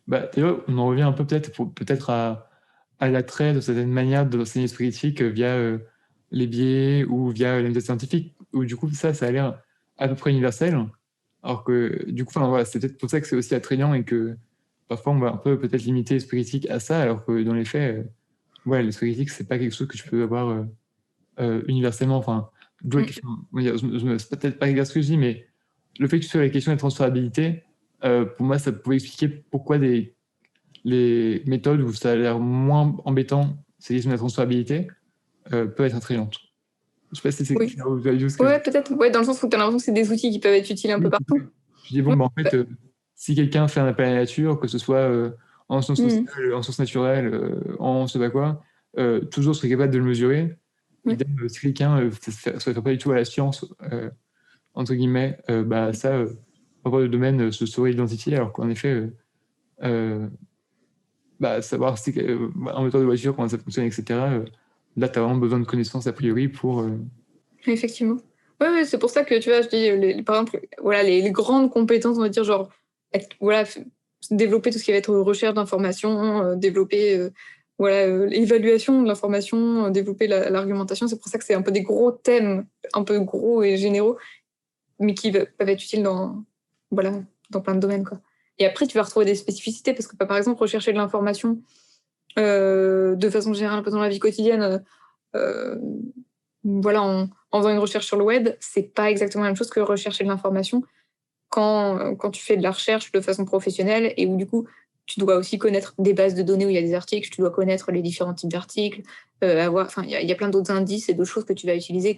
D'ailleurs, on en revient un peu peut-être à l'attrait de certaines manières d'enseigner l'esprit critique via les biais ou via les méthodes scientifiques, où du coup, ça a l'air à peu près universel. Alors que, du coup, voilà, c'est peut-être pour ça que c'est aussi attrayant et que parfois on va un peu peut-être limiter l'esprit critique à ça, alors que dans les faits, l'esprit critique, c'est pas quelque chose que tu peux avoir universellement. Enfin, c'est peut-être pas exact ce que je dis, mais le fait que tu sois la question de la transférabilité, pour moi, ça pouvait expliquer pourquoi les méthodes où ça a l'air moins embêtant, ces questions de la transférabilité, peuvent être attrayantes. Je sais pas si c'est Oui. clair ou juste que... Ouais, peut-être. Ouais, dans le sens où tu as l'impression que c'est des outils qui peuvent être utiles un peu partout. Je dis, en fait, si quelqu'un fait un appel à la nature, que ce soit en sciences sociales, en sciences naturelles, en je sais pas quoi, toujours serait capable de le mesurer. Oui. Idem, si quelqu'un ne se fait pas du tout à la science, entre guillemets, parfois le domaine se saurait identifier, alors qu'en effet, savoir si, un moteur de voiture, comment ça fonctionne, etc., là, tu as vraiment besoin de connaissances a priori pour... Effectivement. Ouais, c'est pour ça que, tu vois, je dis, par exemple, les grandes compétences, on va dire, genre, développer tout ce qui va être recherche d'informations, développer l'évaluation de l'information, développer l'argumentation. C'est pour ça que c'est un peu des gros thèmes, un peu gros et généraux, mais qui peuvent être utiles dans plein de domaines, quoi. Et après, tu vas retrouver des spécificités, parce que, par exemple, rechercher de l'information de façon générale, un peu dans la vie quotidienne, en faisant une recherche sur le web, c'est pas exactement la même chose que rechercher de l'information quand tu fais de la recherche de façon professionnelle et où du coup tu dois aussi connaître des bases de données où il y a des articles, tu dois connaître les différents types d'articles, il y a plein d'autres indices et d'autres choses que tu vas utiliser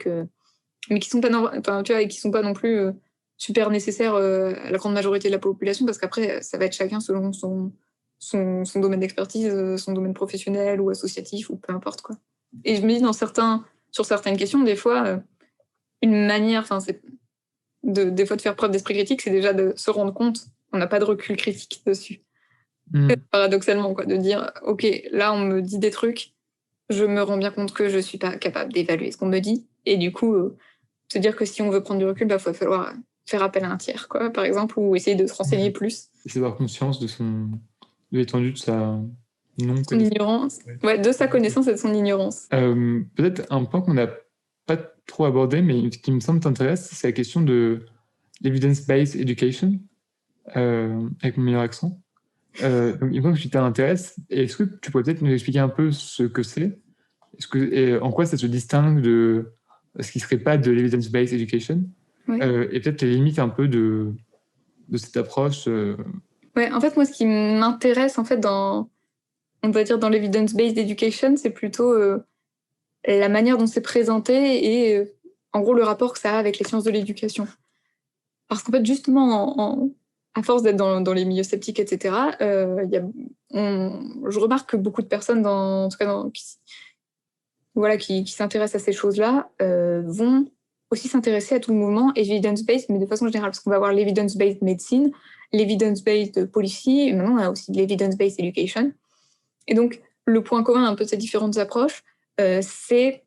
mais qui sont pas qui sont pas non plus super nécessaires à la grande majorité de la population, parce qu'après ça va être chacun selon son domaine d'expertise, son domaine professionnel ou associatif ou peu importe quoi. Et je me dis sur certaines questions, des fois, une manière, des fois de faire preuve d'esprit critique, c'est déjà de se rendre compte qu'on n'a pas de recul critique dessus. Paradoxalement, quoi, de dire, ok, là on me dit des trucs, je me rends bien compte que je suis pas capable d'évaluer ce qu'on me dit, et du coup, se dire que si on veut prendre du recul, il va falloir faire appel à un tiers, quoi, par exemple, ou essayer de se renseigner plus. Essayer d'avoir conscience de l'étendue de sa Son ignorance. Ouais, de sa connaissance et de son ignorance. Peut-être un point qu'on n'a pas trop abordé, mais qui me semble t'intéresse, c'est la question de l'evidence-based education, avec mon meilleur accent. Donc, une fois que tu t'intéresses, est-ce que tu pourrais peut-être nous expliquer un peu ce que c'est, et en quoi ça se distingue de ce qui serait pas de l'evidence-based education, Ouais. et peut-être les limites un peu de cette approche. Ouais, en fait, moi, ce qui m'intéresse, en fait, on va dire dans l'evidence-based education, c'est plutôt la manière dont c'est présenté et, en gros, le rapport que ça a avec les sciences de l'éducation. Parce qu'en fait, justement, à force d'être dans les milieux sceptiques, etc., je remarque que beaucoup de personnes, en tout cas, qui s'intéressent à ces choses-là, vont aussi s'intéresser à tout le mouvement evidence-based, mais de façon générale, parce qu'on va avoir l'evidence-based medicine, l'evidence-based policy, et maintenant on a aussi l'evidence-based education. Et donc, le point commun un peu de ces différentes approches, c'est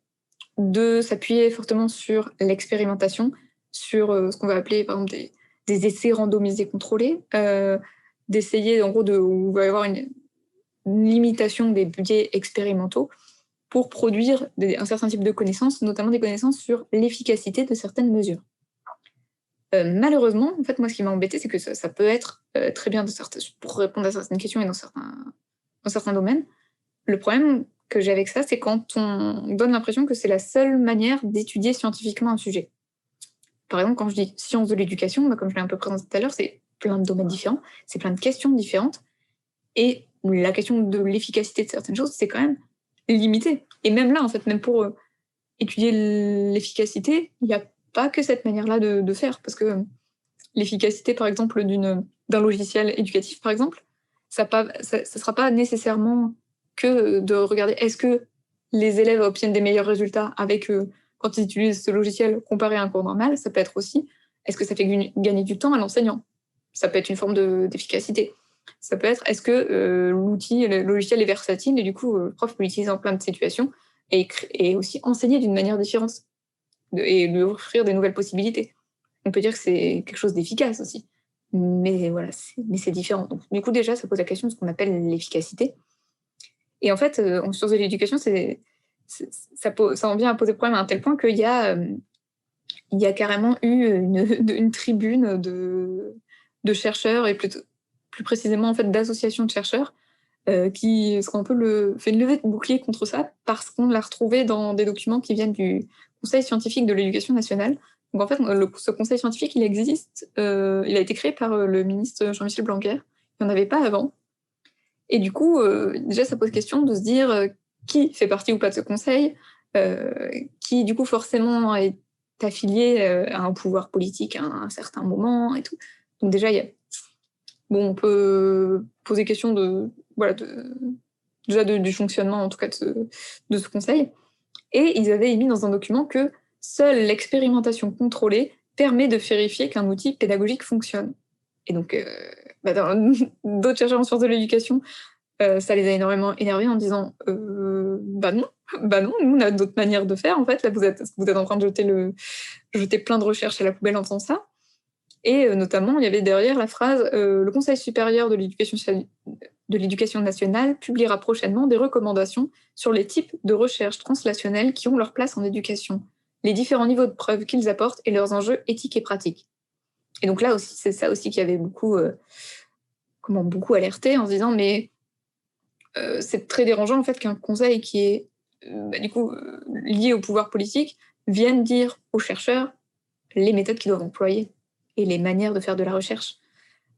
de s'appuyer fortement sur l'expérimentation, sur ce qu'on va appeler, par exemple, des essais randomisés contrôlés, d'essayer, en gros, où il va y avoir une limitation des biais expérimentaux, pour produire un certain type de connaissances, notamment des connaissances sur l'efficacité de certaines mesures. Malheureusement, en fait, moi, ce qui m'a embêtée, c'est que ça peut être très bien pour répondre à certaines questions et dans certains domaines. Le problème que j'ai avec ça, c'est quand on donne l'impression que c'est la seule manière d'étudier scientifiquement un sujet. Par exemple, quand je dis sciences de l'éducation, comme je l'ai un peu présenté tout à l'heure, c'est plein de domaines différents, c'est plein de questions différentes, et la question de l'efficacité de certaines choses, c'est quand même limité. Et même là, en fait, même pour étudier l'efficacité, il n'y a pas que cette manière-là de faire, parce que l'efficacité, par exemple, d'un logiciel éducatif, par exemple, ça sera pas nécessairement que de regarder est-ce que les élèves obtiennent des meilleurs résultats avec quand ils utilisent ce logiciel comparé à un cours normal. Ça peut être aussi est-ce que ça fait gagner du temps à l'enseignant. Ça peut être une forme d'efficacité. Ça peut être est-ce que le logiciel est versatile et du coup le prof peut l'utiliser en plein de situations et aussi enseigner d'une manière différente et lui offrir des nouvelles possibilités. On peut dire que c'est quelque chose d'efficace aussi. Mais voilà, c'est différent. Donc, du coup, déjà, ça pose la question de ce qu'on appelle l'efficacité. Et en fait, en sciences de l'éducation, ça en vient à poser problème à un tel point qu'il y a carrément eu une tribune de chercheurs, et plus précisément en fait, d'associations de chercheurs, qui sont un peu fait une levée de bouclier contre ça, parce qu'on l'a retrouvé dans des documents qui viennent du Conseil scientifique de l'éducation nationale. Donc en fait, ce conseil scientifique, il existe, il a été créé par le ministre Jean-Michel Blanquer. Il n'y en avait pas avant. Et du coup, déjà, ça pose question de se dire qui fait partie ou pas de ce conseil, qui du coup forcément est affilié à un pouvoir politique à un certain moment et tout. Donc déjà, on peut poser question déjà du fonctionnement en tout cas de ce conseil. Et ils avaient émis dans un document que seule l'expérimentation contrôlée permet de vérifier qu'un outil pédagogique fonctionne. Et donc, d'autres chercheurs en sciences de l'éducation, ça les a énormément énervés en disant non, nous on a d'autres manières de faire en fait. Là vous êtes en train de jeter plein de recherches à la poubelle en faisant ça. Et notamment il y avait derrière la phrase le Conseil supérieur de l'éducation nationale publiera prochainement des recommandations sur les types de recherches translationnelles qui ont leur place en éducation, les différents niveaux de preuves qu'ils apportent et leurs enjeux éthiques et pratiques. Et donc là aussi, c'est ça aussi qui avait beaucoup alerté en se disant mais c'est très dérangeant en fait qu'un conseil qui est lié au pouvoir politique vienne dire aux chercheurs les méthodes qu'ils doivent employer et les manières de faire de la recherche.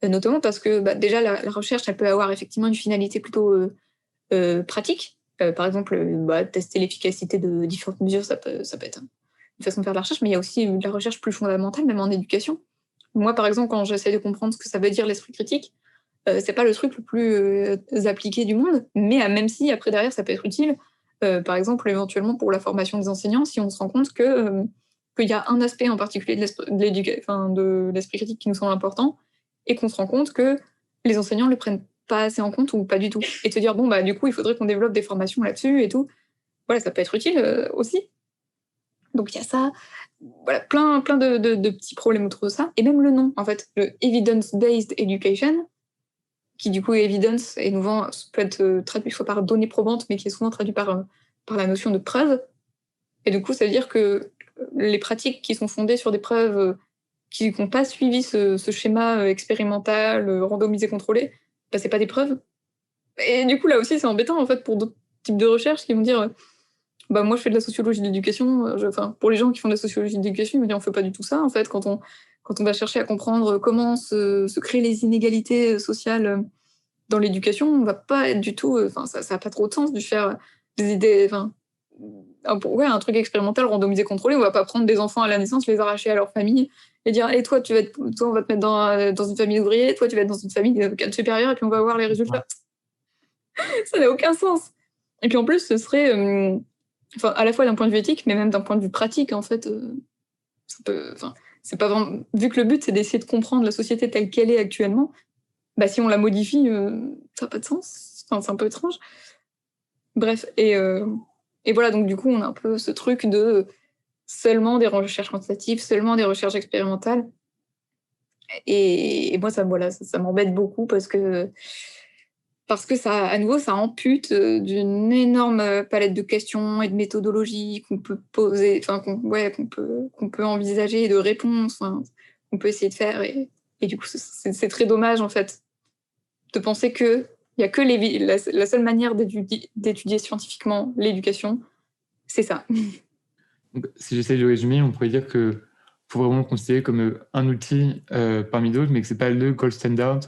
Notamment parce que déjà la recherche, elle peut avoir effectivement une finalité plutôt pratique. Par exemple, tester l'efficacité de différentes mesures, ça peut être une façon de faire de la recherche, mais il y a aussi de la recherche plus fondamentale, même en éducation. Moi, par exemple, quand j'essaie de comprendre ce que ça veut dire l'esprit critique, c'est pas le truc le plus appliqué du monde, mais même si après derrière ça peut être utile, par exemple éventuellement pour la formation des enseignants, si on se rend compte qu'il y a un aspect en particulier de l'esprit critique qui nous semble important, et qu'on se rend compte que les enseignants le prennent pas assez en compte ou pas du tout, et te dire du coup il faudrait qu'on développe des formations là-dessus et tout. Voilà, ça peut être utile aussi. Donc il y a ça, voilà, plein de petits problèmes autour de ça, et même le nom en fait, le evidence-based education, qui du coup est evidence, et peut être traduit soit par données probantes, mais qui est souvent traduit par la notion de preuve. Et du coup, ça veut dire que les pratiques qui sont fondées sur des preuves qui n'ont pas suivi ce schéma expérimental, randomisé, contrôlé, c'est pas des preuves. Et du coup, là aussi, c'est embêtant en fait pour d'autres types de recherches qui vont dire moi je fais de la sociologie de l'éducation, pour les gens qui font de la sociologie de l'éducation, ils me disent on fait pas du tout ça en fait, quand on va chercher à comprendre comment se créent les inégalités sociales dans l'éducation, on va pas être du tout, ça n'a pas trop de sens de faire des idées, un truc expérimental, randomisé, contrôlé. On va pas prendre des enfants à la naissance, les arracher à leur famille et dire toi on va te mettre dans une famille d'ouvriers, toi tu vas être dans une famille de cadre supérieur et puis on va voir les résultats. Ça n'a aucun sens. Et puis en plus, ce serait à la fois d'un point de vue éthique, mais même d'un point de vue pratique, en fait, c'est pas vraiment. Vu que le but, c'est d'essayer de comprendre la société telle qu'elle est actuellement, si on la modifie, ça n'a pas de sens. C'est un peu étrange. Bref, et voilà, donc du coup, on a un peu ce truc de seulement des recherches quantitatives, seulement des recherches expérimentales. Et moi, ça m'embête beaucoup parce que parce que ça, à nouveau, ça ampute d'une énorme palette de questions et de méthodologies qu'on peut poser, enfin qu'on peut envisager, de réponses, qu'on peut essayer de faire. Et du coup, c'est très dommage en fait de penser que il y a que la seule manière d'étudier scientifiquement l'éducation, c'est ça. Donc, si j'essaie de résumer, on pourrait dire que faut vraiment le considérer comme un outil parmi d'autres, mais que c'est pas le gold standard.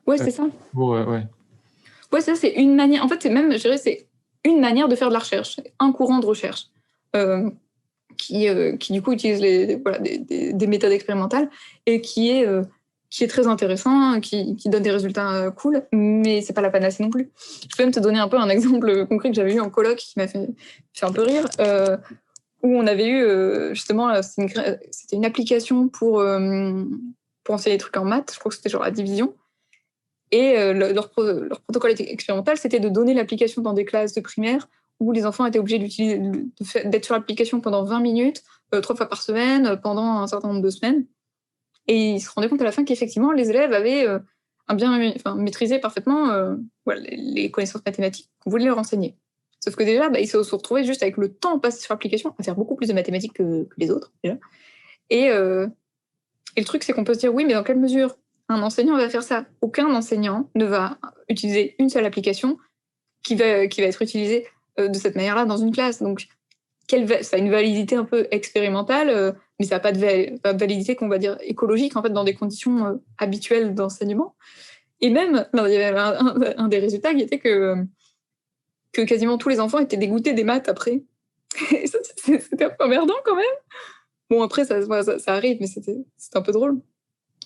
Ouais, c'est ça. Ouais. Ouais, ça, c'est une manière. En fait, c'est même, je dirais, c'est une manière de faire de la recherche, un courant de recherche qui du coup utilise des méthodes expérimentales et qui est très intéressant, qui donne des résultats cool, mais c'est pas la panacée non plus. Je peux même te donner un peu un exemple concret que j'avais eu en coloc qui m'a fait un peu rire, où on avait eu justement, c'était une application pour enseigner des trucs en maths, je crois que c'était genre la division. Et leur protocole expérimental, c'était de donner l'application dans des classes de primaire où les enfants étaient obligés d'être sur l'application pendant 20 minutes, 3 fois par semaine, pendant un certain nombre de semaines. Et ils se rendaient compte à la fin qu'effectivement, les élèves avaient maîtrisé parfaitement les connaissances mathématiques qu'on voulait leur enseigner. Sauf que déjà, ils se sont retrouvés juste avec le temps passé sur l'application à faire beaucoup plus de mathématiques que les autres, déjà. Et le truc, c'est qu'on peut se dire, oui, mais dans quelle mesure un enseignant va faire ça? Aucun enseignant ne va utiliser une seule application qui va être utilisée de cette manière-là dans une classe. Donc, ça a une validité un peu expérimentale, mais ça n'a pas de validité qu'on va dire écologique, en fait, dans des conditions habituelles d'enseignement. Et même, il y avait un des résultats qui était que quasiment tous les enfants étaient dégoûtés des maths après. Et ça, c'était un peu emmerdant quand même. Bon, après, ça arrive, mais c'était un peu drôle.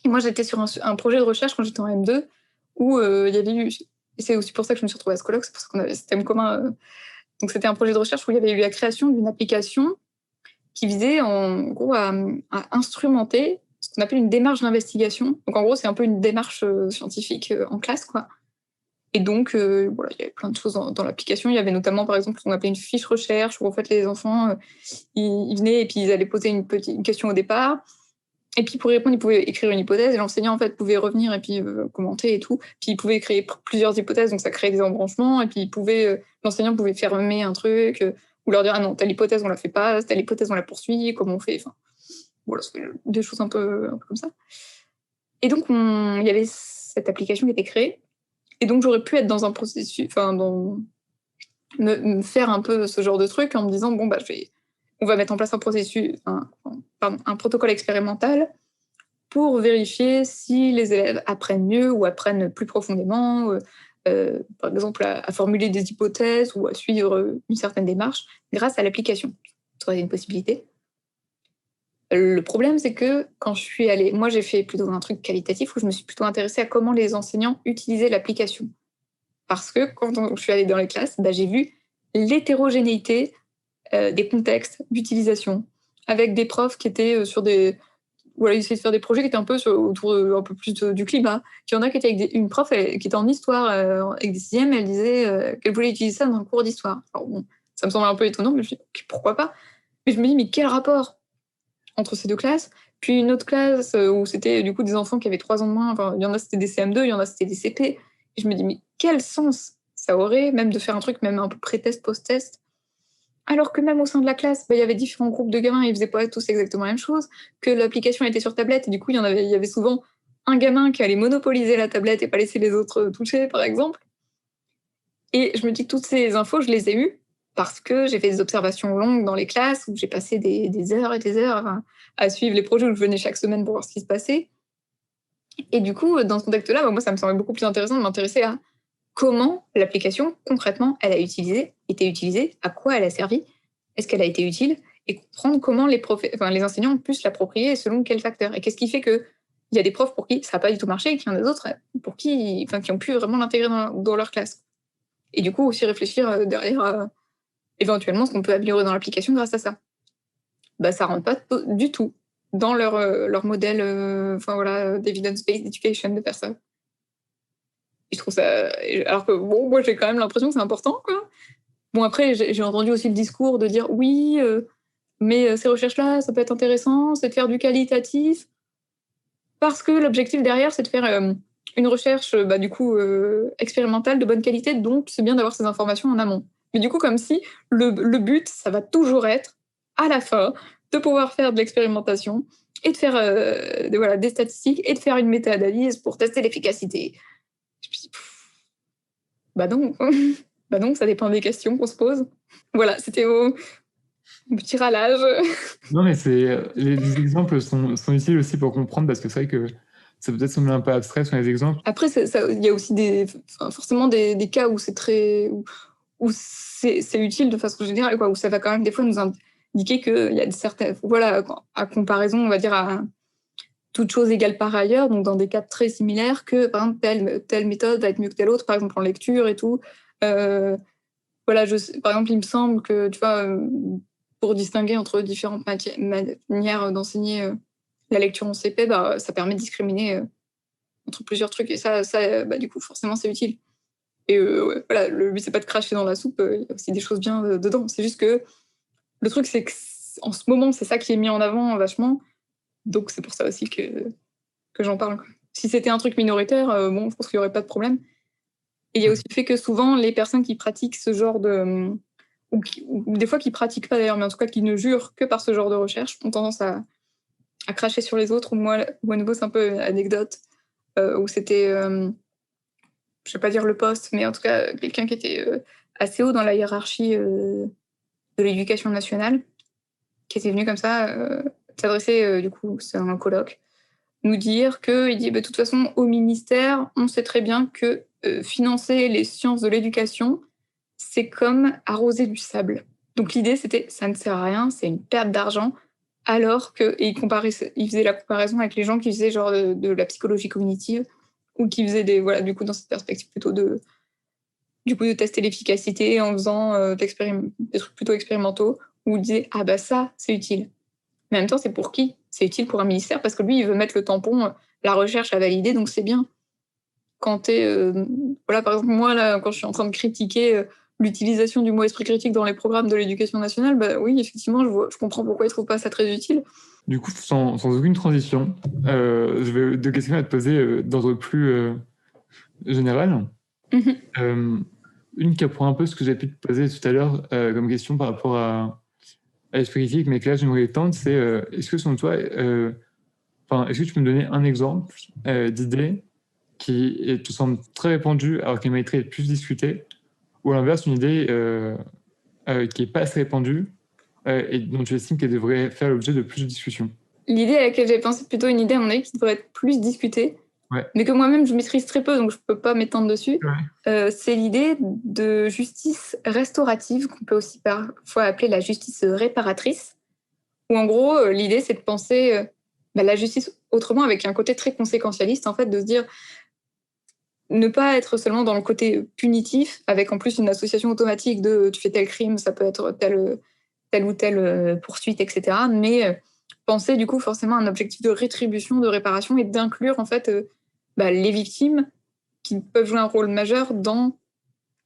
Et moi, j'étais sur un projet de recherche quand j'étais en M2 où il y avait eu, et c'est aussi pour ça que je me suis retrouvée à ce colloque, c'est pour ça qu'on avait ce thème commun. Donc, c'était un projet de recherche où il y avait eu la création d'une application qui visait en gros à instrumenter ce qu'on appelle une démarche d'investigation. Donc, en gros, c'est un peu une démarche scientifique en classe, quoi. Et donc, voilà, il y avait plein de choses dans l'application. Il y avait notamment, par exemple, ce qu'on appelait une fiche recherche où en fait les enfants, ils venaient et puis ils allaient poser une question au départ. Et puis pour y répondre, ils pouvaient écrire une hypothèse et l'enseignant en fait pouvait revenir et puis commenter et tout. Puis il pouvait créer plusieurs hypothèses, donc ça créait des embranchements. Et puis l'enseignant pouvait fermer un truc ou leur dire ah non, telle hypothèse on la fait pas, telle hypothèse on la poursuit, comment on fait. Enfin voilà, c'est des choses un peu comme ça. Et donc il y avait cette application qui était créée. Et donc j'aurais pu être dans un processus, me faire un peu ce genre de truc en me disant bon bah on va mettre en place un protocole expérimental pour vérifier si les élèves apprennent mieux ou apprennent plus profondément, par exemple à formuler des hypothèses ou à suivre une certaine démarche grâce à l'application. Ça aurait été une possibilité. Le problème, c'est que quand je suis allée, moi j'ai fait plutôt un truc qualitatif où je me suis plutôt intéressée à comment les enseignants utilisaient l'application. Parce que quand je suis allée dans les classes, j'ai vu l'hétérogénéité des contextes d'utilisation, avec des profs qui étaient sur des... Voilà, ils essayaient de faire des projets qui étaient un peu autour un peu plus du climat. Il y en a qui étaient avec une prof qui était en histoire, avec des sixièmes, elle disait qu'elle voulait utiliser ça dans un cours d'histoire. Alors bon, ça me semblait un peu étonnant, mais je me dis, okay, pourquoi pas? Mais je me dis, mais quel rapport entre ces deux classes? Puis une autre classe où c'était du coup des enfants qui avaient 3 ans de moins, enfin, il y en a c'était des CM2, il y en a c'était des CP. Et je me dis, mais quel sens ça aurait, même de faire un truc même un peu pré-test, post-test? Alors que même au sein de la classe, il y avait différents groupes de gamins, ils faisaient pas tous exactement la même chose, que l'application était sur tablette, et du coup, il y avait souvent un gamin qui allait monopoliser la tablette et pas laisser les autres toucher, par exemple. Et je me dis que toutes ces infos, je les ai eues parce que j'ai fait des observations longues dans les classes, où j'ai passé des heures et des heures à suivre les projets, où je venais chaque semaine pour voir ce qui se passait. Et du coup, dans ce contexte-là, moi, ça me semblait beaucoup plus intéressant de m'intéresser à comment l'application, concrètement, elle a été utilisée, à quoi elle a servi, est-ce qu'elle a été utile, et comprendre comment les enseignants ont pu se l'approprier selon quels facteurs. Et qu'est-ce qui fait qu'il y a des profs pour qui ça n'a pas du tout marché et qu'il y en a d'autres pour qui ont pu vraiment l'intégrer dans leur classe. Et du coup, aussi réfléchir derrière éventuellement ce qu'on peut améliorer dans l'application grâce à ça. Ça ne rentre pas du tout dans leur modèle d'evidence-based education de faire ça. Et je trouve ça... Alors que, bon, moi, j'ai quand même l'impression que c'est important, quoi. Bon, après, j'ai entendu aussi le discours de dire oui, mais ces recherches-là, ça peut être intéressant, c'est de faire du qualitatif, parce que l'objectif derrière, c'est de faire une recherche du coup expérimentale de bonne qualité, donc c'est bien d'avoir ces informations en amont. Mais du coup, comme si le but, ça va toujours être, à la fin, de pouvoir faire de l'expérimentation et de faire des statistiques et de faire une méta-analyse pour tester l'efficacité. Je me dis, bah non, bah non, ça dépend des questions qu'on se pose. Voilà, c'était mon petit râlage. Non, mais les exemples sont utiles aussi pour comprendre, parce que c'est vrai que ça peut peut-être sembler un peu abstrait sur les exemples. Après, il y a aussi forcément des cas où c'est très... où c'est utile de façon générale, quoi, où ça va quand même des fois nous indiquer qu'il y a certaines... Voilà, à comparaison, on va dire, à toute chose égale par ailleurs, donc dans des cas très similaires, que par exemple, telle méthode va être mieux que telle autre, par exemple en lecture et tout. Voilà, par exemple, il me semble que, tu vois, pour distinguer entre différentes manières d'enseigner la lecture en CP, ça permet de discriminer entre plusieurs trucs. Et ça du coup, forcément, c'est utile. Et ouais, voilà, le but, c'est pas de cracher dans la soupe, il y a aussi des choses bien dedans. C'est juste que le truc, c'est qu'en ce moment, c'est ça qui est mis en avant vachement. Donc, c'est pour ça aussi que j'en parle, quoi. Si c'était un truc minoritaire, bon, je pense qu'il n'y aurait pas de problème. Et il y a aussi le fait que souvent, les personnes qui pratiquent ce genre de... ou des fois qui pratiquent pas d'ailleurs, mais en tout cas qui ne jurent que par ce genre de recherche, ont tendance à cracher sur les autres. Moi, ou à nouveau, c'est un peu une anecdote, où c'était... je vais pas dire le poste, mais en tout cas, quelqu'un qui était assez haut dans la hiérarchie de l'éducation nationale, qui était venu comme ça s'adresser, du coup, c'est un colloque, nous dire qu'il dit, de toute façon, au ministère, on sait très bien que financer les sciences de l'éducation, c'est comme arroser du sable. Donc l'idée, c'était, ça ne sert à rien, c'est une perte d'argent, alors que, et il faisait la comparaison avec les gens qui faisaient genre de la psychologie cognitive, ou qui faisaient du coup, dans cette perspective plutôt de tester l'efficacité en faisant des trucs plutôt expérimentaux, où il disait, ah bah ça, c'est utile. Mais en même temps, c'est pour qui? C'est utile pour un ministère, parce que lui, il veut mettre le tampon, la recherche a validé, donc c'est bien. Quand t'es... voilà, par exemple, moi, là, quand je suis en train de critiquer l'utilisation du mot esprit critique dans les programmes de l'éducation nationale, bah oui, effectivement, je comprends pourquoi ils trouvent pas ça très utile. Du coup, sans aucune transition, je vais deux questions à te poser d'ordre plus général. Une qui apprend un peu ce que j'ai pu te poser tout à l'heure comme question par rapport à l'esprit critique, mais que là, j'aimerais étendre, c'est est-ce que selon toi, est-ce que tu peux me donner un exemple d'idée qui te semble très répandue alors qu'elle mériterait d'être plus discutée, ou à l'inverse, une idée qui n'est pas assez répandue et dont tu estimes qu'elle devrait faire l'objet de plus de discussions? L'idée à laquelle j'ai pensé, plutôt une idée, à mon avis, qui devrait être plus discutée, Ouais. mais que moi-même, je maîtrise très peu, donc je peux pas m'étendre dessus. Ouais. C'est l'idée de justice restaurative, qu'on peut aussi parfois appeler la justice réparatrice, où en gros, l'idée, c'est de penser la justice autrement, avec un côté très conséquentialiste, en fait, de se dire, ne pas être seulement dans le côté punitif, avec en plus une association automatique de tu fais tel crime, ça peut être telle ou telle poursuite, etc. Mais penser du coup forcément à un objectif de rétribution, de réparation, et d'inclure en fait les victimes qui peuvent jouer un rôle majeur dans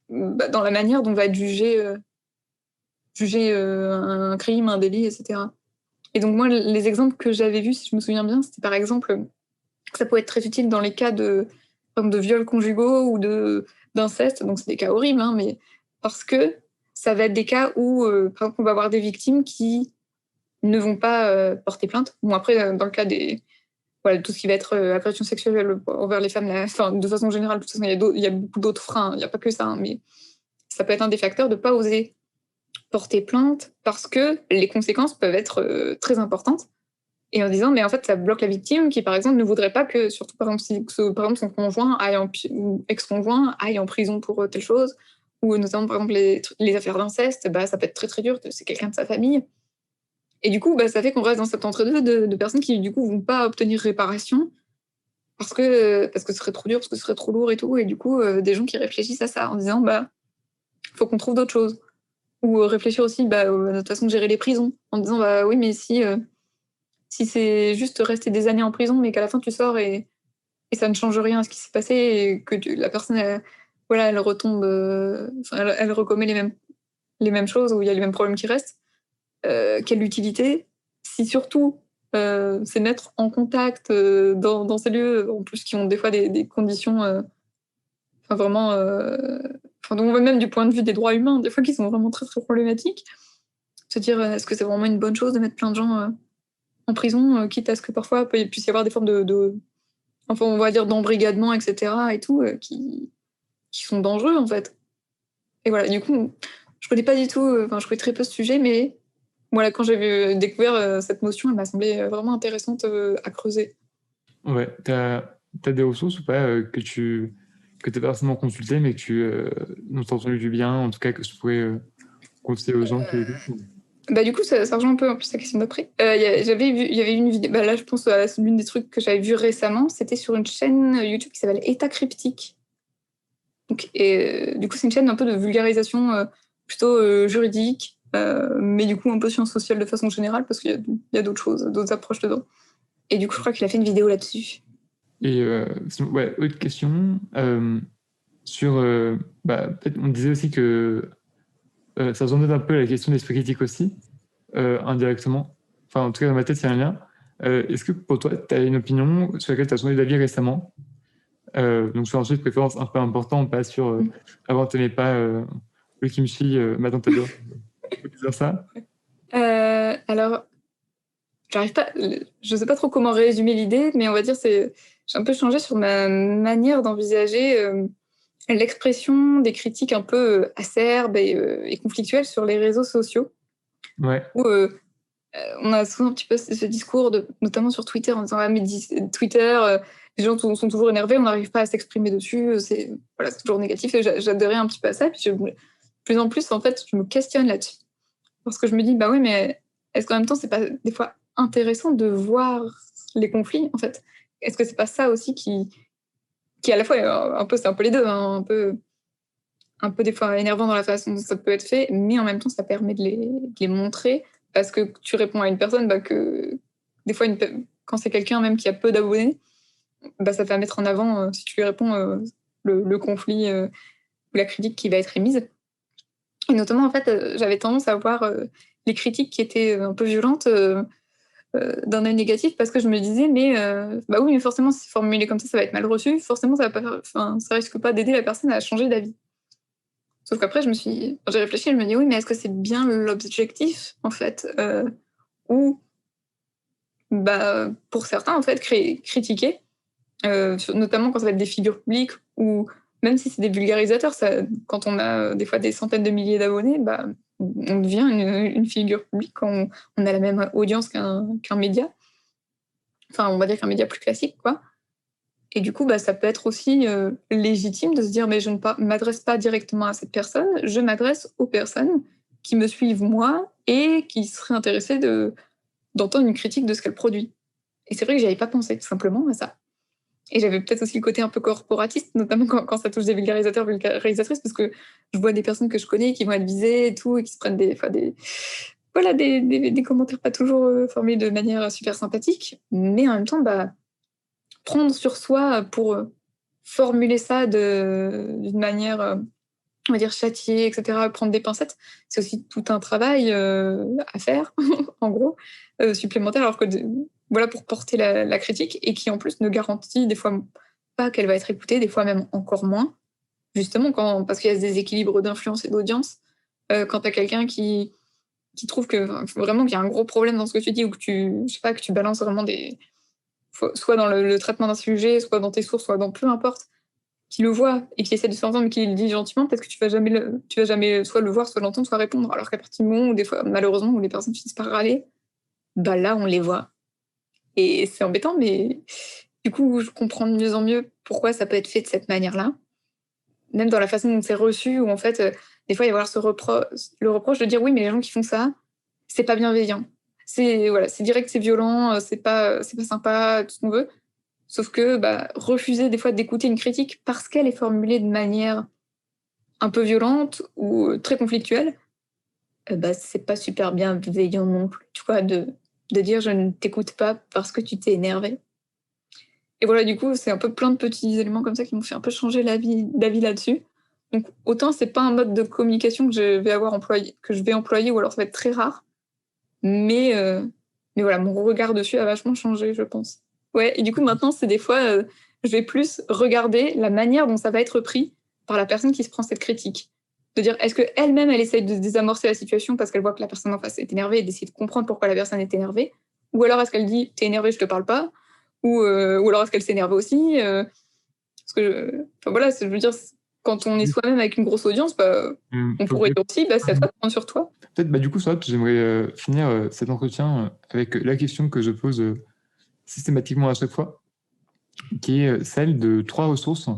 la manière dont va être jugé un crime, un délit, etc. Et donc moi, les exemples que j'avais vus, si je me souviens bien, c'était par exemple que ça peut être très utile dans les cas par exemple, de viols conjugaux ou d'inceste. Donc c'est des cas horribles, hein, mais parce que ça va être des cas où, par exemple, on va avoir des victimes qui ne vont pas porter plainte. Bon, après, dans le cas tout ce qui va être agression sexuelle envers les femmes, de façon générale, de toute façon, il y a beaucoup d'autres freins, il n'y a pas que ça, hein, mais ça peut être un des facteurs de ne pas oser porter plainte parce que les conséquences peuvent être très importantes. Et en disant, mais en fait, ça bloque la victime qui, par exemple, ne voudrait pas que, surtout par exemple, son conjoint ou ex-conjoint aille en prison pour telle chose, ou notamment, par exemple, les affaires d'inceste, ça peut être très très dur, c'est quelqu'un de sa famille. Et du coup, ça fait qu'on reste dans cet entre-deux de personnes qui, du coup, vont pas obtenir réparation parce que ce serait trop dur, parce que ce serait trop lourd et tout. Et du coup, des gens qui réfléchissent à ça en disant, faut qu'on trouve d'autres choses. Ou réfléchir aussi à notre façon de gérer les prisons, en disant, oui, mais si c'est juste rester des années en prison, mais qu'à la fin tu sors et ça ne change rien à ce qui s'est passé, et que la personne, elle retombe, elle recommet les mêmes choses, ou il y a les mêmes problèmes qui restent, quelle utilité? Si surtout c'est mettre en contact dans ces lieux, en plus qui ont des fois des conditions, vraiment, donc même du point de vue des droits humains, des fois qui sont vraiment très, très problématiques. Se dire, est-ce que c'est vraiment une bonne chose de mettre plein de gens en prison, quitte à ce que parfois il puisse y avoir des formes enfin, on va dire d'embrigadement, etc. et tout, qui sont dangereux, en fait. Et voilà, du coup, je connais pas du tout, je connais très peu ce sujet, mais voilà, quand j'ai découvert cette notion, elle m'a semblé vraiment intéressante à creuser. Ouais, t'as des ressources ou pas que t'as pas forcément consultées, mais dont t'as entendu du bien, en tout cas que je pourrais conseiller aux gens qui écoutent? Bah, du coup, ça rejoint un peu en plus la question d'après. Il y avait une vidéo, bah, là, je pense à l'une des trucs que j'avais vu récemment, c'était sur une chaîne YouTube qui s'appelle État Cryptique. Donc, du coup, c'est une chaîne un peu de vulgarisation plutôt juridique, mais du coup un peu sciences sociales de façon générale, parce qu'il y a d'autres choses, d'autres approches dedans. Et du coup, je crois qu'il a fait une vidéo là-dessus. Et ouais, autre question, sur, peut-être on disait aussi que ça rejoint un peu la question de l'esprit critique aussi, indirectement. Enfin, en tout cas, dans ma tête, il y a un lien. Est-ce que pour toi, tu as une opinion sur laquelle tu as changé d'avis récemment? Donc, sur un sujet de préférence un peu important, pas sur avant, tu n'aimais pas le kimchi, maintenant t'adores. On peut dire ça? Alors, j'arrive pas, je sais pas trop comment résumer l'idée, mais on va dire j'ai un peu changé sur ma manière d'envisager l'expression des critiques un peu acerbes et conflictuelles sur les réseaux sociaux, Ouais. où on a souvent un petit peu ce discours, notamment sur Twitter, en disant ah, mais Twitter, les gens sont toujours énervés, on n'arrive pas à s'exprimer dessus, c'est toujours négatif. Et j'adhérais un petit peu à ça. Puis de plus en plus, en fait, je me questionne là-dessus. Parce que je me dis, bah oui, mais est-ce qu'en même temps, c'est pas des fois intéressant de voir les conflits, en fait? Est-ce que c'est pas ça aussi qui à la fois, c'est un peu les deux, hein, un peu des fois énervant dans la façon dont ça peut être fait, mais en même temps, ça permet de les montrer parce que tu réponds à une personne, que des fois, quand c'est quelqu'un même qui a peu d'abonnés, ça va mettre en avant, si tu lui réponds, le conflit ou la critique qui va être émise. Et notamment, en fait, j'avais tendance à voir les critiques qui étaient un peu violentes d'un œil négatif parce que je me disais, mais bah oui, mais forcément, si c'est formulé comme ça va être mal reçu, forcément, ça risque pas d'aider la personne à changer d'avis. Sauf qu'après, j'ai réfléchi, je me dis, oui, mais est-ce que c'est bien l'objectif, en fait ou, pour certains, en fait, critiquer, notamment quand ça va être des figures publiques ou même si c'est des vulgarisateurs, quand on a des fois des centaines de milliers d'abonnés, on devient une figure publique quand on a la même audience qu'un média. Enfin, on va dire qu'un média plus classique, quoi. Et du coup, ça peut être aussi légitime de se dire, mais je ne m'adresse pas directement à cette personne, je m'adresse aux personnes qui me suivent moi et qui seraient intéressées d'entendre une critique de ce qu'elle produit. Et c'est vrai que j'y avais pas pensé tout simplement à ça. Et j'avais peut-être aussi le côté un peu corporatiste, notamment quand ça touche des vulgarisateurs, vulgarisatrices, parce que je vois des personnes que je connais qui vont être visées et tout, et qui se prennent des commentaires pas toujours formés de manière super sympathique, mais en même temps, prendre sur soi pour formuler ça d'une manière, on va dire, châtiée, etc., prendre des pincettes, c'est aussi tout un travail à faire, en gros, supplémentaire, alors que pour porter la critique, et qui en plus ne garantit des fois pas qu'elle va être écoutée, des fois même encore moins, justement parce qu'il y a ce déséquilibre d'influence et d'audience, quand tu as quelqu'un qui trouve que vraiment qu'il y a un gros problème dans ce que tu dis, ou que que tu balances vraiment soit dans le traitement d'un sujet, soit dans tes sources, soit dans peu importe, qui le voit et qui essaie de se faire entendre, mais qui le dit gentiment, peut-être que tu vas jamais soit le voir, soit l'entendre, soit répondre. Alors qu'à partir du moment où, des fois, malheureusement, où les personnes finissent par râler, là, on les voit. Et c'est embêtant, mais du coup, je comprends de mieux en mieux pourquoi ça peut être fait de cette manière-là. Même dans la façon dont c'est reçu, où en fait, des fois, il va y avoir le reproche de dire oui, mais les gens qui font ça, c'est pas bienveillant. C'est direct, c'est violent, c'est pas sympa, tout ce qu'on veut. Sauf que refuser des fois d'écouter une critique parce qu'elle est formulée de manière un peu violente ou très conflictuelle, c'est pas super bienveillant non plus. Tu vois, de dire je ne t'écoute pas parce que tu t'es énervé. Et voilà, du coup, c'est un peu plein de petits éléments comme ça qui m'ont fait un peu changer d'avis là-dessus. Donc autant c'est pas un mode de communication que je vais employer, ou alors ça va être très rare, mais Mais voilà, mon regard dessus a vachement changé, je pense. Ouais, et du coup, maintenant, c'est des fois, je vais plus regarder la manière dont ça va être pris par la personne qui se prend cette critique. De dire, est-ce qu'elle-même, elle essaye de désamorcer la situation parce qu'elle voit que la personne en face est énervée et d'essayer de comprendre pourquoi la personne est énervée? Ou alors est-ce qu'elle dit, t'es énervé, je te parle pas? Ou alors est-ce qu'elle s'énerve aussi? Parce que, enfin voilà, je veux dire, quand on est soi-même avec une grosse audience, bah, on pourrait Ok. dire aussi, bah, c'est à toi de prendre sur toi. Peut-être, du coup, ça, j'aimerais finir cet entretien avec la question que je pose systématiquement à chaque fois, qui est celle de 3 ressources.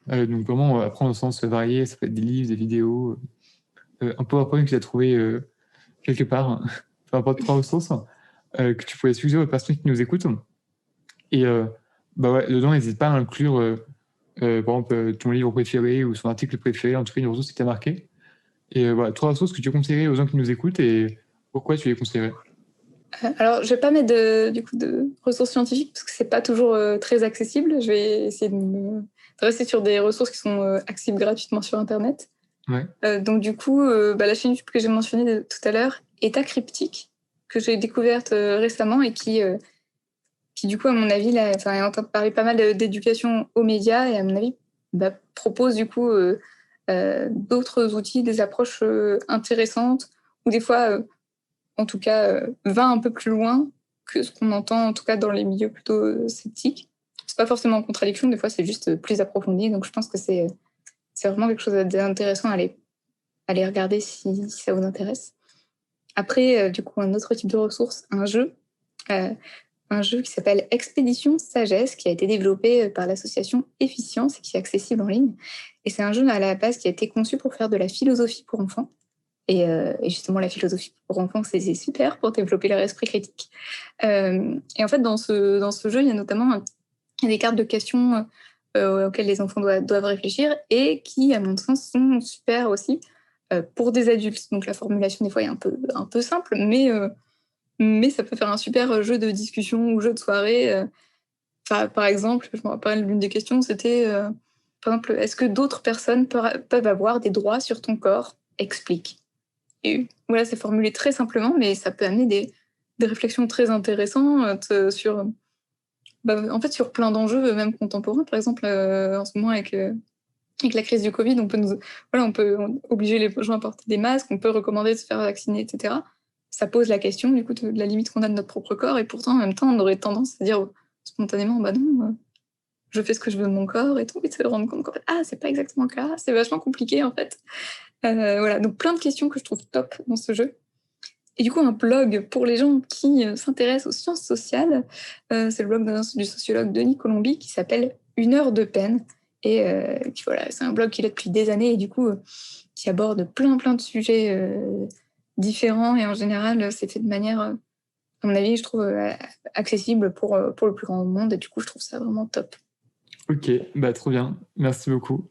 Donc vraiment apprendre au sens varié, ça peut être des livres, des vidéos, un PowerPoint que tu as trouvé quelque part, peu importe, 3 ressources que tu pourrais suggérer aux personnes qui nous écoutent. Et ouais, dedans, n'hésite pas à inclure par exemple ton livre préféré ou son article préféré, en tout cas une ressource qui t'a marqué. Et voilà, 3 ressources que tu conseillerais aux gens qui nous écoutent et pourquoi tu les conseillerais? Alors, je vais pas mettre du coup, de ressources scientifiques parce que c'est pas toujours très accessible. Je vais essayer de rester sur des ressources qui sont accessibles gratuitement sur Internet. Ouais. Donc du coup, la chaîne YouTube que j'ai mentionnée tout à l'heure est Acryptique, que j'ai découverte récemment et qui du coup, à mon avis, là, est en train de parler pas mal d'éducation aux médias et à mon avis, propose du coup d'autres outils, des approches intéressantes ou des fois en tout cas, va un peu plus loin que ce qu'on entend, en tout cas dans les milieux plutôt sceptiques. C'est pas forcément en contradiction, des fois c'est juste plus approfondi, donc je pense que c'est vraiment quelque chose d'intéressant à aller regarder si ça vous intéresse. Après, du coup, un autre type de ressource, euh, un jeu qui s'appelle Expédition Sagesse, qui a été développé par l'association Efficience et qui est accessible en ligne. Et c'est un jeu à la base qui a été conçu pour faire de la philosophie pour enfants. Et justement, la philosophie pour enfants, c'est super pour développer leur esprit critique. Et en fait, dans ce jeu, il y a notamment des cartes de questions auxquelles les enfants doivent réfléchir et qui, à mon sens, sont super aussi pour des adultes. Donc la formulation, des fois, est un peu simple, mais ça peut faire un super jeu de discussion ou jeu de soirée. Par exemple, je me rappelle, l'une des questions, c'était, par exemple, est-ce que d'autres personnes peuvent avoir des droits sur ton corps? Explique. Et voilà, c'est formulé très simplement, mais ça peut amener des réflexions très intéressantes sur, en fait, sur plein d'enjeux, même contemporains. Par exemple, en ce moment, avec la crise du Covid, on peut obliger les gens à porter des masques, on peut recommander de se faire vacciner, etc. Ça pose la question, du coup, de la limite qu'on a de notre propre corps. Et pourtant, en même temps, on aurait tendance à dire spontanément, bah non, je fais ce que je veux de mon corps et tout, et de se rendre compte qu'en fait, c'est pas exactement le cas, c'est vachement compliqué, en fait. Voilà, donc plein de questions que je trouve top dans ce jeu. Et du coup, un blog pour les gens qui s'intéressent aux sciences sociales, c'est le blog du sociologue Denis Colombi qui s'appelle Une heure de peine. Et voilà, c'est un blog qu'il a depuis des années et du coup, qui aborde plein de sujets différents. Et en général, c'est fait de manière, à mon avis, je trouve accessible pour le plus grand monde. Et du coup, je trouve ça vraiment top. Ok, trop bien. Merci beaucoup.